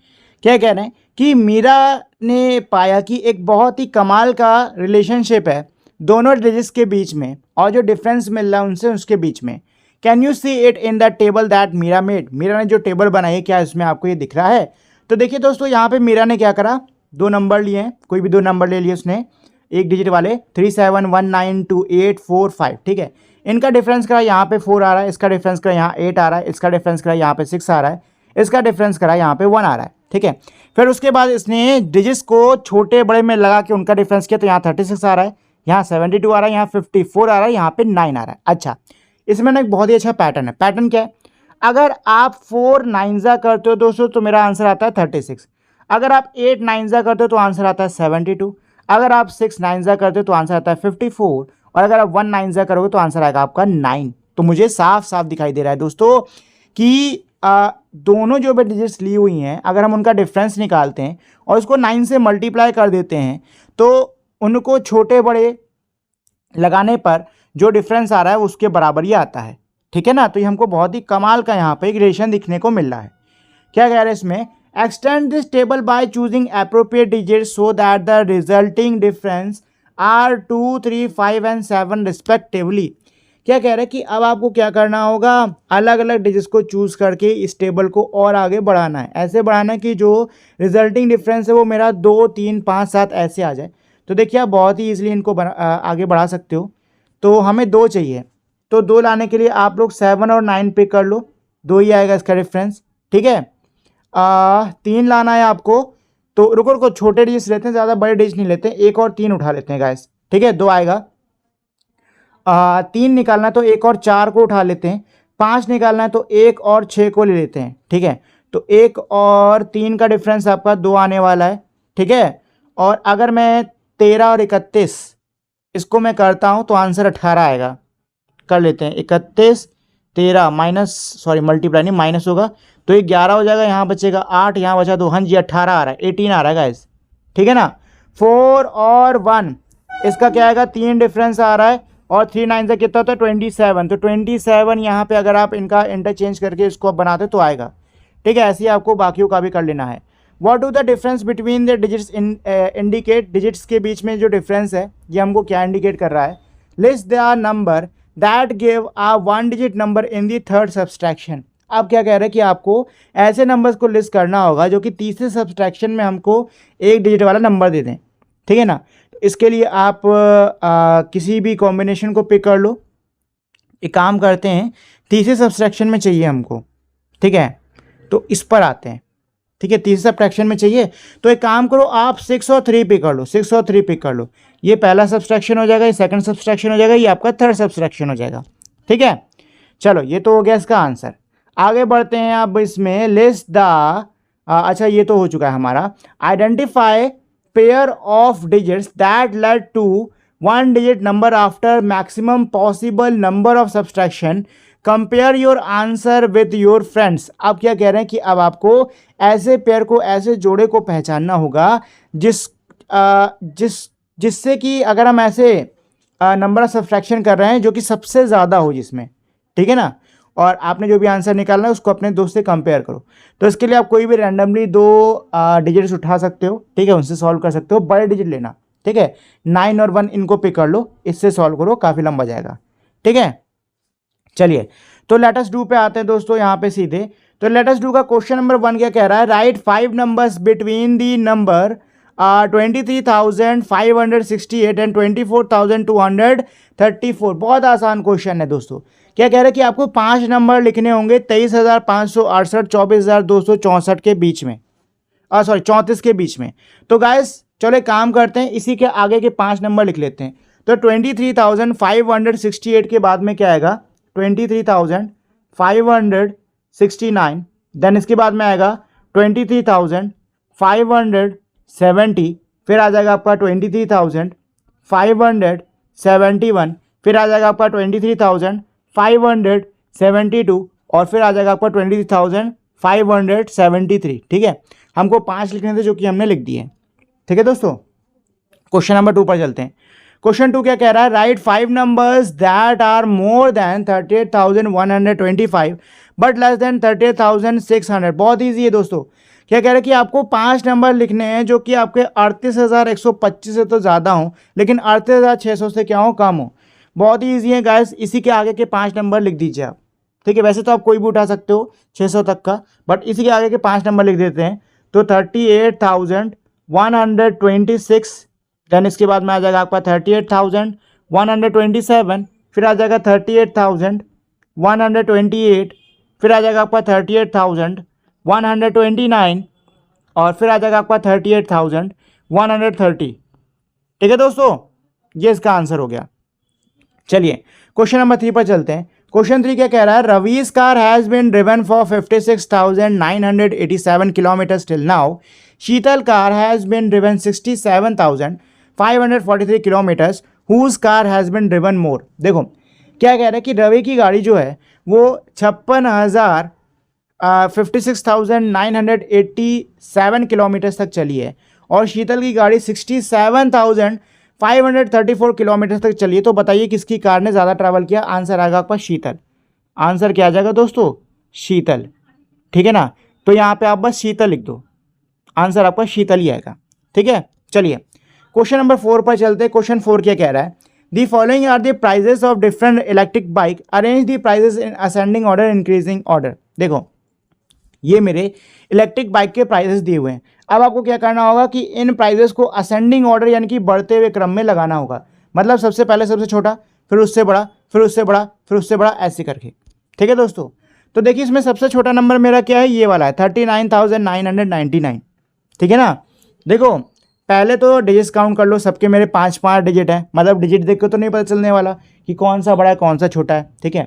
क्या कह रहे हैं कि मीरा ने पाया कि एक बहुत ही कमाल का रिलेशनशिप है दोनों डिजिट्स के बीच में और जो डिफरेंस मिल रहा है उनसे उसके बीच में। Can you see it in the table that Meera made. Meera ने जो टेबल बनाई है क्या इसमें आपको ये दिख रहा है। तो देखिए दोस्तों यहाँ पे मीरा ने क्या करा, दो नंबर लिए हैं, कोई भी दो नंबर ले लिए उसने एक डिजिट वाले 37192845। ठीक है, इनका डिफरेंस करा यहाँ पे 4 आ रहा है, इसका डिफरेंस करा यहाँ 8 आ रहा है, इसका डिफरेंस करा यहाँ पे 6 आ रहा है, इसका डिफरेंस करा यहाँ पे 1 आ रहा है। ठीक है, फिर उसके बाद इसने डिजिट्स को छोटे बड़े में लगा के उनका डिफरेंस किया तो यहाँ 36 आ रहा है, यहाँ 72 आ रहा है, यहाँ 54 आ रहा है, यहाँ पे 9 आ रहा है। अच्छा, इसमें ना एक बहुत ही अच्छा पैटर्न है। पैटर्न क्या है, अगर आप 4 नाइन्जा करते हो दोस्तों तो मेरा आंसर आता है 36। अगर आप 8 नाइन्जा करते हो तो आंसर आता है 72। अगर आप 6 नाइन्जा करते हो तो आंसर आता है 54। और अगर आप 1 नाइन्जा करोगे तो आंसर आएगा आपका 9। तो मुझे साफ साफ दिखाई दे रहा है दोस्तों कि दोनों जो भी डिजिट्स ली हुई हैं अगर हम उनका डिफरेंस निकालते हैं और उसको 9 से मल्टीप्लाई कर देते हैं तो उनको छोटे बड़े लगाने पर जो डिफरेंस आ रहा है उसके बराबर ही आता है। ठीक है ना, तो ये हमको बहुत ही कमाल का यहाँ पे एक रिलेशन दिखने को मिल रहा है। क्या कह रहे हैं इसमें, extend this table by choosing appropriate digit so that the resulting difference are 2, 3, 5 and 7 respectively. क्या कह रहे हैं कि अब आपको क्या करना होगा, अलग अलग डिजिट्स को चूज करके इस टेबल को और आगे बढ़ाना है। ऐसे बढ़ाना है कि जो रिजल्टिंग डिफरेंस है वो मेरा 2, 3, 5, 7 ऐसे आ जाए। तो देखिए आप बहुत ही ईजिली इनको आगे बढ़ा सकते हो। तो हमें 2 चाहिए, तो 2 लाने के लिए आप लोग 7 और 9 पिक कर लो, 2 ही आएगा इसका डिफरेंस। ठीक है, 3 लाना है आपको, तो रुको रुको छोटे डिजिट्स लेते हैं, ज़्यादा बड़े डिजिट नहीं लेते हैं, 1 और 3 उठा लेते हैं गाइस। ठीक है, 2 आएगा। 3 निकालना है तो 1 और 4 को उठा लेते हैं। 5 निकालना है तो 1 और 6 को ले लेते हैं। ठीक है, तो 1 और 3 का डिफरेंस आपका 2 आने वाला है। ठीक है, और अगर मैं 13 और 31 इसको मैं करता हूँ तो आंसर 18 आएगा। कर लेते हैं 31, 13 माइनस सॉरी मल्टीप्लाई नहीं माइनस होगा तो ये 11 हो जाएगा, यहाँ बचेगा 8, यहाँ बचा 2, हाँ जी 18 आ रहा है, 18 आ रहा है गाइस। ठीक है ना, 4 और 1 इसका क्या आएगा, 3 डिफरेंस आ रहा है और 3 9 से कितना होता है 27। तो 27 यहाँ पे अगर आप इनका इंटरचेंज करके इसको आप बनाते तो आएगा। ठीक है, ऐसे ही आपको बाकियों का भी कर लेना है। What do the difference between the digits indicate. Digits के बीच में जो डिफरेंस है ये हमको क्या इंडिकेट कर रहा है, list the number that give a 1 digit number in the third subtraction. अब क्या कह रहे हैं कि आपको ऐसे नंबर्स को लिस्ट करना होगा जो कि तीसरे सब्सट्रैक्शन में हमको 1 डिजिट वाला नंबर दे दें। ठीक है ना, तो इसके लिए आप किसी भी कॉम्बिनेशन को पिक कर लो। एक काम करते हैं, तीसरे सब्सट्रैक्शन में चाहिए हमको। ठीक है, तो इस पर आते हैं। ठीक है, तीसरे सब्सट्रैक्शन में चाहिए तो एक काम करो, आप 6 और 3 पिक कर लो, 6 और 3 पिक कर लो। ये पहला सब्सट्रैक्शन हो जाएगा, ये सेकंड सब्सट्रैक्शन हो जाएगा, ये आपका थर्ड सब्सट्रैक्शन हो जाएगा। ठीक है, चलो ये तो हो गया इसका आंसर। आगे बढ़ते हैं अब इसमें, लिस्ट द अच्छा ये तो हो चुका है हमारा। Identify pair of digits that lead to 1 digit number after maximum possible number of subtraction, compare your answer with your friends. अब क्या कह रहे हैं कि अब आपको ऐसे पेयर को, ऐसे जोड़े को पहचानना होगा जिससे कि अगर हम ऐसे नंबर ऑफ सब्सट्रैक्शन कर रहे हैं जो कि सबसे ज़्यादा हो जिसमें। ठीक है ना, और आपने जो भी आंसर निकालना है उसको अपने दोस्त से कंपेयर करो। तो इसके लिए आप कोई भी रैंडमली 2 डिजिट्स उठा सकते हो। ठीक है, उनसे सॉल्व कर सकते हो, बड़े डिजिट लेना। ठीक है, 9 और 1 इनको पिक कर लो, इससे सॉल्व करो, काफ़ी लंबा जाएगा। ठीक है, चलिए तो लेट अस डू पे आते हैं दोस्तों यहाँ पे सीधे। तो लेट अस डू का क्वेश्चन नंबर 1 क्या कह रहा है, write 5 numbers between the number 23,568 and 24,234। बहुत आसान क्वेश्चन है दोस्तों। क्या कह रहे हैं कि आपको 5 नंबर लिखने होंगे 23,568, 24,264 के बीच में, सॉरी 34 के बीच में। तो गाइस चलो एक काम करते हैं, इसी के आगे के 5 नंबर लिख लेते हैं। तो 23,568 के बाद में क्या आएगा, 23,569, देन इसके बाद में आएगा 23,570, फिर आ जाएगा आपका 23,571, फिर आ जाएगा आपका 23,572, 72 और फिर आ जाएगा आपका 23,573। ठीक है, हमको 5 लिखने थे जो कि हमने लिख दिए। ठीक है दोस्तों, क्वेश्चन नंबर 2 पर चलते हैं। क्वेश्चन 2 क्या कह रहा है? Write 5 numbers that are more than 38,125 but less than 38,600। बहुत ईजी है दोस्तों। क्या कह रहा है कि आपको 5 नंबर लिखने हैं जो कि आपके 38,125 से तो ज़्यादा हो लेकिन 38,600 से क्या हो, कम हो। बहुत ही ईजी है गाइस, इसी के आगे के 5 नंबर लिख दीजिए आप। ठीक है, वैसे तो आप कोई भी उठा सकते हो 600 तक का, बट इसी के आगे के 5 नंबर लिख देते हैं। तो 38,126, देन इसके बाद में आ जाएगा आपका 38,127, फिर आ जाएगा 38,128, फिर आ जाएगा आपका 38,129 और फिर आ जाएगा आपका 38,130। ठीक है दोस्तों, ये इसका आंसर हो गया। चलिए क्वेश्चन नंबर 3 पर चलते हैं। क्वेश्चन 3 क्या कह रहा है? Ravi's car has been driven for 56,987 kilometre till now. Sheetal car has been driven 67,543 kilometres. Whose car has been driven more. देखो क्या कह रहा है कि रवि की गाड़ी जो है वो 56,987 किलोमीटर तक चली है और शीतल की गाड़ी 67,534 किलोमीटर तक चली है। तो बताइए किसकी कार ने ज़्यादा ट्रैवल किया? आंसर आएगा आपका शीतल। आंसर क्या आ जाएगा दोस्तों? शीतल। ठीक है ना, तो यहाँ पे आप बस शीतल लिख दो, आंसर आपका शीतल ही आएगा। ठीक है, चलिए क्वेश्चन नंबर 4 पर चलते हैं। क्वेश्चन 4 क्या कह रहा है? The following are the prices of different electric bike, arrange the prices in ascending order increasing order. देखो ये मेरे इलेक्ट्रिक बाइक के प्राइजेस दिए हुए हैं। अब आपको क्या करना होगा कि इन प्राइजेस को असेंडिंग ऑर्डर यानी कि बढ़ते हुए क्रम में लगाना होगा। मतलब सबसे पहले सबसे छोटा, फिर उससे बड़ा, फिर उससे बड़ा, फिर उससे बड़ा, ऐसे करके। ठीक है दोस्तों, तो देखिए इसमें सबसे छोटा नंबर मेरा क्या है? ये वाला है 39,999। ठीक है ना, देखो पहले तो डिजिट्स काउंट कर लो, सबके मेरे 5 डिजिट है। मतलब डिजिट देख के तो नहीं पता चलने वाला कि कौन सा बड़ा है कौन सा छोटा है। ठीक है,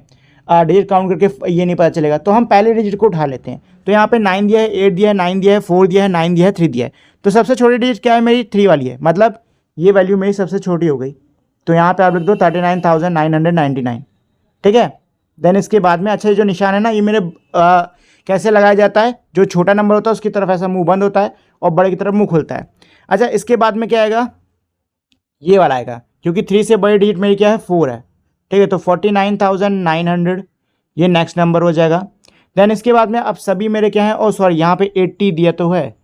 डिजिट काउंट करके ये नहीं पता चलेगा, तो हम पहले डिजिट को उठा लेते हैं। तो यहाँ पे 9 दिया है, 8 दिया है, 9 दिया है, 4 दिया है, 9 दिया है, 3 दिया है। तो सबसे छोटी डिजिट क्या है मेरी? 3 वाली है, मतलब ये वैल्यू मेरी सबसे छोटी हो गई। तो यहाँ पे आप लिख दो 39,999। ठीक है, देन इसके बाद में अच्छा ये जो निशान है ना, ये मेरे कैसे लगाया जाता है? जो छोटा नंबर होता है उसकी तरफ ऐसा मुंह बंद होता है और बड़े की तरफ मुंह खुलता है। अच्छा इसके बाद में क्या आएगा? ये वाला आएगा, क्योंकि 3 से बड़ी डिजिट मेरी क्या है? 4 है। ठीक है, तो 49,900 ये नेक्स्ट नंबर हो जाएगा। देन इसके बाद में अब सभी मेरे क्या है? ओ सॉरी, यहाँ पे 80 दिया तो है,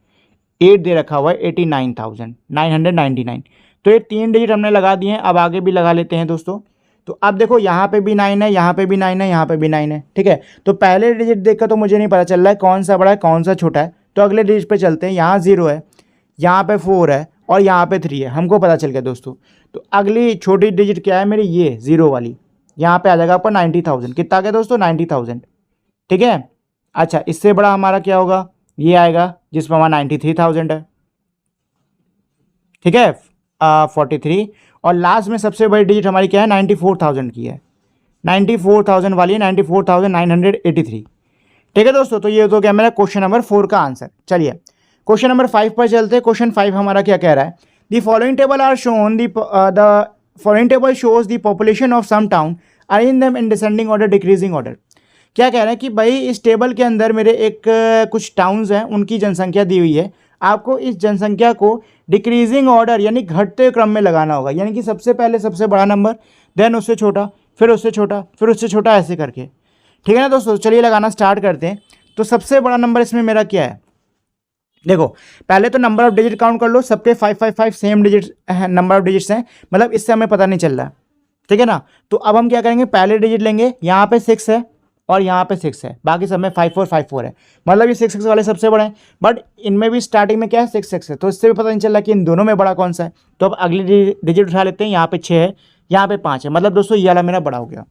8 दे रखा हुआ है, 89,999। तो ये 3 डिजिट हमने लगा दिए हैं। अब आगे भी लगा लेते हैं दोस्तों। तो अब देखो यहाँ पे भी 9 है, यहाँ पे भी 9 है, यहाँ पे भी 9 है। ठीक है, तो पहले डिजिट देखकर तो मुझे नहीं पता चल रहा है कौन सा बड़ा है कौन सा छोटा है। तो अगले डिजिट पे चलते हैं। यहाँ 0 है, यहाँ पे 4 है और यहाँ पे 3 है, हमको पता चल गया दोस्तों। तो अगली छोटी डिजिट क्या है मेरी? ये 0 वाली। यहाँ पे आ जाएगा आपका 90,000। कितना आ गया दोस्तों? 90,000। ठीक है, अच्छा इससे बड़ा हमारा क्या होगा? ये आएगा जिसमें हमारा 93,000 है। ठीक है, 43 और लास्ट में सबसे बड़ी डिजिट हमारी क्या है? 94,000 की है। 94,000 वाली है, 94,983। ठीक है दोस्तों, तो ये तो क्या मेरा क्वेश्चन नंबर 4 का आंसर। चलिए क्वेश्चन नंबर 5 पर चलते हैं। क्वेश्चन 5 हमारा क्या कह रहा है? The following table are shown the following table shows the population of some town, arrange them in descending order decreasing order. क्या कह रहे हैं कि भाई इस टेबल के अंदर मेरे एक कुछ टाउन्स हैं, उनकी जनसंख्या दी हुई है। आपको इस जनसंख्या को डिक्रीजिंग ऑर्डर यानी घटते क्रम में लगाना होगा, यानी कि सबसे पहले सबसे बड़ा नंबर, देन उससे छोटा, फिर उससे छोटा, फिर उससे छोटा, ऐसे करके। ठीक है ना दोस्तों, चलिए लगाना स्टार्ट करते हैं। तो सबसे बड़ा नंबर इसमें मेरा क्या है? देखो पहले तो नंबर ऑफ डिजिट काउंट कर लो, सबके 555 same digit number of digits हैं, मतलब इससे हमें पता नहीं चल रहा है। ठीक है ना, तो अब हम क्या करेंगे? पहले डिजिट लेंगे, यहाँ पे 6 है और यहाँ पे 6 है, बाकी सब में 5454 है, मतलब ये 6 वाले सबसे बड़े हैं। बट इनमें भी स्टार्टिंग में क्या है? 6 है, तो इससे भी पता नहीं चल रहा कि इन दोनों में बड़ा कौन सा है। तो अब अगली डिजिट उठा लेते हैं। यहाँ पे 6 है, यहाँ पे 5 है, मतलब दोस्तों ये वाला मेरा बड़ा हो गया,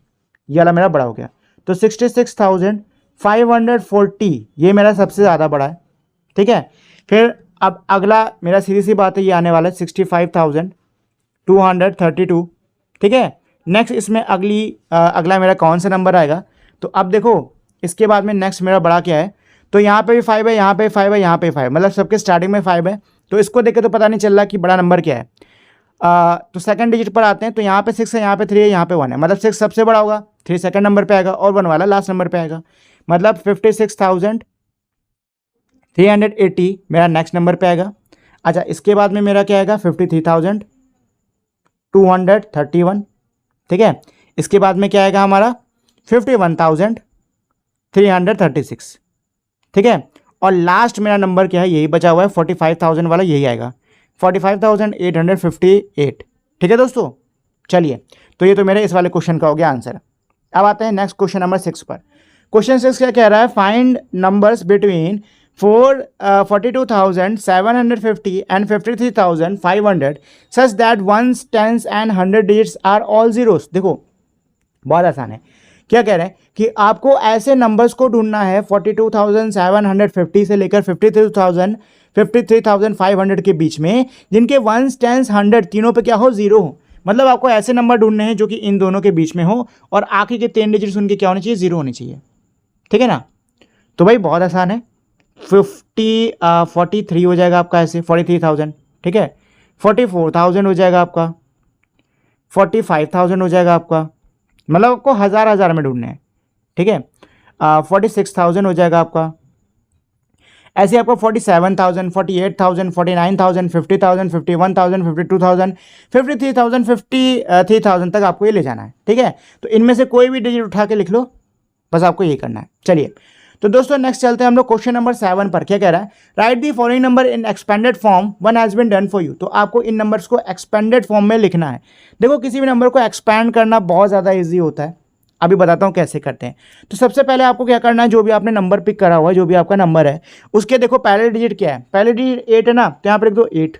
ये वाला मेरा बड़ा हो गया। तो 66,540 ये मेरा सबसे ज़्यादा बड़ा है। ठीक है, फिर अब अगला मेरा सीधी सी बात है, ये आने वाला है 65,232। ठीक है, नेक्स्ट इसमें अगला मेरा कौन सा नंबर आएगा? तो अब देखो इसके बाद में नेक्स्ट मेरा बड़ा क्या है? तो यहाँ पे भी 5 है, यहाँ पे 5 है, यहाँ पे 5, मतलब सबके स्टार्टिंग में 5 है। तो इसको देख के तो पता नहीं चल रहा कि बड़ा नंबर क्या है। तो सेकंड डिजिट पर आते हैं। तो यहाँ पे 6 है, यहाँ पे 3 है, यहाँ पे 1 है, मतलब 6 सबसे बड़ा होगा, 3 सेकंड नंबर पे आएगा और 1 वाला लास्ट नंबर पे आएगा, मतलब 56,380 मेरा नेक्स्ट नंबर पे आएगा। अच्छा, इसके बाद में मेरा क्या आएगा 53,231, ठीक है। इसके बाद में क्या आएगा हमारा 51,336, ठीक है। और लास्ट मेरा नंबर क्या है, यही बचा हुआ है 45,000 वाला, यही आएगा 45,858, ठीक है दोस्तों। चलिए, तो ये तो मेरे इस वाले क्वेश्चन का हो गया आंसर। अब आते हैं नेक्स्ट क्वेश्चन नंबर 6 पर। क्वेश्चन 6 क्या कह रहा है, find numbers between 42,750 and 53,500 such that ones, tens and 100 digits are all zeros. देखो बहुत आसान है। क्या कह रहे हैं कि आपको ऐसे नंबर्स को ढूंढना है 42,750 से लेकर 53,500 के बीच में, जिनके वंस, टेंस, 100 तीनों पे क्या हो, जीरो हो। मतलब आपको ऐसे नंबर ढूंढने हैं जो कि इन दोनों के बीच में हो और आखिर के 3 डिजिट्स उनके क्या होने चाहिए, जीरो होने चाहिए, ठीक है ना। तो भाई बहुत आसान है। 43 हो जाएगा आपका ऐसे 43,000, ठीक है। 44,000 हो जाएगा आपका, 45,000 हो जाएगा आपका, मतलब आपको हज़ार में ढूंढने हैं, ठीक है। 46,000 हो जाएगा आपका, ऐसे आपको 47,000, 48,000, 49,000, 50,000, 51,000, 52,000, 53,000, 53,000 तक आपको ये ले जाना है, ठीक है। तो इनमें से कोई भी डिजिट उठा के लिख लो, बस आपको ये करना है। चलिए, तो दोस्तों नेक्स्ट चलते हैं हम लोग क्वेश्चन नंबर 7 पर। क्या कह रहा है, write the following number in expanded form, one has been done for you. तो आपको इन नंबर्स को एक्सपेंडेड फॉर्म में लिखना है। देखो किसी भी नंबर को एक्सपैंड करना बहुत ज़्यादा ईजी होता है, अभी बताता हूँ कैसे करते हैं। तो सबसे पहले आपको क्या करना है, जो भी आपने नंबर पिक करा हुआ है, जो भी आपका नंबर है, उसके देखो पहले डिजिट क्या है, पहले डिजिट 8 है ना, तो यहाँ पर लिख दो 8।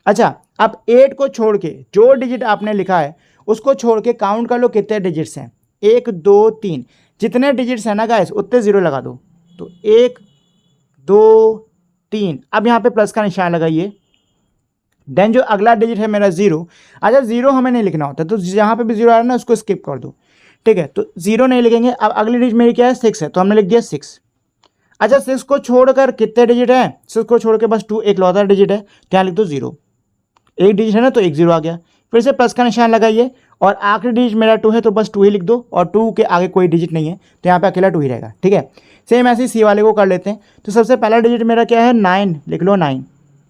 अच्छा, अब 8 को छोड़ के जो डिजिट आपने लिखा है उसको छोड़ के काउंट कर लो कितने डिजिट्स हैं, 1 2 3, जितने डिजिट्स हैं ना गाइस उतने जीरो लगा दो। तो 1 2 3, अब यहाँ पे प्लस का निशान लगाइए, देन जो अगला डिजिट है मेरा 0। अच्छा, 0 हमें नहीं लिखना होता, तो जहाँ पे भी 0 आ रहा है ना उसको स्किप कर दो, ठीक है। तो 0 नहीं लिखेंगे। अब अगली डिजिट मेरी क्या है, 6 है, तो हमने लिख दिया 6। अच्छा, 6 को छोड़कर कितने डिजिट है, 6 को छोड़ के बस 2 एक लौता डिजिट है, तो यहाँ लिख दो 0। एक डिजिट है ना तो एक 0 आ गया, फिर से प्लस का निशान लगाइए और आखिरी डिजिट मेरा 2 है तो बस 2 ही लिख दो, और 2 के आगे कोई डिजिट नहीं है तो यहाँ पे अकेला 2 ही रहेगा, ठीक है। सेम ऐसे ही सी वाले को कर लेते हैं। तो सबसे पहला डिजिट मेरा क्या है, 9, लिख लो 9।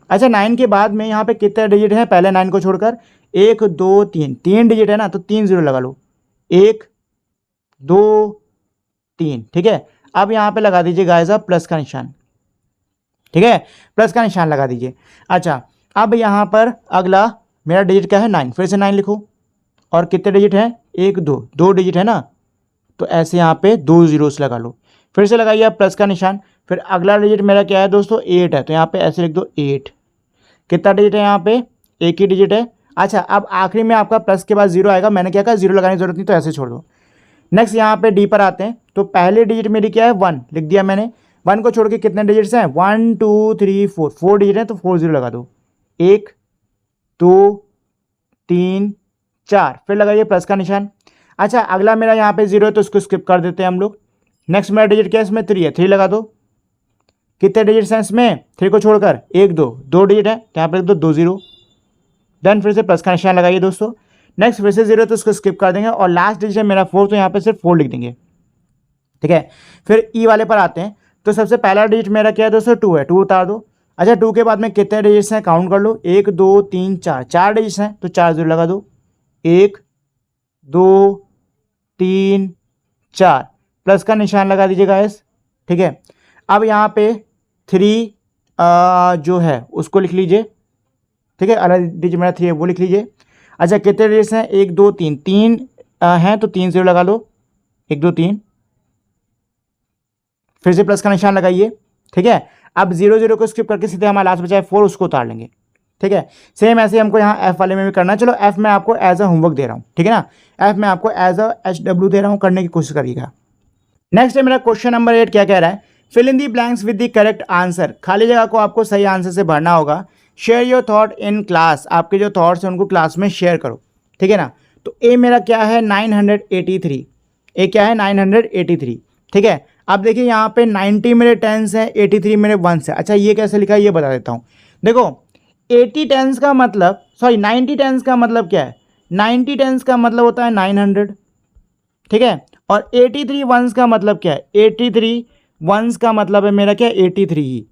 अच्छा, 9 के बाद में यहाँ पे कितने डिजिट है, पहले 9 को छोड़कर 1 2 3, 3 डिजिट है ना, तो 3 0 लगा लो, 1 2 3, ठीक है। अब यहाँ पे लगा दीजिए गाइस आप प्लस का निशान, ठीक है, प्लस का निशान लगा दीजिए। अच्छा, अब यहाँ पर अगला मेरा डिजिट क्या है, 9, फिर से 9 लिखो, और कितने डिजिट है, 1 2, 2 डिजिट है ना, तो ऐसे यहाँ पे 2 जीरोस लगा लो, फिर से लगाइए आप प्लस का निशान। फिर अगला डिजिट मेरा क्या है दोस्तों, 8 है, तो यहाँ पे ऐसे लिख दो 8। कितना डिजिट है यहाँ पे, एक ही डिजिट है। अच्छा, अब आखिरी में आपका प्लस के बाद 0 आएगा, मैंने क्या कहा 0 लगाने की जरूरत नहीं, तो ऐसे छोड़ दो। नेक्स्ट यहाँ पे डी पर आते हैं। तो पहले डिजिट मेरी क्या है, 1 लिख दिया मैंने। 1 को छोड़ के कितने डिजिट्स हैं, 1 2 3 4, 4 डिजिट है तो 4 0 लगा दो, 1 2 3 4, फिर लगाइए प्लस का निशान। अच्छा, अगला मेरा यहाँ पे 0 है तो इसको स्किप कर देते हैं हम लोग। नेक्स्ट मेरा डिजिट क्या है, इसमें 3 है, 3 लगा दो। कितने डिजिट्स हैं इसमें, 3 को छोड़कर 1 2, 2 डिजिट है, तो यहाँ पे लिख दो 2 0। देन फिर से प्लस का निशान लगाइए दोस्तों। नेक्स्ट फिर से 0 है तो उसको स्किप कर देंगे, और लास्ट डिजिट है मेरा 4, तो यहाँ पे सिर्फ 4 लिख देंगे, ठीक है। फिर ई वाले पर आते हैं। तो सबसे पहला डिजिट मेरा क्या है दोस्तों, 2 है, 2 उतार दो। अच्छा, 2 के बाद में कितने डिजिट्स हैं, काउंट कर लो, 1 2 3 4, 4 डिजिट्स हैं तो 4 0 लगा दो, 1 2 3 4, प्लस का निशान लगा दीजिए गाइस, ठीक है। अब यहाँ पे 3 जो है उसको लिख लीजिए, ठीक है, अलग डिजिट मेरा 3 है वो लिख लीजिए। अच्छा, कितने डिजिट्स हैं, 1 2 3, 3 हैं तो 3 0 लगा लो, 1 2 3, फिर से प्लस का निशान लगाइए, ठीक है। अब 0 0 को स्किप करके सीधे हमारा लास्ट बचा है 4, उसको उतार लेंगे, ठीक है। सेम ऐसे हमको यहाँ एफ वाले में भी करना है। चलो एफ में आपको एज अ होमवर्क दे रहा हूँ, ठीक है ना, एफ में आपको एज अ HW दे रहा हूँ, करने की कोशिश करिएगा। नेक्स्ट है मेरा क्वेश्चन नंबर 8। क्या कह रहा है, fill in the blanks with the correct answer. खाली जगह को आपको सही आंसर से भरना होगा। Share your thought in class, आपके जो थॉट्स हैं उनको क्लास में शेयर करो, ठीक है ना। तो ए मेरा क्या है, 983, ए क्या है 983, ठीक है। अब देखिए यहाँ पे 90 मेरे टेंस है, 83 मेरे वंस है। अच्छा, ये कैसे लिखा है ये बता देता हूँ। देखो 80 टेंस का मतलब, सॉरी 90 टेंस का मतलब क्या है, 90 टेंस का मतलब होता है 900, ठीक है। और 83 वंस का मतलब क्या है, 83 वंस का मतलब है मेरा क्या, 83 ही,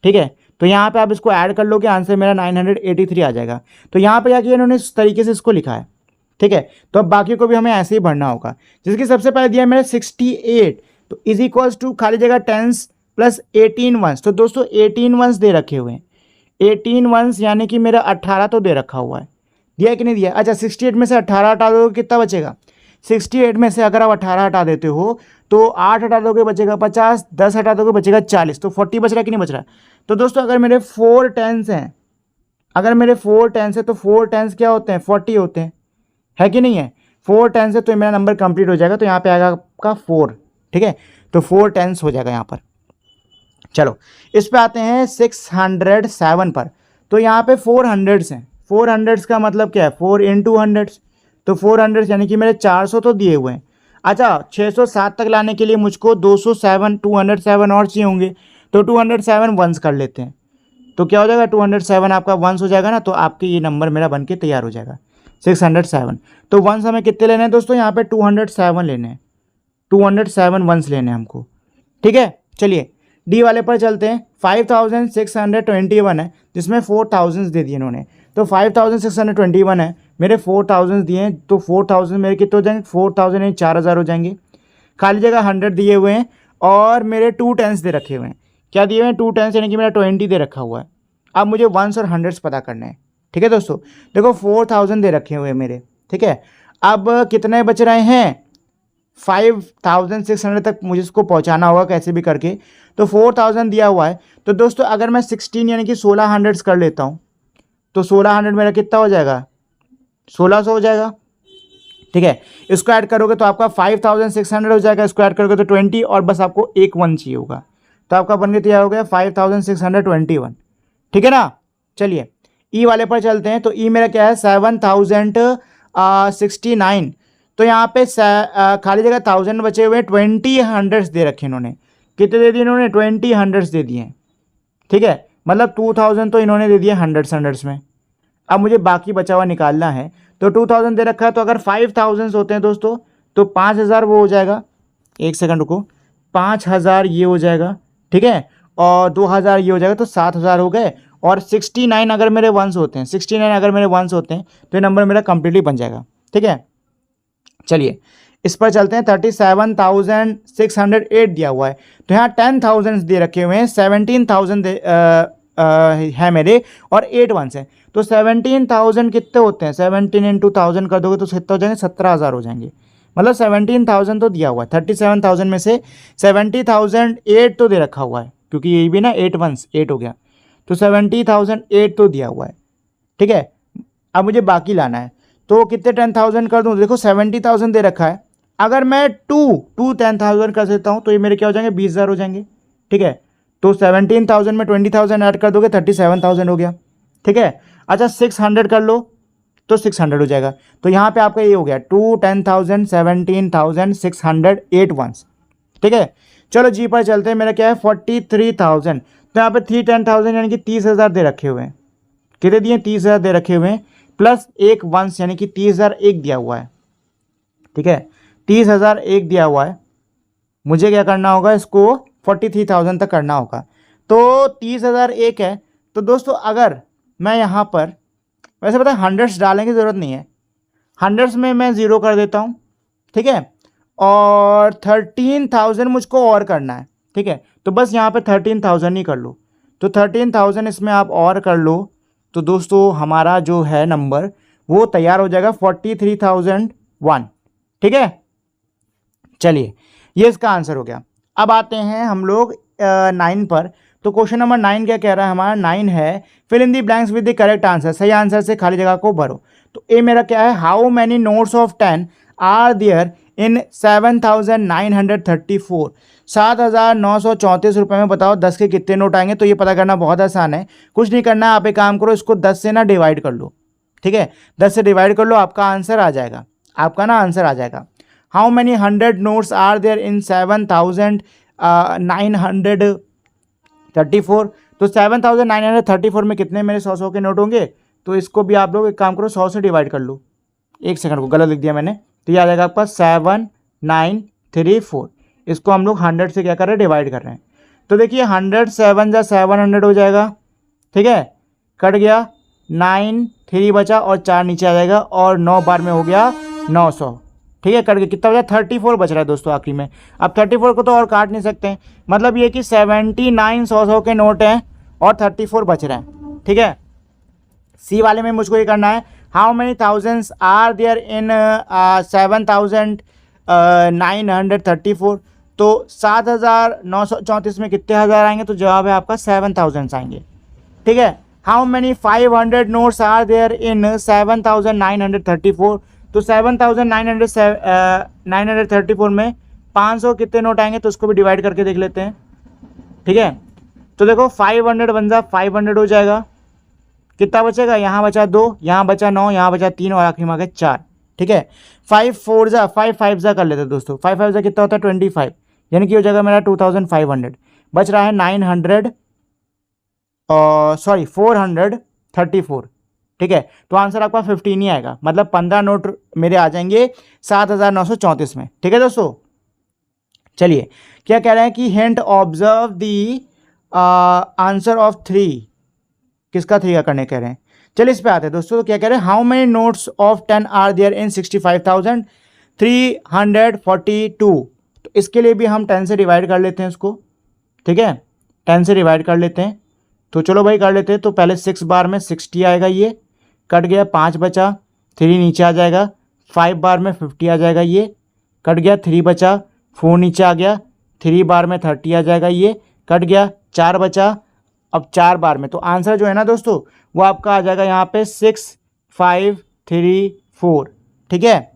ठीक है। तो यहाँ पे आप इसको ऐड कर लोगे, आंसर मेरा 983 आ जाएगा। तो यहाँ पे क्या किया इन्होंने, इस तरीके से इसको लिखा है, ठीक है। तो अब बाकी को भी हमें ऐसे ही भरना होगा। जिसकी सबसे पहले दिया है मेरा 68, तो इज इक्वल्स टू खाली जगह टेंस प्लस 18 वंस। तो दोस्तों 18 वंस दे रखे हुए हैं, 18 वंस यानी कि मेरा 18 तो दे रखा हुआ है, दिया है कि नहीं दिया। अच्छा 68 में से 18 हटा दोगे कितना बचेगा, 68 में से अगर आप 18 हटा देते हो तो 8 हटा दोगे बचेगा 50, 10 हटा दोगे बचेगा 40, तो 40 बच रहा है कि नहीं बच रहा है। तो दोस्तों अगर मेरे 4 टेंस हैं, अगर मेरे 4 टेंस है तो 4 टेंस क्या होते हैं, 40 होते हैं, है कि नहीं है। 4 टेंस है तो मेरा नंबर कंप्लीट हो जाएगा, तो यहाँ पे आएगा आपका 4, ठीक है। तो 4 टेंस हो जाएगा यहाँ पर। चलो इस पे आते हैं 607 पर। तो यहाँ पे 400 हैं, 400 का मतलब क्या है, 4 इंटू 100, तो 400 यानी कि मेरे 400 तो दिए हुए हैं। अच्छा 607 तक लाने के लिए मुझको 207 और चाहिए होंगे, तो 207 वंस कर लेते हैं। तो क्या हो जाएगा, 207 आपका वंस हो जाएगा ना, तो आपके ये नंबर मेरा बन के तैयार हो जाएगा 607। तो वंस हमें कितने लेने हैं दोस्तों, यहाँ पे 207 लेने हैं, 207 वंस लेने हैं हमको, ठीक है। चलिए डी वाले पर चलते हैं। 5621 है, जिसमें 4000 दे दिए इन्होंने, तो 5621 है, मेरे 4000 दिए हैं, तो 4000 मेरे कितने हो जाएंगे, 4000 यानी 4000 हो जाएंगे। खाली जगह 100 दिए हुए हैं और मेरे 2 टेंस दे रखे हुए हैं। क्या दिए हुए हैं, 2 टेंस यानी कि मेरा 20 दे रखा हुआ है। अब मुझे वंस और हंड्रेड्स पता करना है, ठीक है दोस्तों। देखो 4000 दे रखे हुए हैं मेरे, ठीक है। अब कितने बच रहे हैं, 5600 तक मुझे इसको पहुंचाना होगा कैसे भी करके। तो 4000 दिया हुआ है, तो दोस्तों अगर मैं 16 यानी कि 16 हंड्रेड्स कर लेता हूँ, तो 1600 मेरा कितना हो जाएगा, 1600 हो जाएगा, ठीक है। इसको ऐड करोगे तो आपका 5600 हो जाएगा, इसको ऐड करोगे तो 20, और बस आपको एक 1 चाहिए होगा, तो आपका बन के तैयार हो गया 5621, ठीक है ना। चलिए ई वाले पर चलते हैं। तो ई मेरा क्या है, 7069। तो यहाँ पे खाली जगह 1000 बचे हुए, 20 हंड्रेड्स दे रखे इन्होंने। कितने दे दिए इन्होंने, 20 हंड्रेड्स दे दिए, ठीक है। मतलब 2000 तो इन्होंने दे दिए हंड्रेड्स में। अब मुझे बाकी बचा हुआ निकालना है, तो 2000 दे रखा है, तो अगर 5000 होते हैं दोस्तों तो 5000 वो हो जाएगा, एक सेकंड रुको, 5000 ये हो जाएगा, ठीक है, और 2000 ये हो जाएगा, तो 7000 हो गए। और 69 अगर मेरे वंस होते हैं, 69 अगर मेरे वंस होते हैं तो ये नंबर मेरा कंप्लीटली बन जाएगा, ठीक है। चलिए इस पर चलते हैं। 37,608 दिया हुआ है, तो यहाँ 10,000 दे रखे हुए हैं, 17,000 है मेरे, और 8 वंस है। तो 17,000 कितने होते हैं, 17 इंटू 1000 कर दोगे तो कितने हो जाएंगे, 17,000 हो जाएंगे। मतलब 17,000 तो दिया हुआ है, 37,000 में से 70,008 तो दे रखा हुआ है, क्योंकि ये भी ना 8 वंस 8 हो गया, तो 70,008 तो दिया हुआ है, ठीक है। अब मुझे बाकी लाना है, तो कितने 10,000 कर दूँ, देखो 70,000 दे रखा है, अगर मैं 2 10,000 कर देता हूँ तो ये मेरे क्या हो जाएंगे, 20,000 हो जाएंगे, ठीक है। तो 17,000 में 20,000 ऐड कर दोगे 37,000 हो गया, ठीक है। अच्छा 600 कर लो तो 600 हो जाएगा। तो यहाँ पे आपका ये हो गया 2 10,000 17,608 वंस, ठीक है। चलो जी पर चलते हैं। मेरा क्या है 43,000, तो यहाँ पे 10,000 यानी कि 30,000 दे रखे हुए हैं। कितने दिए, 30,000 दे रखे हुए हैं, प्लस एक वंस यानी कि 30,001 दिया हुआ है, ठीक है। 30,001 दिया हुआ है, मुझे क्या करना होगा, इसको 43,000 तक करना होगा। तो 30,001 है, तो दोस्तों अगर मैं यहाँ पर, वैसे पता है हंड्रेड्स डालने की ज़रूरत नहीं है, हंड्रेड्स में मैं ज़ीरो कर देता हूँ, ठीक है। और 13,000 मुझको और करना है, ठीक है। तो बस यहाँ पे 13,000 ही कर लो, तो 13,000 इसमें आप और कर लो, तो दोस्तों हमारा जो है नंबर वो तैयार हो जाएगा 43,001, ठीक है। चलिए ये इसका आंसर हो गया। अब आते हैं हम लोग 9 पर। तो क्वेश्चन नंबर 9 क्या कह रहा है हमारा, 9 है fill in the blanks with the correct answer, सही आंसर से खाली जगह को भरो। तो ए मेरा क्या है, how many notes of 10 are there in 7,934, 7,934 रुपये में बताओ 10 के कितने नोट आएंगे। तो ये पता करना बहुत आसान है, कुछ नहीं करना है, आप एक काम करो, इसको 10 से ना डिवाइड कर लो, ठीक है। 10 से डिवाइड कर लो, आपका आंसर आ जाएगा, आपका ना आंसर आ जाएगा। How many 100 notes are there in 7,934, तो 7,934 में कितने मेरे 100 के नोट होंगे। तो इसको भी आप लोग एक काम करो, 100 से डिवाइड कर लो, एक सेकंड को गलत लिख दिया मैंने, तो ये आ जाएगा आपका 934। इसको हम लोग 100 से क्या कर रहे हैं, डिवाइड कर रहे हैं। तो देखिए 100 7 जा 700 हो जाएगा, ठीक है, कट गया, 9 3 बचा और 4 नीचे आ जाएगा और 9 बार में हो गया 900, ठीक है, कट गया, कितना बचा 34 बच रहा है दोस्तों आखिरी में। अब 34 को तो और काट नहीं सकते, मतलब ये कि 79 100 के नोट हैं और 34 बच रहे हैं, ठीक है। सी वाले में मुझको ये करना है, how many thousands are there in 7934। तो 7934 में कितने हज़ार आएंगे, तो जवाब है आपका 7000 आएंगे, ठीक है। How many 500 notes are there in 7934। तो 7934 में 500 कितने नोट आएंगे, तो उसको भी डिवाइड करके देख लेते हैं, ठीक है। तो देखो 500 बन जा 500 हो जाएगा, कितना बचेगा, यहाँ बचा 2, यहाँ बचा 9, यहाँ बचा 3 और आखिरी में आ गया 4, ठीक है। 5 4 जा 5 5 जा कर लेते हैं दोस्तों, 5 5 जा कितना होता है 25, यानी कि हो जाएगा मेरा 2500। बच रहा है 900 सॉरी 434, ठीक है। तो आंसर आपका 15 ही आएगा, मतलब 15 नोट मेरे आ जाएंगे 7934 में, ठीक है दोस्तों। चलिए क्या कह रहे हैं कि hint observe the answer of 3, किसका 3 का करने कह रहे हैं। चलिए इस पे आते हैं दोस्तों, तो क्या कह रहे हैं, how many notes of 10 are there in 65,342। तो इसके लिए भी हम 10 से डिवाइड कर लेते हैं इसको, ठीक है, 10 से डिवाइड कर लेते हैं। तो चलो भाई कर लेते हैं। तो पहले 6 बार में 60 आएगा, ये कट गया, 5 बचा, 3 नीचे आ जाएगा, 5 बार में 50 आ जाएगा, ये कट गया, 3 बचा, 4 नीचे आ गया, 3 बार में 30 आ जाएगा, ये कट गया, 4 बचा, अब 4 बार में। तो आंसर जो है ना दोस्तों वो आपका आ जाएगा यहाँ पे 6534, ठीक है।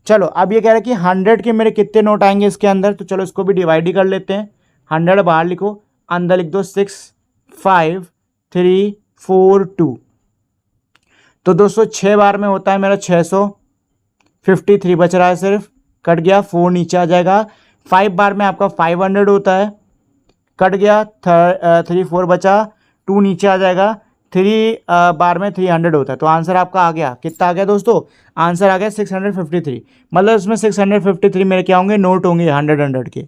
चलो अब ये कह रहा है कि 100 के मेरे कितने नोट आएंगे इसके अंदर, तो चलो इसको भी डिवाइड ही कर लेते हैं। 100 बाहर लिखो, अंदर लिख दो 6532। तो दोस्तों 6 बार में होता है मेरा 600, 53 बच रहा है सिर्फ, कट गया, 4 नीचे आ जाएगा। 5 बार में आपका 500 होता है, कट गया, 3 4 बचा, 2 नीचे आ जाएगा, 3 बार में 300 होता है। तो आंसर आपका आ गया, कितना आ गया दोस्तों, आंसर आ गया 653। मतलब इसमें 653 मेरे क्या होंगे, नोट होंगे 100 के,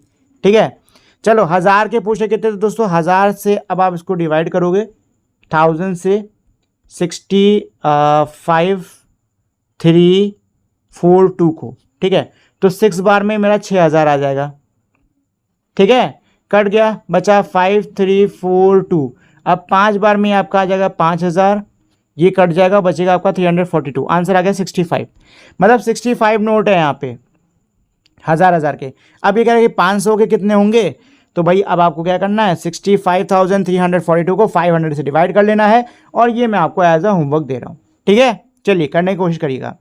ठीक है। चलो 1000 के पूछे कितने, तो दोस्तों 1000 से अब आप इसको डिवाइड करोगे 1000 से 65,342 को, ठीक है। तो 6 बार में मेरा 6000 आ जाएगा, ठीक है, कट गया, बचा 5342। अब 5 बार में आपका आ जाएगा 5000, ये कट जाएगा, बचेगा आपका 342। आंसर आ गया 65, मतलब 65 नोट है यहाँ पे 1000 के। अब ये कह रहे हैं कि 500 के कितने होंगे, तो भाई अब आपको क्या करना है, 65,342 को 500 से डिवाइड कर लेना है, और ये मैं आपको एज अ होमवर्क दे रहा हूँ, ठीक है। चलिए करने की कोशिश करिएगा।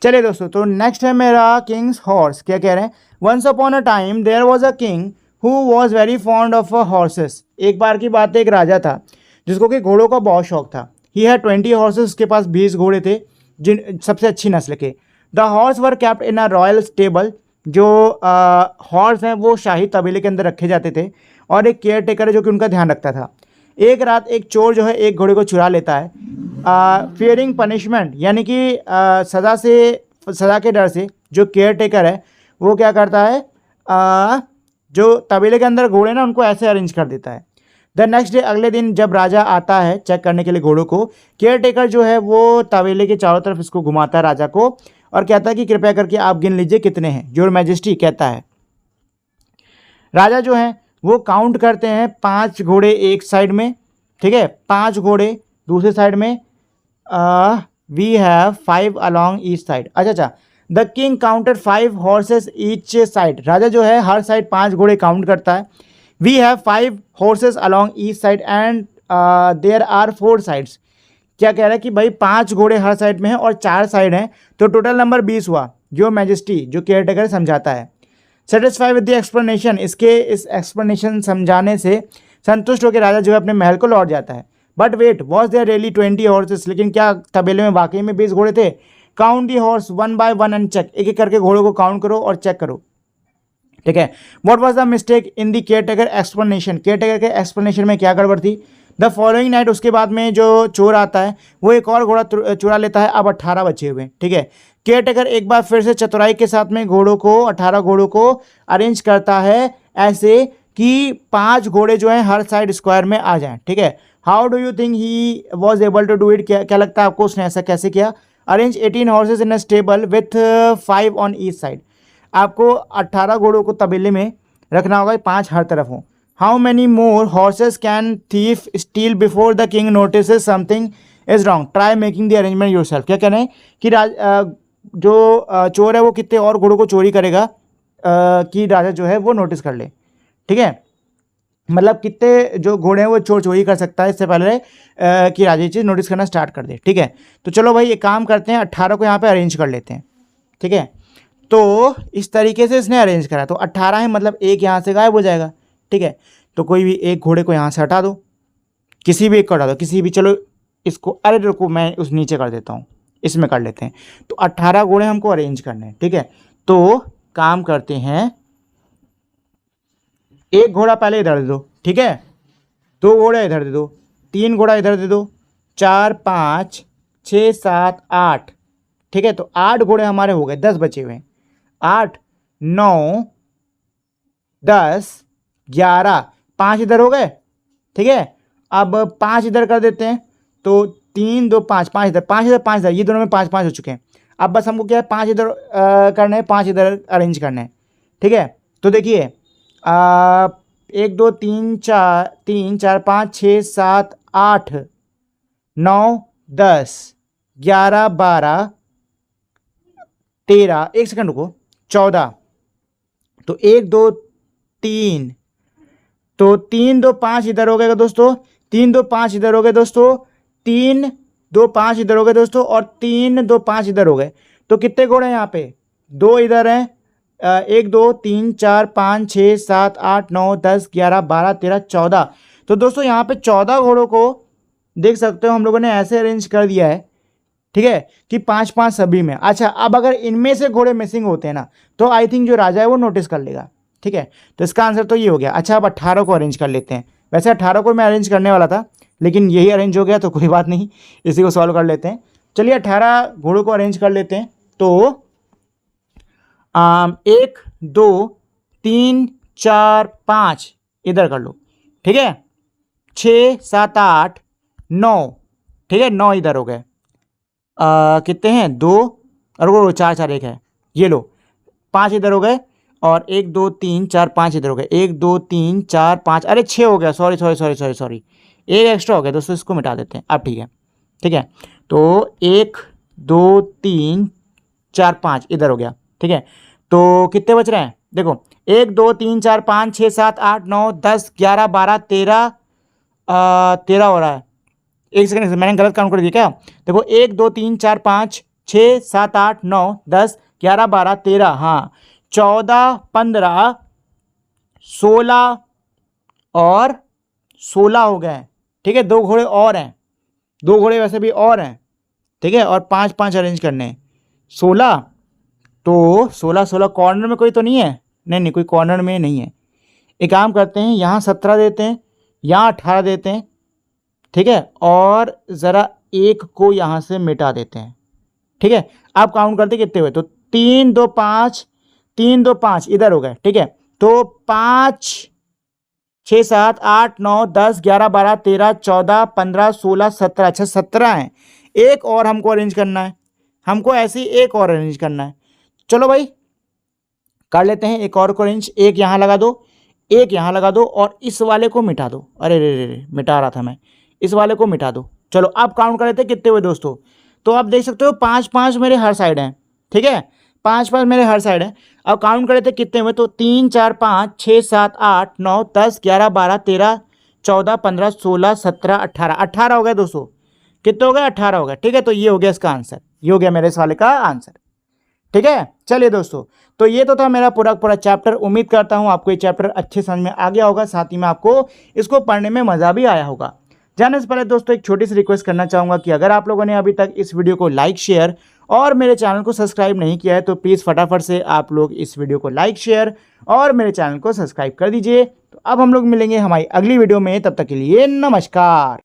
चलिए दोस्तों, तो नेक्स्ट है मेरा किंग्स हॉर्स। क्या कह रहे हैं, once upon a time there was a king who was very fond of horses. एक बार की बात है, एक राजा था जिसको कि घोड़ों का बहुत शौक था। ही हैड 20 हॉर्सेस, उसके पास 20 घोड़े थे, जिन सबसे अच्छी नस्ल के। The horse were kept in a royal stable. जो हॉर्स हैं वो शाही तबेले के अंदर रखे जाते थे, और एक केयर टेकर है जो कि उनका ध्यान रखता था। एक रात एक चोर जो है एक घोड़े को चुरा लेता है, फियरिंग पनिशमेंट, यानी कि सज़ा के डर से जो केयर टेकर है वो क्या करता है, जो तबेले के अंदर घोड़े ना उनको ऐसे अरेंज कर देता है। द नेक्स्ट डे, अगले दिन जब राजा आता है चेक करने के लिए घोड़ों को, केयर टेकर जो है वो तबेले के चारों तरफ इसको घुमाता है राजा को, और कहता है कि कृपया करके आप गिन लीजिए कितने हैं, योर मैजेस्टी कहता है। राजा जो है वो काउंट करते हैं, 5 घोड़े एक साइड में, ठीक है, 5 घोड़े दूसरे साइड में, we have 5 along each side. अच्छा, the king counted 5 horses each side. राजा जो है हर साइड 5 घोड़े काउंट करता है। We have 5 horses along each side and there are 4 sides. क्या कह रहा है कि भाई 5 घोड़े हर साइड में हैं और 4 साइड हैं, तो टोटल नंबर 20 हुआ। जो मैजेस्टी जो केयर टेकर समझाता है। सेटिस्फाई विद द एक्सप्लेनेशन, इसके इस एक्सप्लेनेशन समझाने से संतुष्ट होकर राजा जो है अपने महल को लौट जाता है। But wait, was there really 20 horses, लेकिन क्या तबेले में वाकई में 20 घोड़े थे? Count the horse 1 by 1 and check, एक एक करके घोड़ों को काउंट करो और चेक करो, ठीक है। What was the mistake in the care taker explanation, care taker के एक्सप्लेनेशन में क्या गड़बड़ थी? द फॉलोइंग नाइट, उसके बाद में जो चोर आता है वो एक और घोड़ा चुरा लेता है। अब 18 बचे हुए, ठीक है। केयर टेकर एक बार फिर से चतुराई के साथ में घोड़ों को 18 घोड़ों को अरेंज करता है ऐसे कि 5 घोड़े जो हैं हर साइड स्क्वायर में आ जाएं, ठीक है। How do you think he was able to do it, क्या लगता है आपको उसने ऐसा कैसे किया। Arrange 18 horses in a stable with 5 on each side, आपको 18 घोड़ों को तबेले में रखना होगा, 5 हर तरफ हो। How many more horse's can thief steel before the king notice something is wrong, try making the arrangement yourself. क्या कहना है कि जो चोर है वो कितने और घोड़ों को चोरी करेगा कि राजा जो है वो नोटिस कर ले, ठीक है। मतलब कितने जो घोड़े हैं वो चोरी कर सकता है इससे पहले कि राजा ये चीज़ नोटिस करना स्टार्ट कर दे, ठीक है। तो चलो भाई एक काम करते हैं, 18 को यहाँ पे अरेंज कर लेते हैं, ठीक है। तो इस तरीके से इसने अरेंज करा, तो 18 है, मतलब एक यहाँ से गायब हो जाएगा, ठीक है। तो कोई भी एक घोड़े को यहाँ से हटा दो, किसी भी एक को हटा दो, किसी भी, चलो इसको, अरे रुको मैं उस नीचे कर देता हूँ, इसमें कर लेते हैं। तो 18 घोड़े हमको अरेंज करने हैं, ठीक है। तो काम करते हैं, एक घोड़ा पहले इधर दे दो, ठीक है, 2 घोड़े इधर दे दो, 3 घोड़ा इधर दे दो, 4 5 6 7 8, ठीक है। तो 8 घोड़े हमारे हो गए, 10 बचे हुए हैं, 8 9 10 11, 5 इधर हो गए, ठीक है। अब 5 इधर कर देते हैं, तो 3 2 5, 5 इधर, 5 इधर, 5 इधर, ये दोनों में 5 5 हो चुके हैं। अब बस हमको क्या है, 5 इधर करने हैं, 5 इधर अरेंज करने हैं, ठीक है। तो देखिए 1 2 3 4 5 6 7 8 9 10 11 12 13, एक सेकंड रुको, 14, तो 1 2 3, तो 3 2 5 इधर हो गए दोस्तों, 3 2 5 इधर हो गए दोस्तों, 3 2 5 इधर हो गए दोस्तों, और 3 2 5 इधर हो गए। तो कितने घोड़े हैं यहाँ पे, 2 इधर हैं, 1 2 3 4 5 6 7 8 9 10 11 12 13 14। तो दोस्तों यहाँ पे 14 घोड़ों को देख सकते हो हम लोगों ने ऐसे अरेंज कर दिया है, ठीक है, कि 5 5 सभी में। अच्छा, अब अगर इनमें से घोड़े मिसिंग होते हैं ना, तो आई थिंक जो राजा है वो नोटिस कर लेगा, ठीक है। तो इसका आंसर तो ये हो गया। अच्छा, अब 18 को अरेंज कर लेते हैं। वैसे 18 को मैं अरेंज करने वाला था, लेकिन यही अरेंज हो गया, तो कोई बात नहीं, इसी को सॉल्व कर लेते हैं। चलिए 18 घोड़ों को अरेंज कर लेते हैं। तो 1 2 3 4 5 इधर कर लो, ठीक है, 6 7 8 9, ठीक है, 9 इधर हो गए, कितने हैं, 2 और वो 4 4 1 है, ये लो, 5 इधर हो गए, और 1 2 3 4 5 इधर हो गए, 1 2 3 4 5, अरे 6 हो गया, sorry sorry sorry sorry sorry, एक एक्स्ट्रा हो गया दोस्तों, इसको मिटा देते हैं। अब ठीक है, ठीक है। तो 1 2 3 4 5 इधर हो गया, ठीक है। तो कितने बच रहे हैं, देखो 1 2 3 4 5 6 7 8 9 10 11 12 13, 13 हो रहा है, एक सेकंड, मैंने गलत काउंट कर दिया क्या, देखो 1 2 3 4 5 6 7 8 9 10 11 12 13, हाँ 14 15 16 और 16 हो गए, ठीक है। 2 घोड़े और हैं, 2 घोड़े वैसे भी और हैं, ठीक है, और 5 5 अरेंज करने हैं, 16, तो 16 16 कॉर्नर में कोई तो नहीं है, नहीं कोई कॉर्नर में नहीं है। एक काम करते हैं, यहाँ 17 देते हैं, यहाँ 18 देते हैं, ठीक है, और ज़रा एक को यहाँ से मिटा देते हैं, ठीक है। अब काउंट करते कितने हुए, तो 3 2 5 3 2 5 इधर हो गए, ठीक है। तो 5 6 7 8 9 10 11 12 13 14 15 16 17, अच्छा 17 हैं, एक और हमको अरेंज करना है, हमको ऐसे ही एक और अरेंज करना है। चलो भाई कर लेते हैं एक और को अरेंज, एक यहाँ लगा दो, एक यहाँ लगा दो, और इस वाले को मिटा दो, अरे रे रे रे मिटा रहा था मैं, इस वाले को मिटा दो। चलो अब काउंट कर लेते हैं कितने हुए दोस्तों, तो आप देख सकते हो 5 5 मेरे हर साइड हैं, ठीक है, 5 5 मेरे हर साइड हैं। अब काउंट कर लेते हैं कितने हुए, तो 3 4 5 6 7 8 9 10 11 12 13 14 15 16 17 18, 18 हो गए दोस्तों, कितने हो गए, 18 हो गए, ठीक है। तो ये हो गया इसका आंसर, ये हो गया मेरे इस वाले का आंसर, ठीक है। चलिए दोस्तों, तो ये तो था मेरा पूरा चैप्टर। उम्मीद करता हूँ आपको ये चैप्टर अच्छे समझ में आ गया होगा, साथ ही में आपको इसको पढ़ने में मज़ा भी आया होगा। जाने से पहले दोस्तों एक छोटी सी रिक्वेस्ट करना चाहूँगा कि अगर आप लोगों ने अभी तक इस वीडियो को लाइक शेयर और मेरे चैनल को सब्सक्राइब नहीं किया है तो प्लीज़ फटाफट से आप लोग इस वीडियो को लाइक शेयर और मेरे चैनल को सब्सक्राइब कर दीजिए। तो अब हम लोग मिलेंगे हमारी अगली वीडियो में, तब तक के लिए नमस्कार।